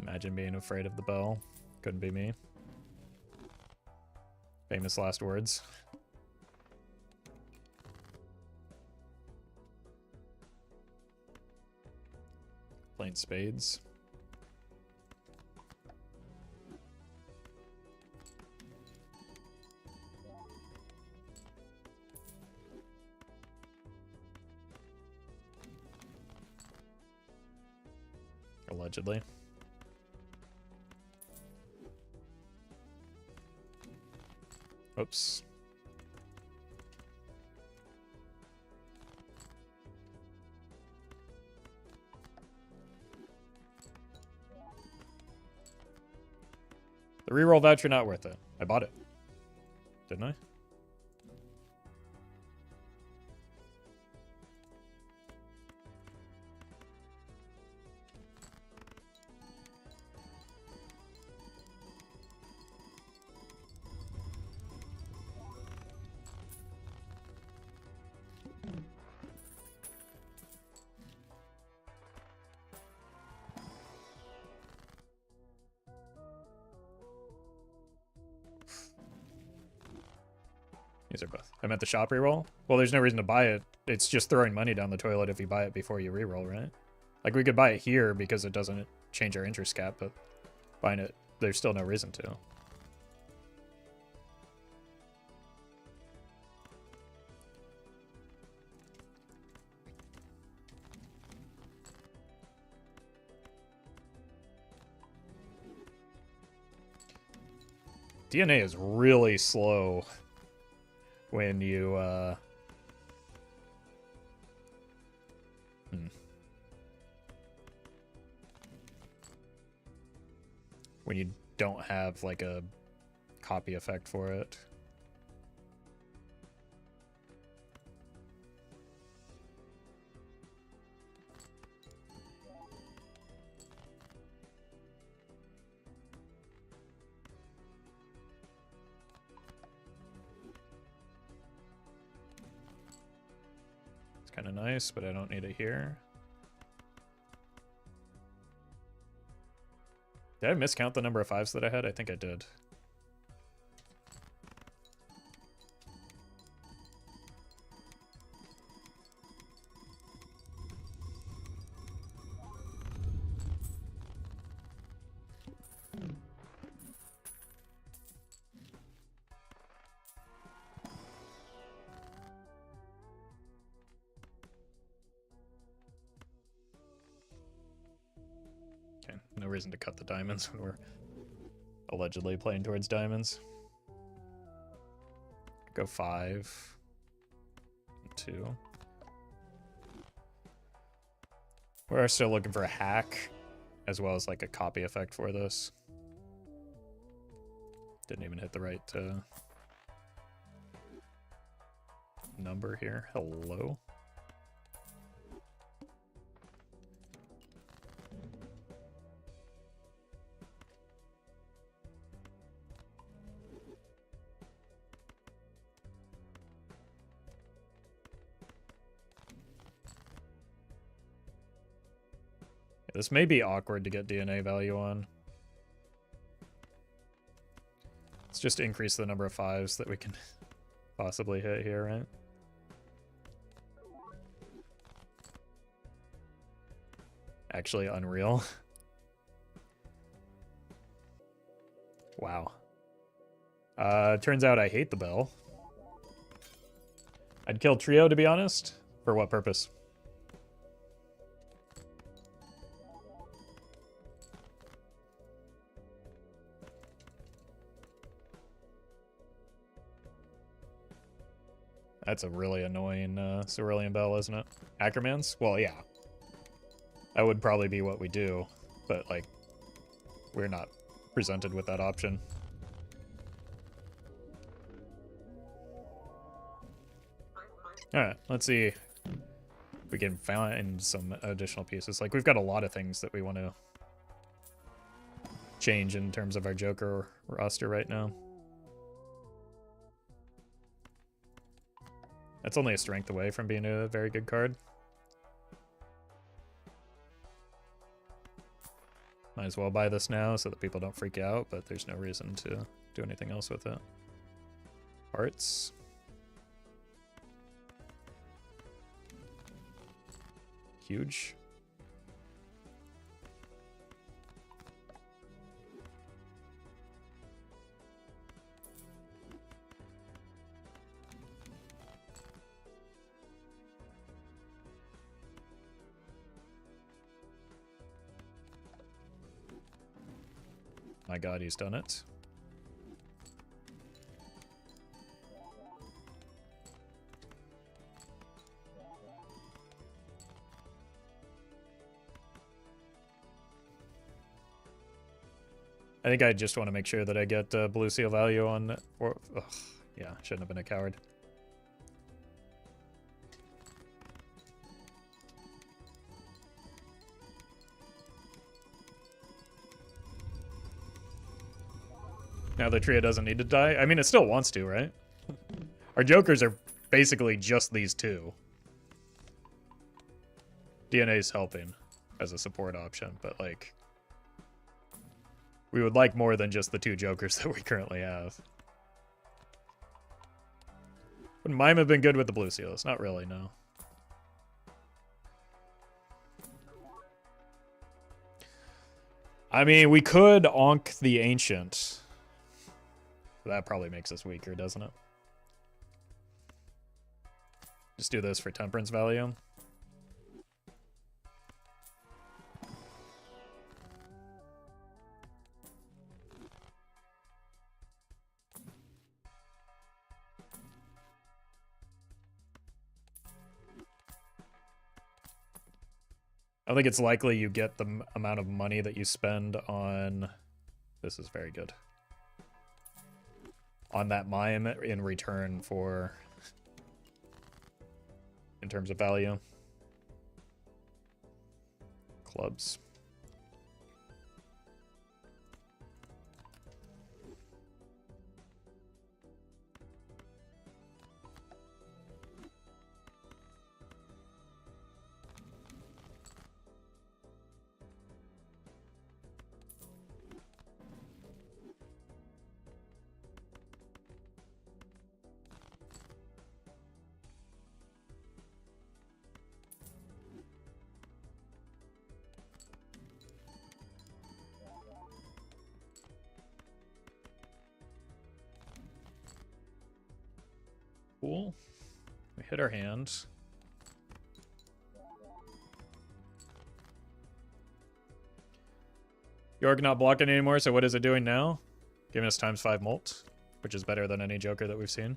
Imagine being afraid of the bell. Couldn't be me. Famous last words. Playing spades. Allegedly. Oops. The reroll voucher not worth it. I bought it. Didn't I? These are both. I meant the shop reroll. Well, there's no reason to buy it. It's just throwing money down the toilet if you buy it before you reroll, right? Like, we could buy it here because it doesn't change our interest cap, but buying it, there's still no reason to. DNA is really slow when you, when you don't have, like, a copy effect for it. Kind of nice, but I don't need it here. Did I miscount the number of 5s that I had? I think I did. Okay, no reason to cut the diamonds when we're allegedly playing towards diamonds. Go 5. 2. We're still looking for a hack, as well as like a copy effect for this. Didn't even hit the right number here. Hello. This may be awkward to get DNA value on. Let's just increase the number of 5s that we can possibly hit here, right? Actually unreal. Wow. Turns out I hate the bell. I'd kill trio, to be honest. For what purpose? That's a really annoying Cerulean Bell, isn't it? Ackermans? Well, yeah. That would probably be what we do, but, like, we're not presented with that option. Alright, let's see if we can find some additional pieces. Like, we've got a lot of things that we want to change in terms of our Joker roster right now. That's only a strength away from being a very good card. Might as well buy this now so that people don't freak out, but there's no reason to do anything else with it. Parts. Huge. My god, he's done it. I think I just want to make sure that I get blue seal value on... Or, ugh, yeah, shouldn't have been a coward. Now the trio doesn't need to die. I mean, it still wants to, right? Our jokers are basically just these two. DNA's helping as a support option, but, like... We would like more than just the two jokers that we currently have. Would Mime have been good with the blue seals? Not really, no. I mean, we could onk the Ancient. That probably makes us weaker, doesn't it? Just do this for Temperance value. I think it's likely you get the amount of money that you spend on... This is very good. On that mime in return for... In terms of value. Clubs. Cool. We hit our hand. York not blocking anymore, so what is it doing now? Giving us ×5 molt, which is better than any Joker that we've seen.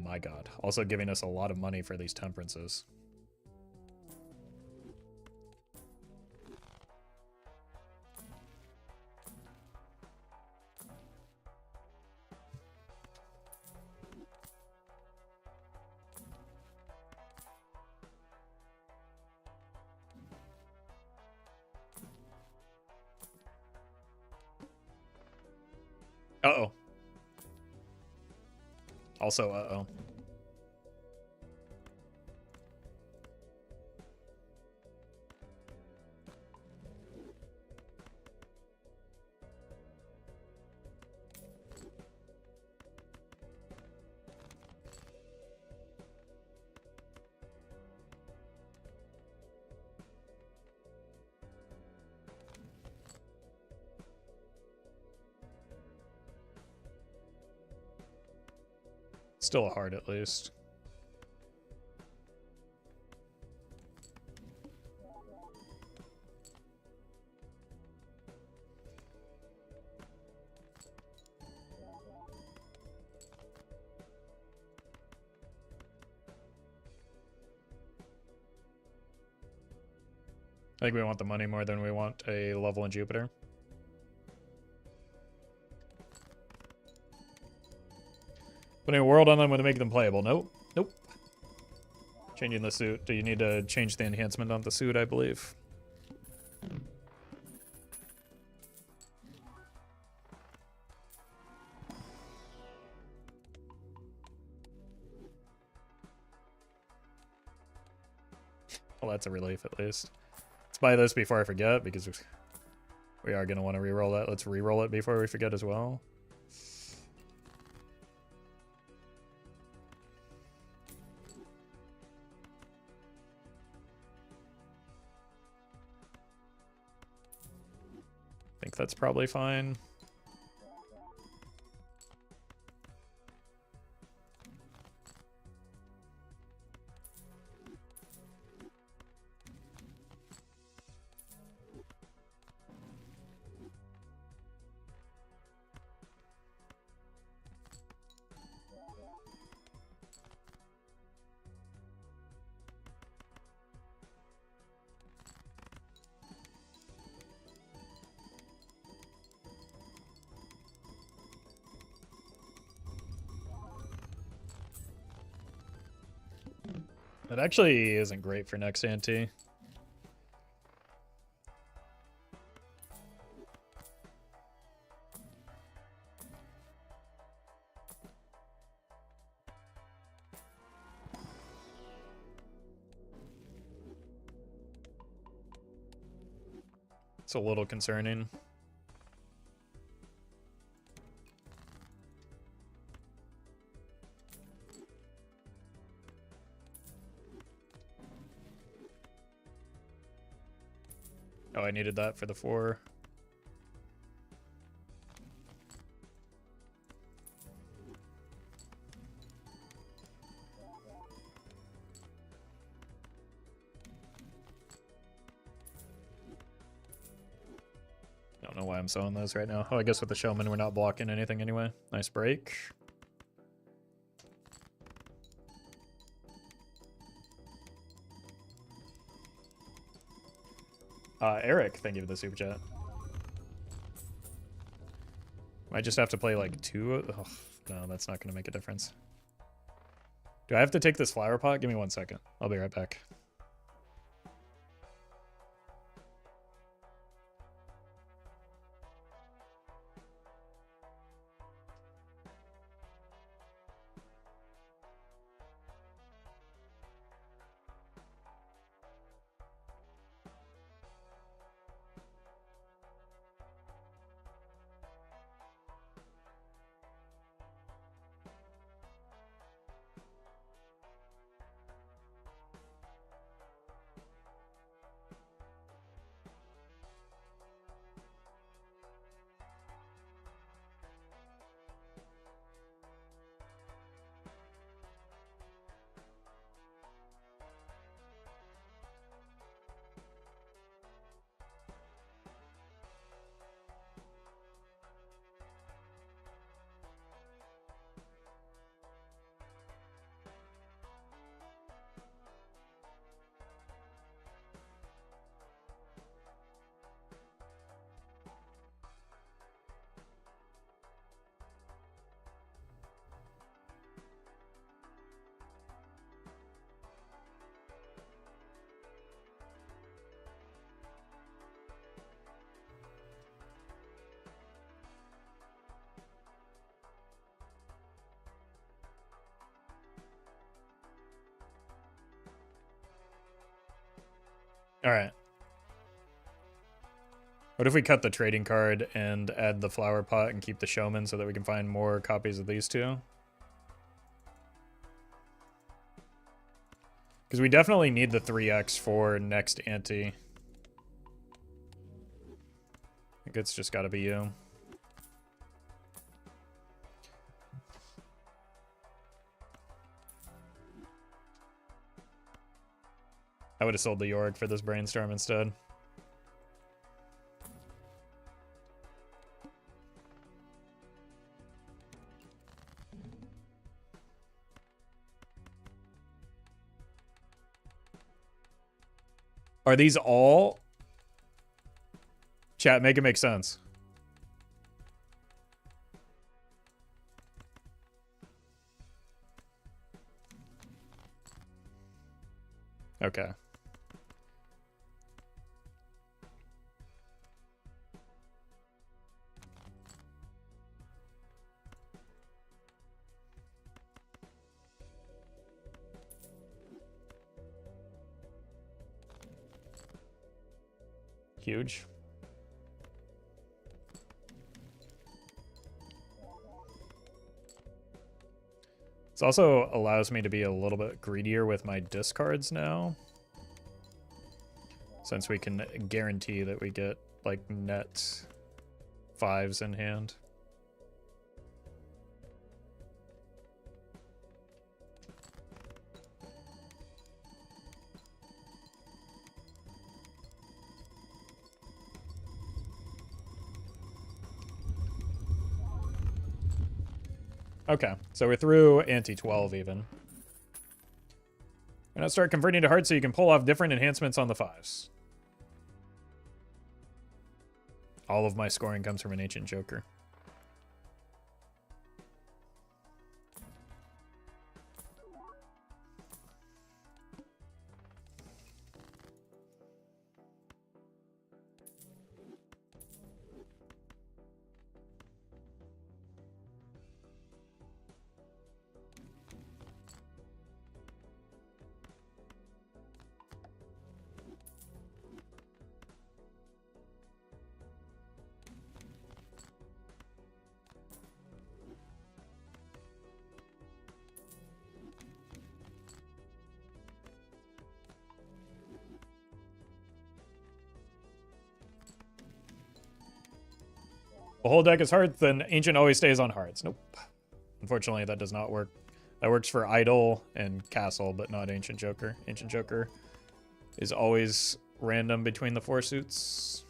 My god. Also giving us a lot of money for these temperances. Uh-oh. Also, uh-oh. Still a heart at least. I think we want the money more than we want a level in Jupiter. Putting a world on them would make them playable. Nope. Nope. Changing the suit. Do you need to change the enhancement on the suit, I believe? Well, that's a relief at least. Let's buy this before I forget, because we are going to want to reroll that. Let's reroll it before we forget as well. I think that's probably fine. That actually isn't great for next ante. It's a little concerning. Oh, I needed that for the 4. Don't know why I'm selling those right now. Oh, I guess with the showman we're not blocking anything anyway. Nice break. Eric, thank you for the super chat. Might just have to play like 2. Oh, no, that's not going to make a difference. Do I have to take this flower pot? Give me 1 second. I'll be right back. All right. What if we cut the trading card and add the flower pot and keep the showman so that we can find more copies of these two? Because we definitely need the 3x for next ante. I think it's just got to be you. I would have sold the Yorick for this brainstorm instead. Are these all? Chat, make it make sense. Okay. Huge. This also allows me to be a little bit greedier with my discards now, since we can guarantee that we get like net 5s in hand. Okay, so we're through anti-12 even. And I'll start converting to hearts so you can pull off different enhancements on the 5s. All of my scoring comes from an Ancient Joker. The whole deck is hearts, then Ancient always stays on hearts. Nope. Unfortunately, that does not work. That works for Idol and Castle, but not Ancient Joker. Ancient Joker is always random between the 4 suits.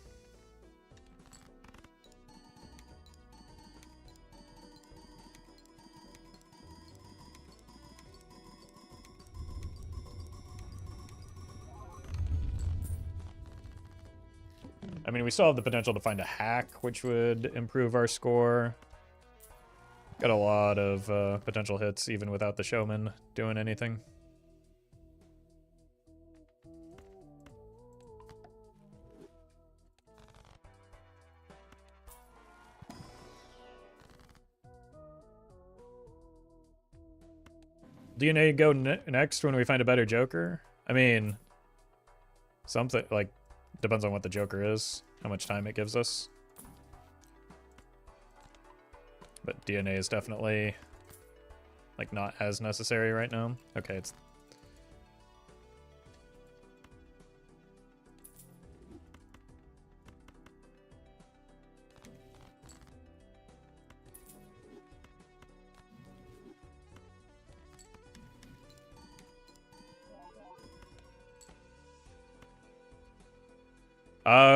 I mean, we still have the potential to find a hack, which would improve our score. Got a lot of potential hits, even without the Showman doing anything. DNA go next when we find a better Joker? I mean, something like... Depends on what the Joker is, how much time it gives us. But DNA is definitely, like, not as necessary right now. Okay, it's...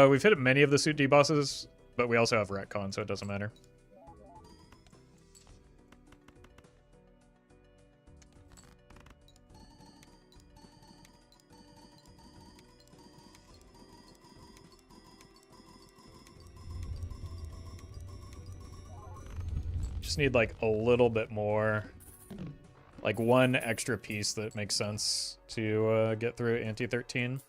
We've hit many of the suit debosses, but we also have retcon, so it doesn't matter. Just need like a little bit more, like one extra piece that makes sense to get through anti-13.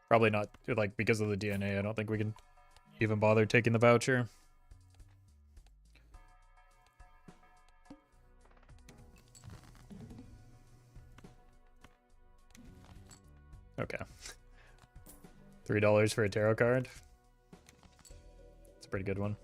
Probably not, like, because of the DNA, I don't think we can even bother taking the voucher. Okay. $3 for a tarot card. It's a pretty good one.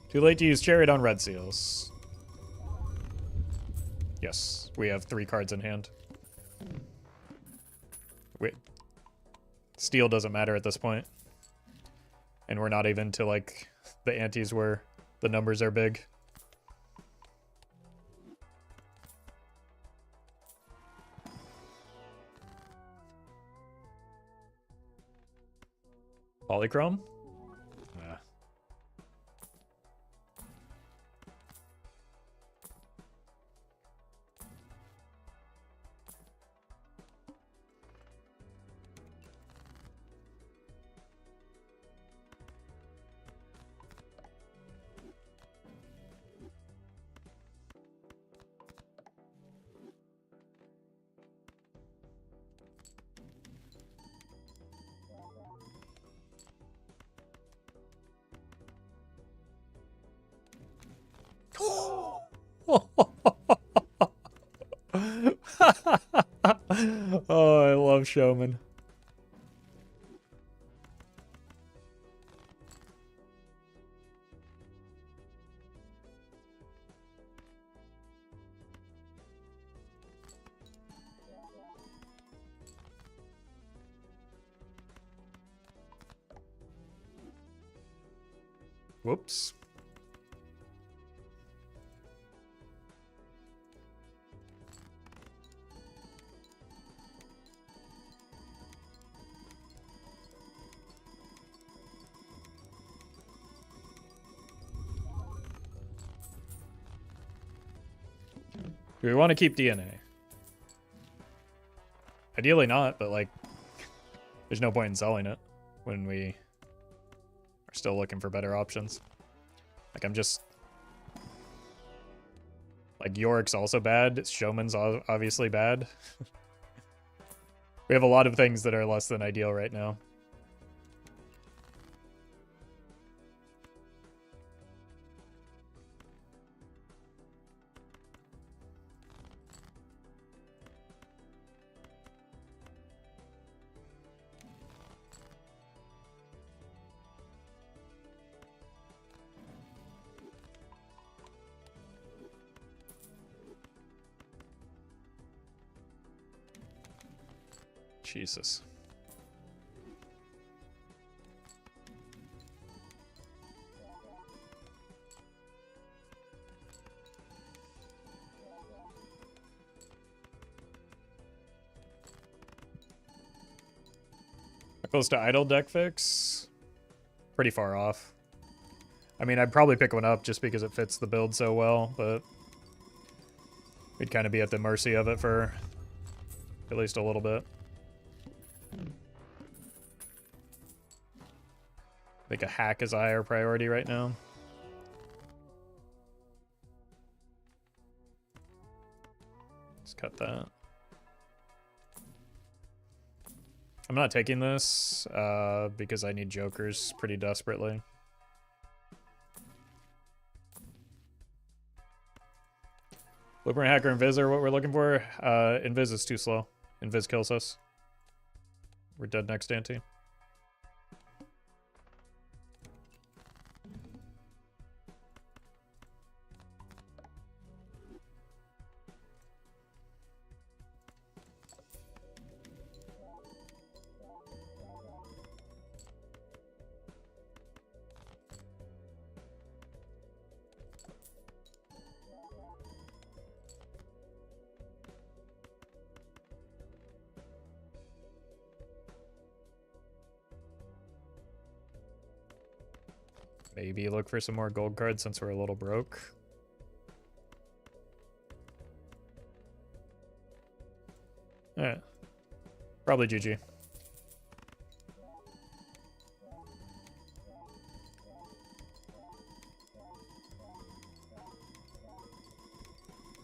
Too late to use Chariot on red seals. Yes, we have 3 cards in hand. Wait. Steel doesn't matter at this point. And we're not even to, like, the antes where the numbers are big. Polychrome? Yeah. Oh, I love Showman. Whoops. Do we want to keep DNA? Ideally not, but like, there's no point in selling it when we are still looking for better options. Like, I'm just... Like, Yorick's also bad. Showman's obviously bad. We have a lot of things that are less than ideal right now. Jesus. Close to idle deck fix? Pretty far off. I mean, I'd probably pick one up just because it fits the build so well, but we'd kind of be at the mercy of it for at least a little bit. I think a hack is a higher priority right now. Let's cut that. I'm not taking this because I need jokers pretty desperately. Blueprint, Hacker, Invis are what we're looking for. Invis is too slow. Invis kills us. We're dead next ante. Maybe look for some more gold cards since we're a little broke. Alright. Probably GG.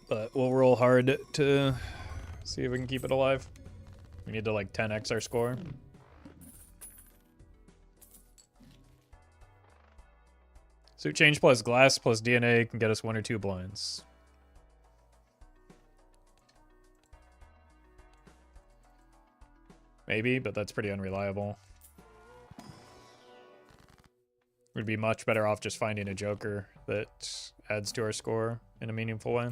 But we'll roll hard to see if we can keep it alive. We need to like 10x our score. Suit change plus glass plus DNA can get us 1 or 2 blinds. Maybe, but that's pretty unreliable. We'd be much better off just finding a joker that adds to our score in a meaningful way.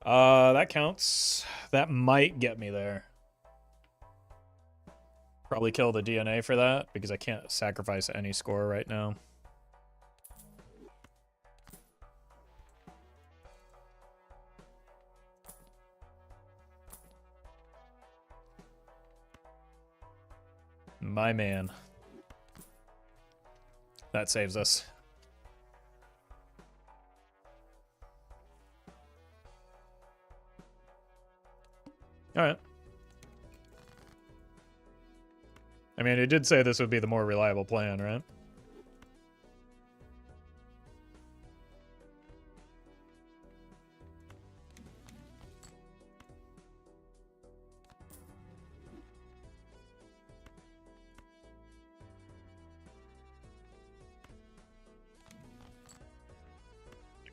That counts. That might get me there. Probably kill the DNA for that, because I can't sacrifice any score right now. My man. That saves us. Alright. I mean, it did say this would be the more reliable plan, right?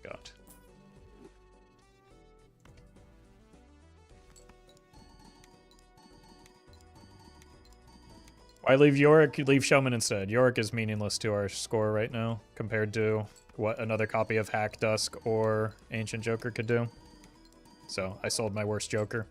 God. Why leave Yorick? Leave Showman instead. Yorick is meaningless to our score right now compared to what another copy of Hack Dusk or Ancient Joker could do. So I sold my worst Joker.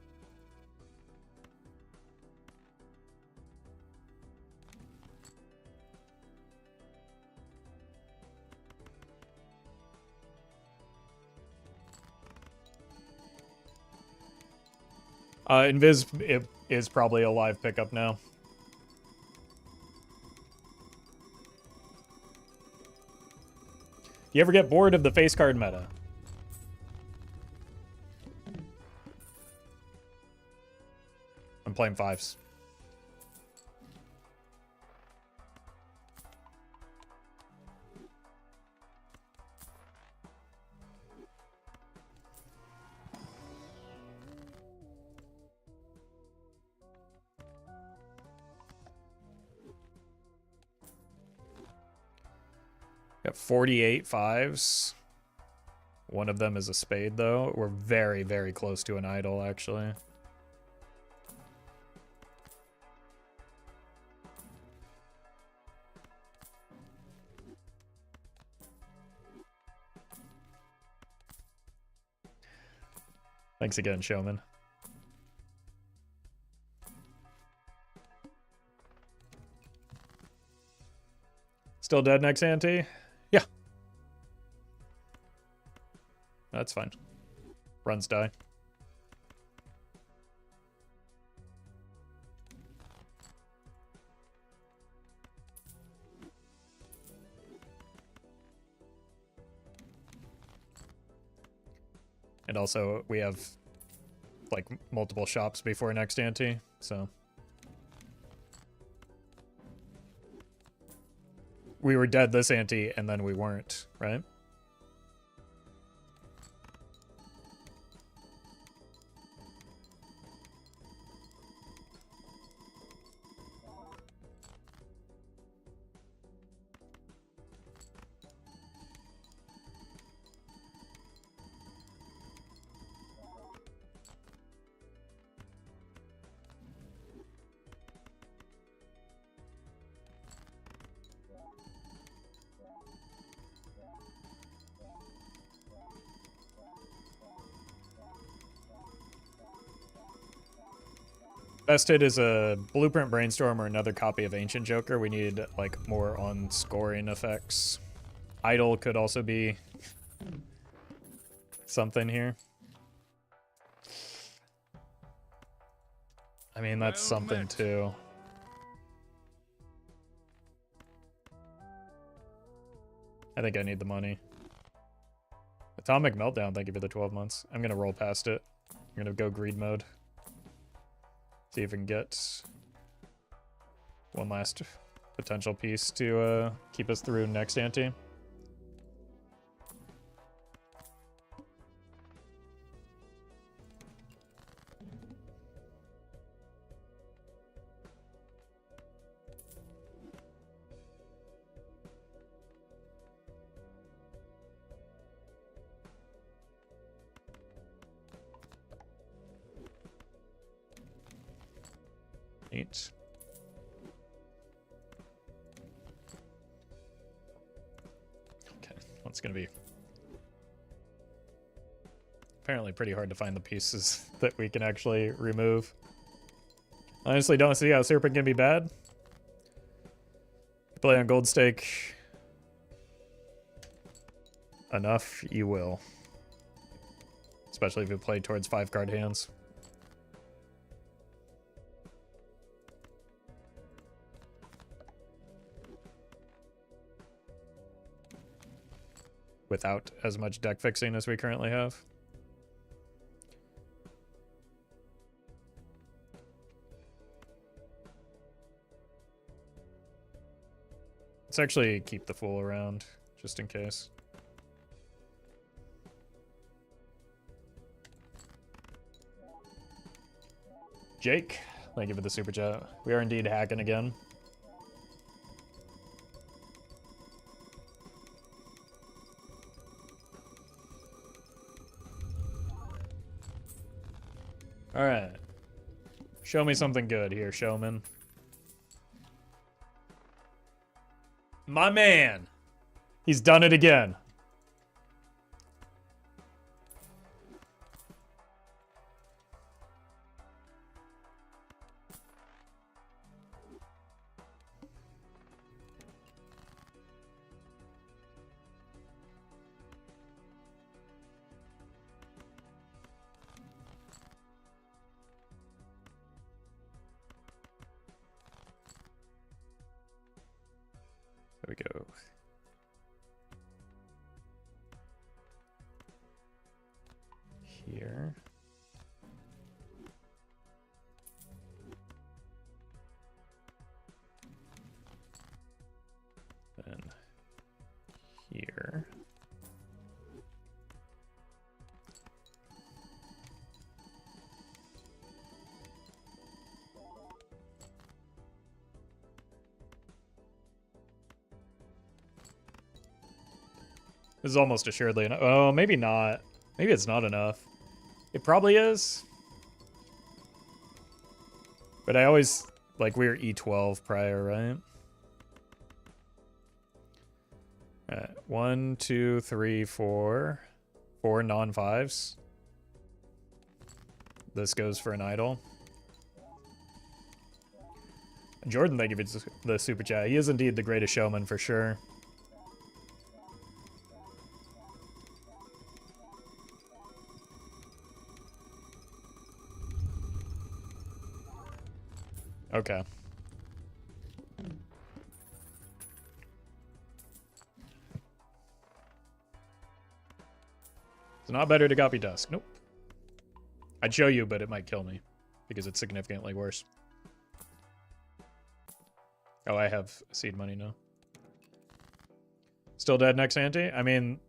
Invis is probably a live pickup now. You ever get bored of the face card meta? I'm playing fives. Got 48 fives. One of them is a spade, though. We're very, very close to an idol, actually. Thanks again, Showman. Still dead next ante? Yeah. That's fine. Runs die. And also, we have, like, multiple shops before next ante, so... We were dead this ante, and then we weren't, right? Best hit is a Blueprint Brainstorm or another copy of Ancient Joker. We need, like, more on scoring effects. Idol could also be something here. I mean, that's something too. I think I need the money. Atomic Meltdown, thank you for the 12 months. I'm gonna roll past it. I'm gonna go greed mode. See if we can get one last potential piece to keep us through next ante. Neat. one's going to be apparently pretty hard to find the pieces that we can actually remove. Honestly, don't see how Serpent can be bad. Play on gold stake enough, you will. Especially if you play towards 5-card hands. Without as much deck fixing as we currently have. Let's actually keep the Fool around, just in case. Jake, thank you for the super chat. We are indeed hacking again. Alright. Show me something good here, showman. My man! He's done it again. There we go. Here. Then here. This is almost assuredly enough. Oh, maybe not. Maybe it's not enough. It probably is. But I always, like, we were E12 prior, right? Alright, 1, 2, 3, 4. 4 non-5s. This goes for an idol. Jordan, thank you for the super chat. He is indeed the greatest showman for sure. Okay. It's not better to copy Dusk. Nope. I'd show you, but it might kill me because it's significantly worse. Oh, I have seed money now. Still dead next ante? I mean,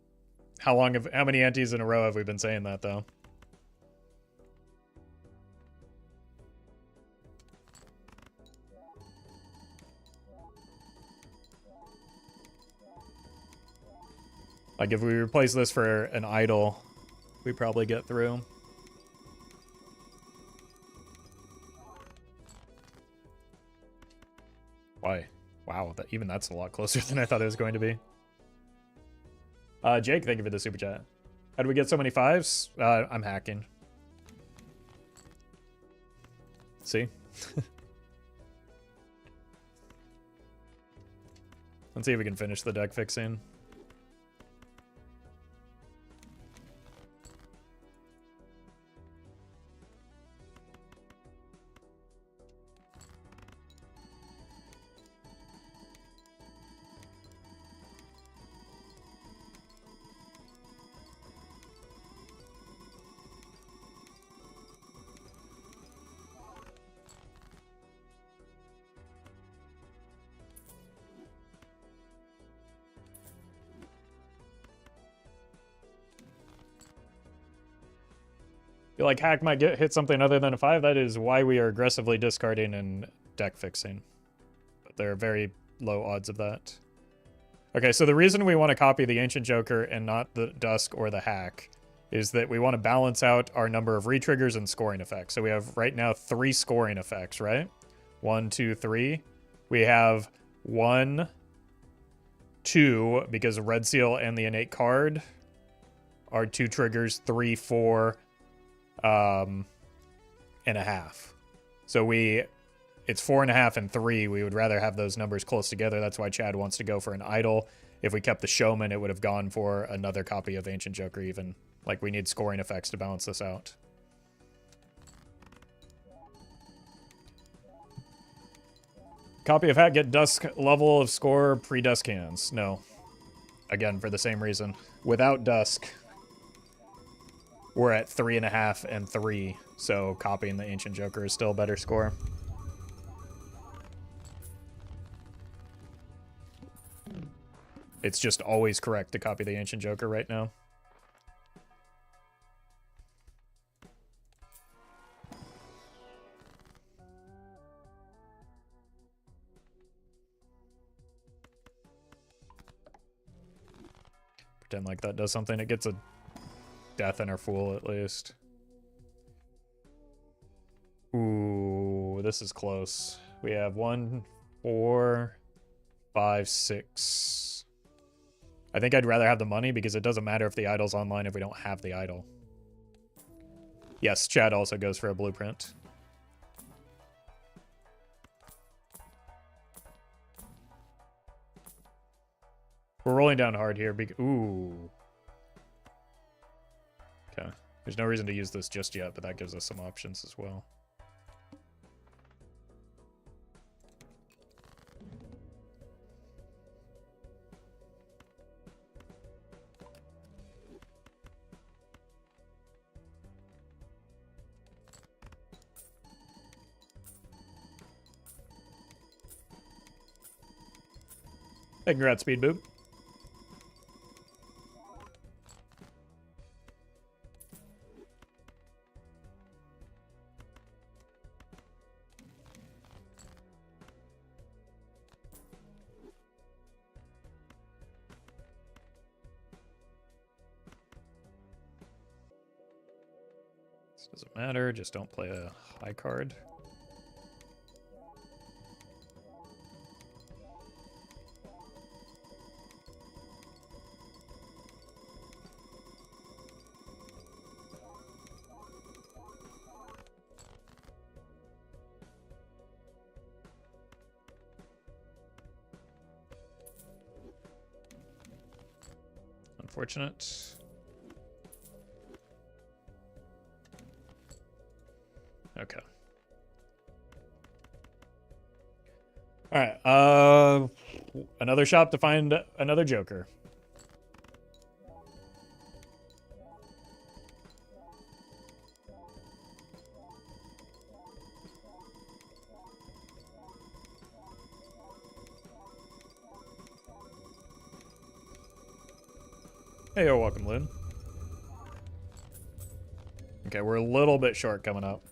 how many antes in a row have we been saying that though? Like, if we replace this for an idol, we probably get through. Why? Wow, even that's a lot closer than I thought it was going to be. Jake, thank you for the super chat. How do we get so many 5s? I'm hacking. See? Let's see if we can finish the deck fixing. Feel like hack might hit something other than a 5. That is why we are aggressively discarding and deck fixing. But there are very low odds of that. Okay, so the reason we want to copy the Ancient Joker and not the Dusk or the hack is that we want to balance out our number of retriggers and scoring effects. So we have right now 3 scoring effects, right? 1, 2, 3. We have 1, 2 because Red Seal and the innate card are 2 triggers, 3, 4, and a half. So it's 4.5 and 3. We would rather have those numbers close together. That's why Chad wants to go for an idol. If we kept the Showman, it would have gone for another copy of Ancient Joker even. Like, we need scoring effects to balance this out. Copy of Hat, get Dusk level of score pre-Dusk hands. No. Again, for the same reason. Without Dusk, we're at 3.5 and 3. So copying the Ancient Joker is still a better score. It's just always correct to copy the Ancient Joker right now. Pretend like that does something. It gets a death in our Fool, at least. Ooh, this is close. We have 1, 4, 5, 6. I think I'd rather have the money because it doesn't matter if the idol's online if we don't have the idol. Yes, Chad also goes for a blueprint. We're rolling down hard here. Ooh. Okay. There's no reason to use this just yet, but that gives us some options as well. Hey, congrats, Speed Boob. This doesn't matter, just don't play a high card. Unfortunate. Okay. All right. Another shop to find another Joker. Hey, you're welcome, Lynn. Okay, we're a little bit short coming up.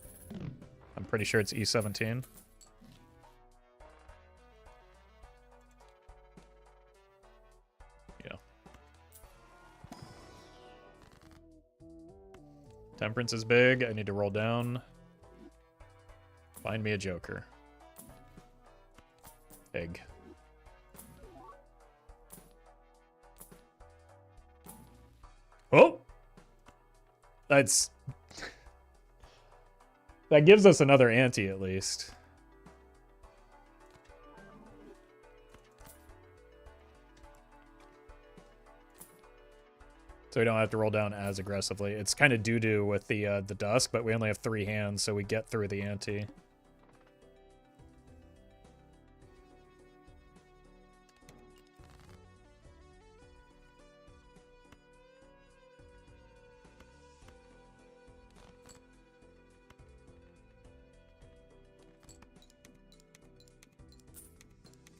I'm pretty sure it's E17. Yeah. Temperance is big. I need to roll down. Find me a Joker. Egg. Oh! That's... That gives us another ante, at least. So we don't have to roll down as aggressively. It's kind of doo-doo with the Dusk, but we only have 3 hands, so we get through the ante.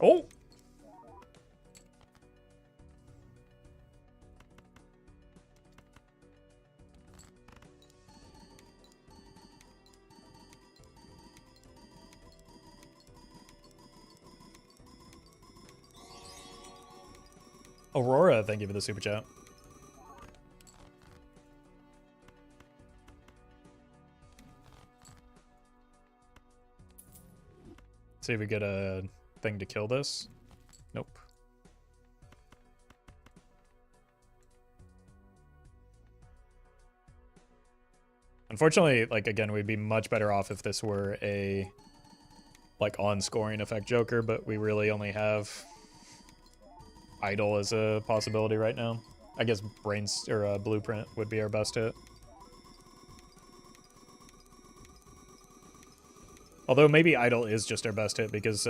Oh! Aurora, thank you for the super chat. See if we get a thing to kill this. Nope. Unfortunately, like, again, we'd be much better off if this were a, like, on-scoring effect Joker, but we really only have Idol as a possibility right now. I guess Blueprint would be our best hit. Although maybe Idol is just our best hit because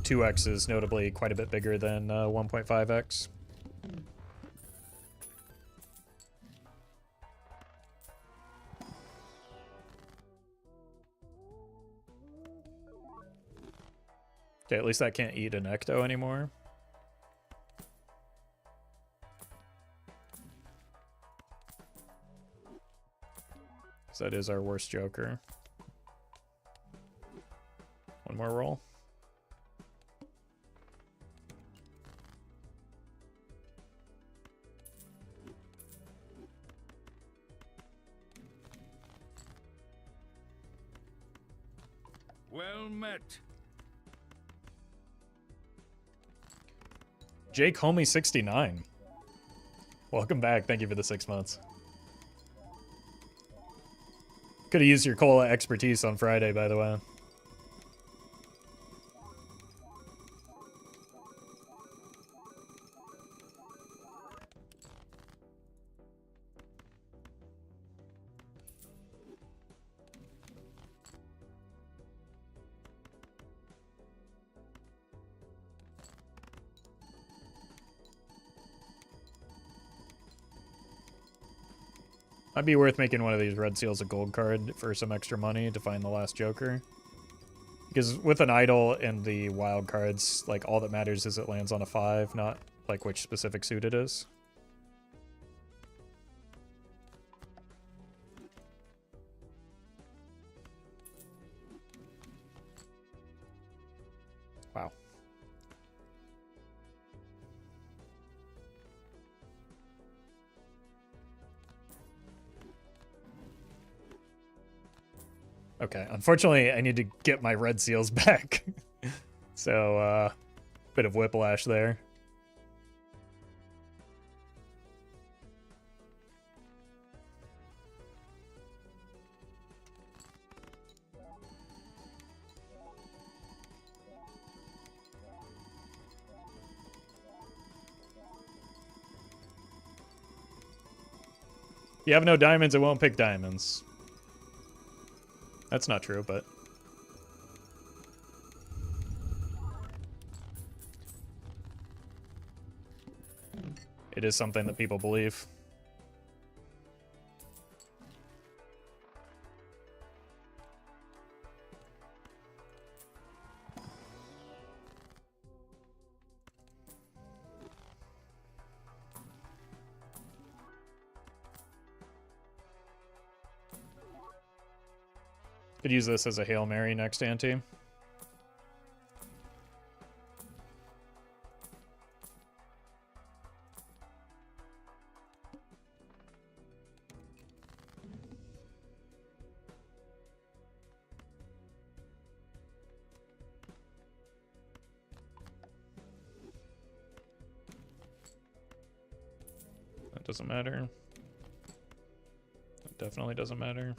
2x is notably quite a bit bigger than 1.5x. Okay, at least that can't eat an Ecto anymore. So that is our worst Joker. One more roll. Well met. Jake Homie 69. Welcome back. Thank you for the 6 months. Could have used your cola expertise on Friday, by the way. Might be worth making one of these red seals a gold card for some extra money to find the last Joker. Because with an idol and the wild cards, like, all that matters is it lands on a 5, not like which specific suit it is. Wow. Okay, unfortunately, I need to get my red seals back. So, bit of whiplash there. If you have no diamonds, it won't pick diamonds. That's not true, but... it is something that people believe. Could use this as a Hail Mary next ante. That doesn't matter. That definitely doesn't matter.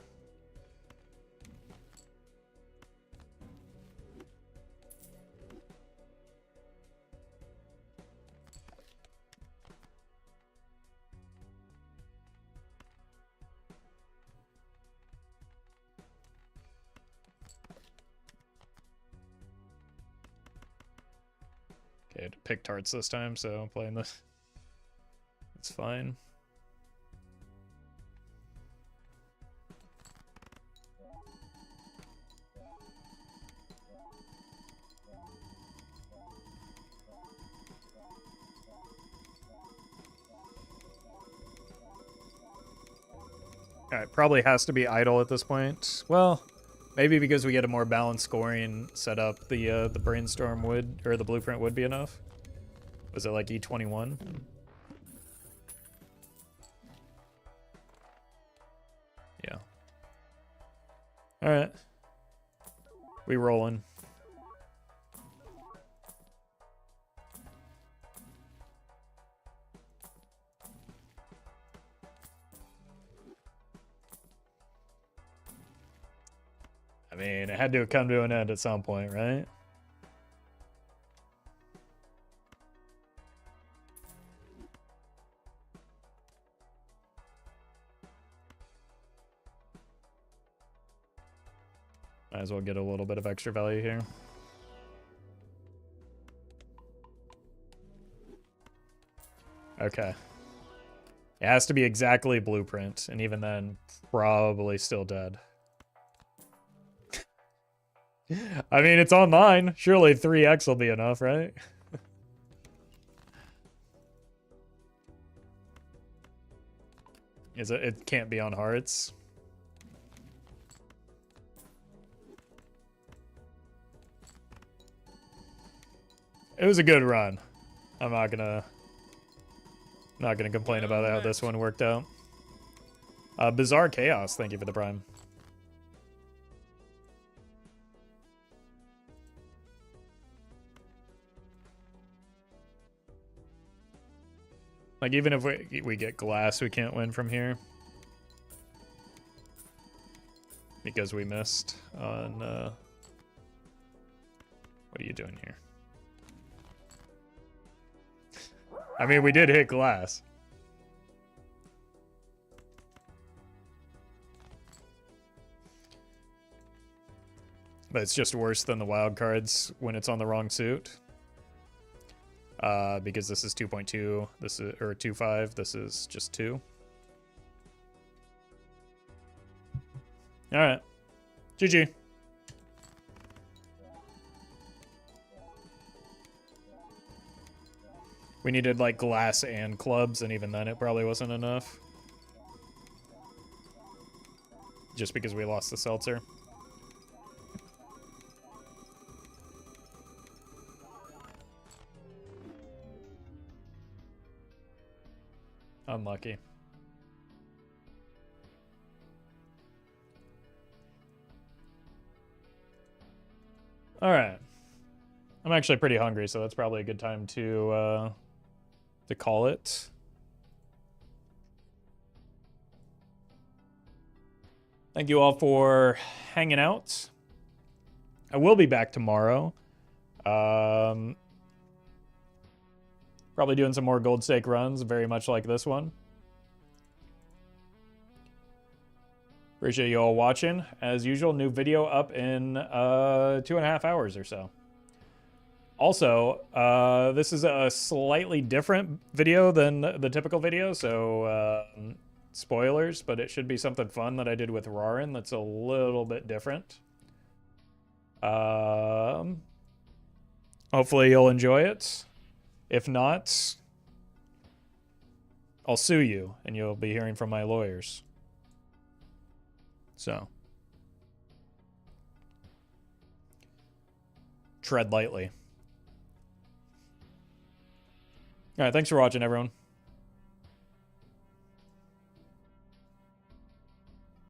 Okay, I had to pick tarts this time, so I'm playing this. It's fine. Alright, probably has to be idle at this point. Well, maybe because we get a more balanced scoring setup, the brainstorm would, or the blueprint would be enough. Was it like E21? Yeah. Alright. We rolling. I mean, it had to come to an end at some point, right? Might as well get a little bit of extra value here. Okay. It has to be exactly blueprint, and even then, probably still dead. I mean, it's online. Surely 3x will be enough, right? Is it? It can't be on hearts. It was a good run. I'm not gonna complain about how this one worked out. Bizarre Chaos, thank you for the prime. Like, even if we get glass, we can't win from here. Because we missed on, what are you doing here? I mean, we did hit glass. But it's just worse than the wild cards when it's on the wrong suit. Because this is 2.2, this is, or 2.5, this is just 2. Alright. GG. We needed, like, glass and clubs, and even then it probably wasn't enough. Just because we lost the seltzer. Unlucky. Alright. I'm actually pretty hungry, so that's probably a good time to call it. Thank you all for hanging out. I will be back tomorrow. Probably doing some more gold stake runs, very much like this one. Appreciate you all watching. As usual, new video up in 2.5 hours or so. Also, this is a slightly different video than the typical video, so spoilers, but it should be something fun that I did with Rarin that's a little bit different. Hopefully you'll enjoy it. If not, I'll sue you, and you'll be hearing from my lawyers. So, tread lightly. All right, thanks for watching, everyone.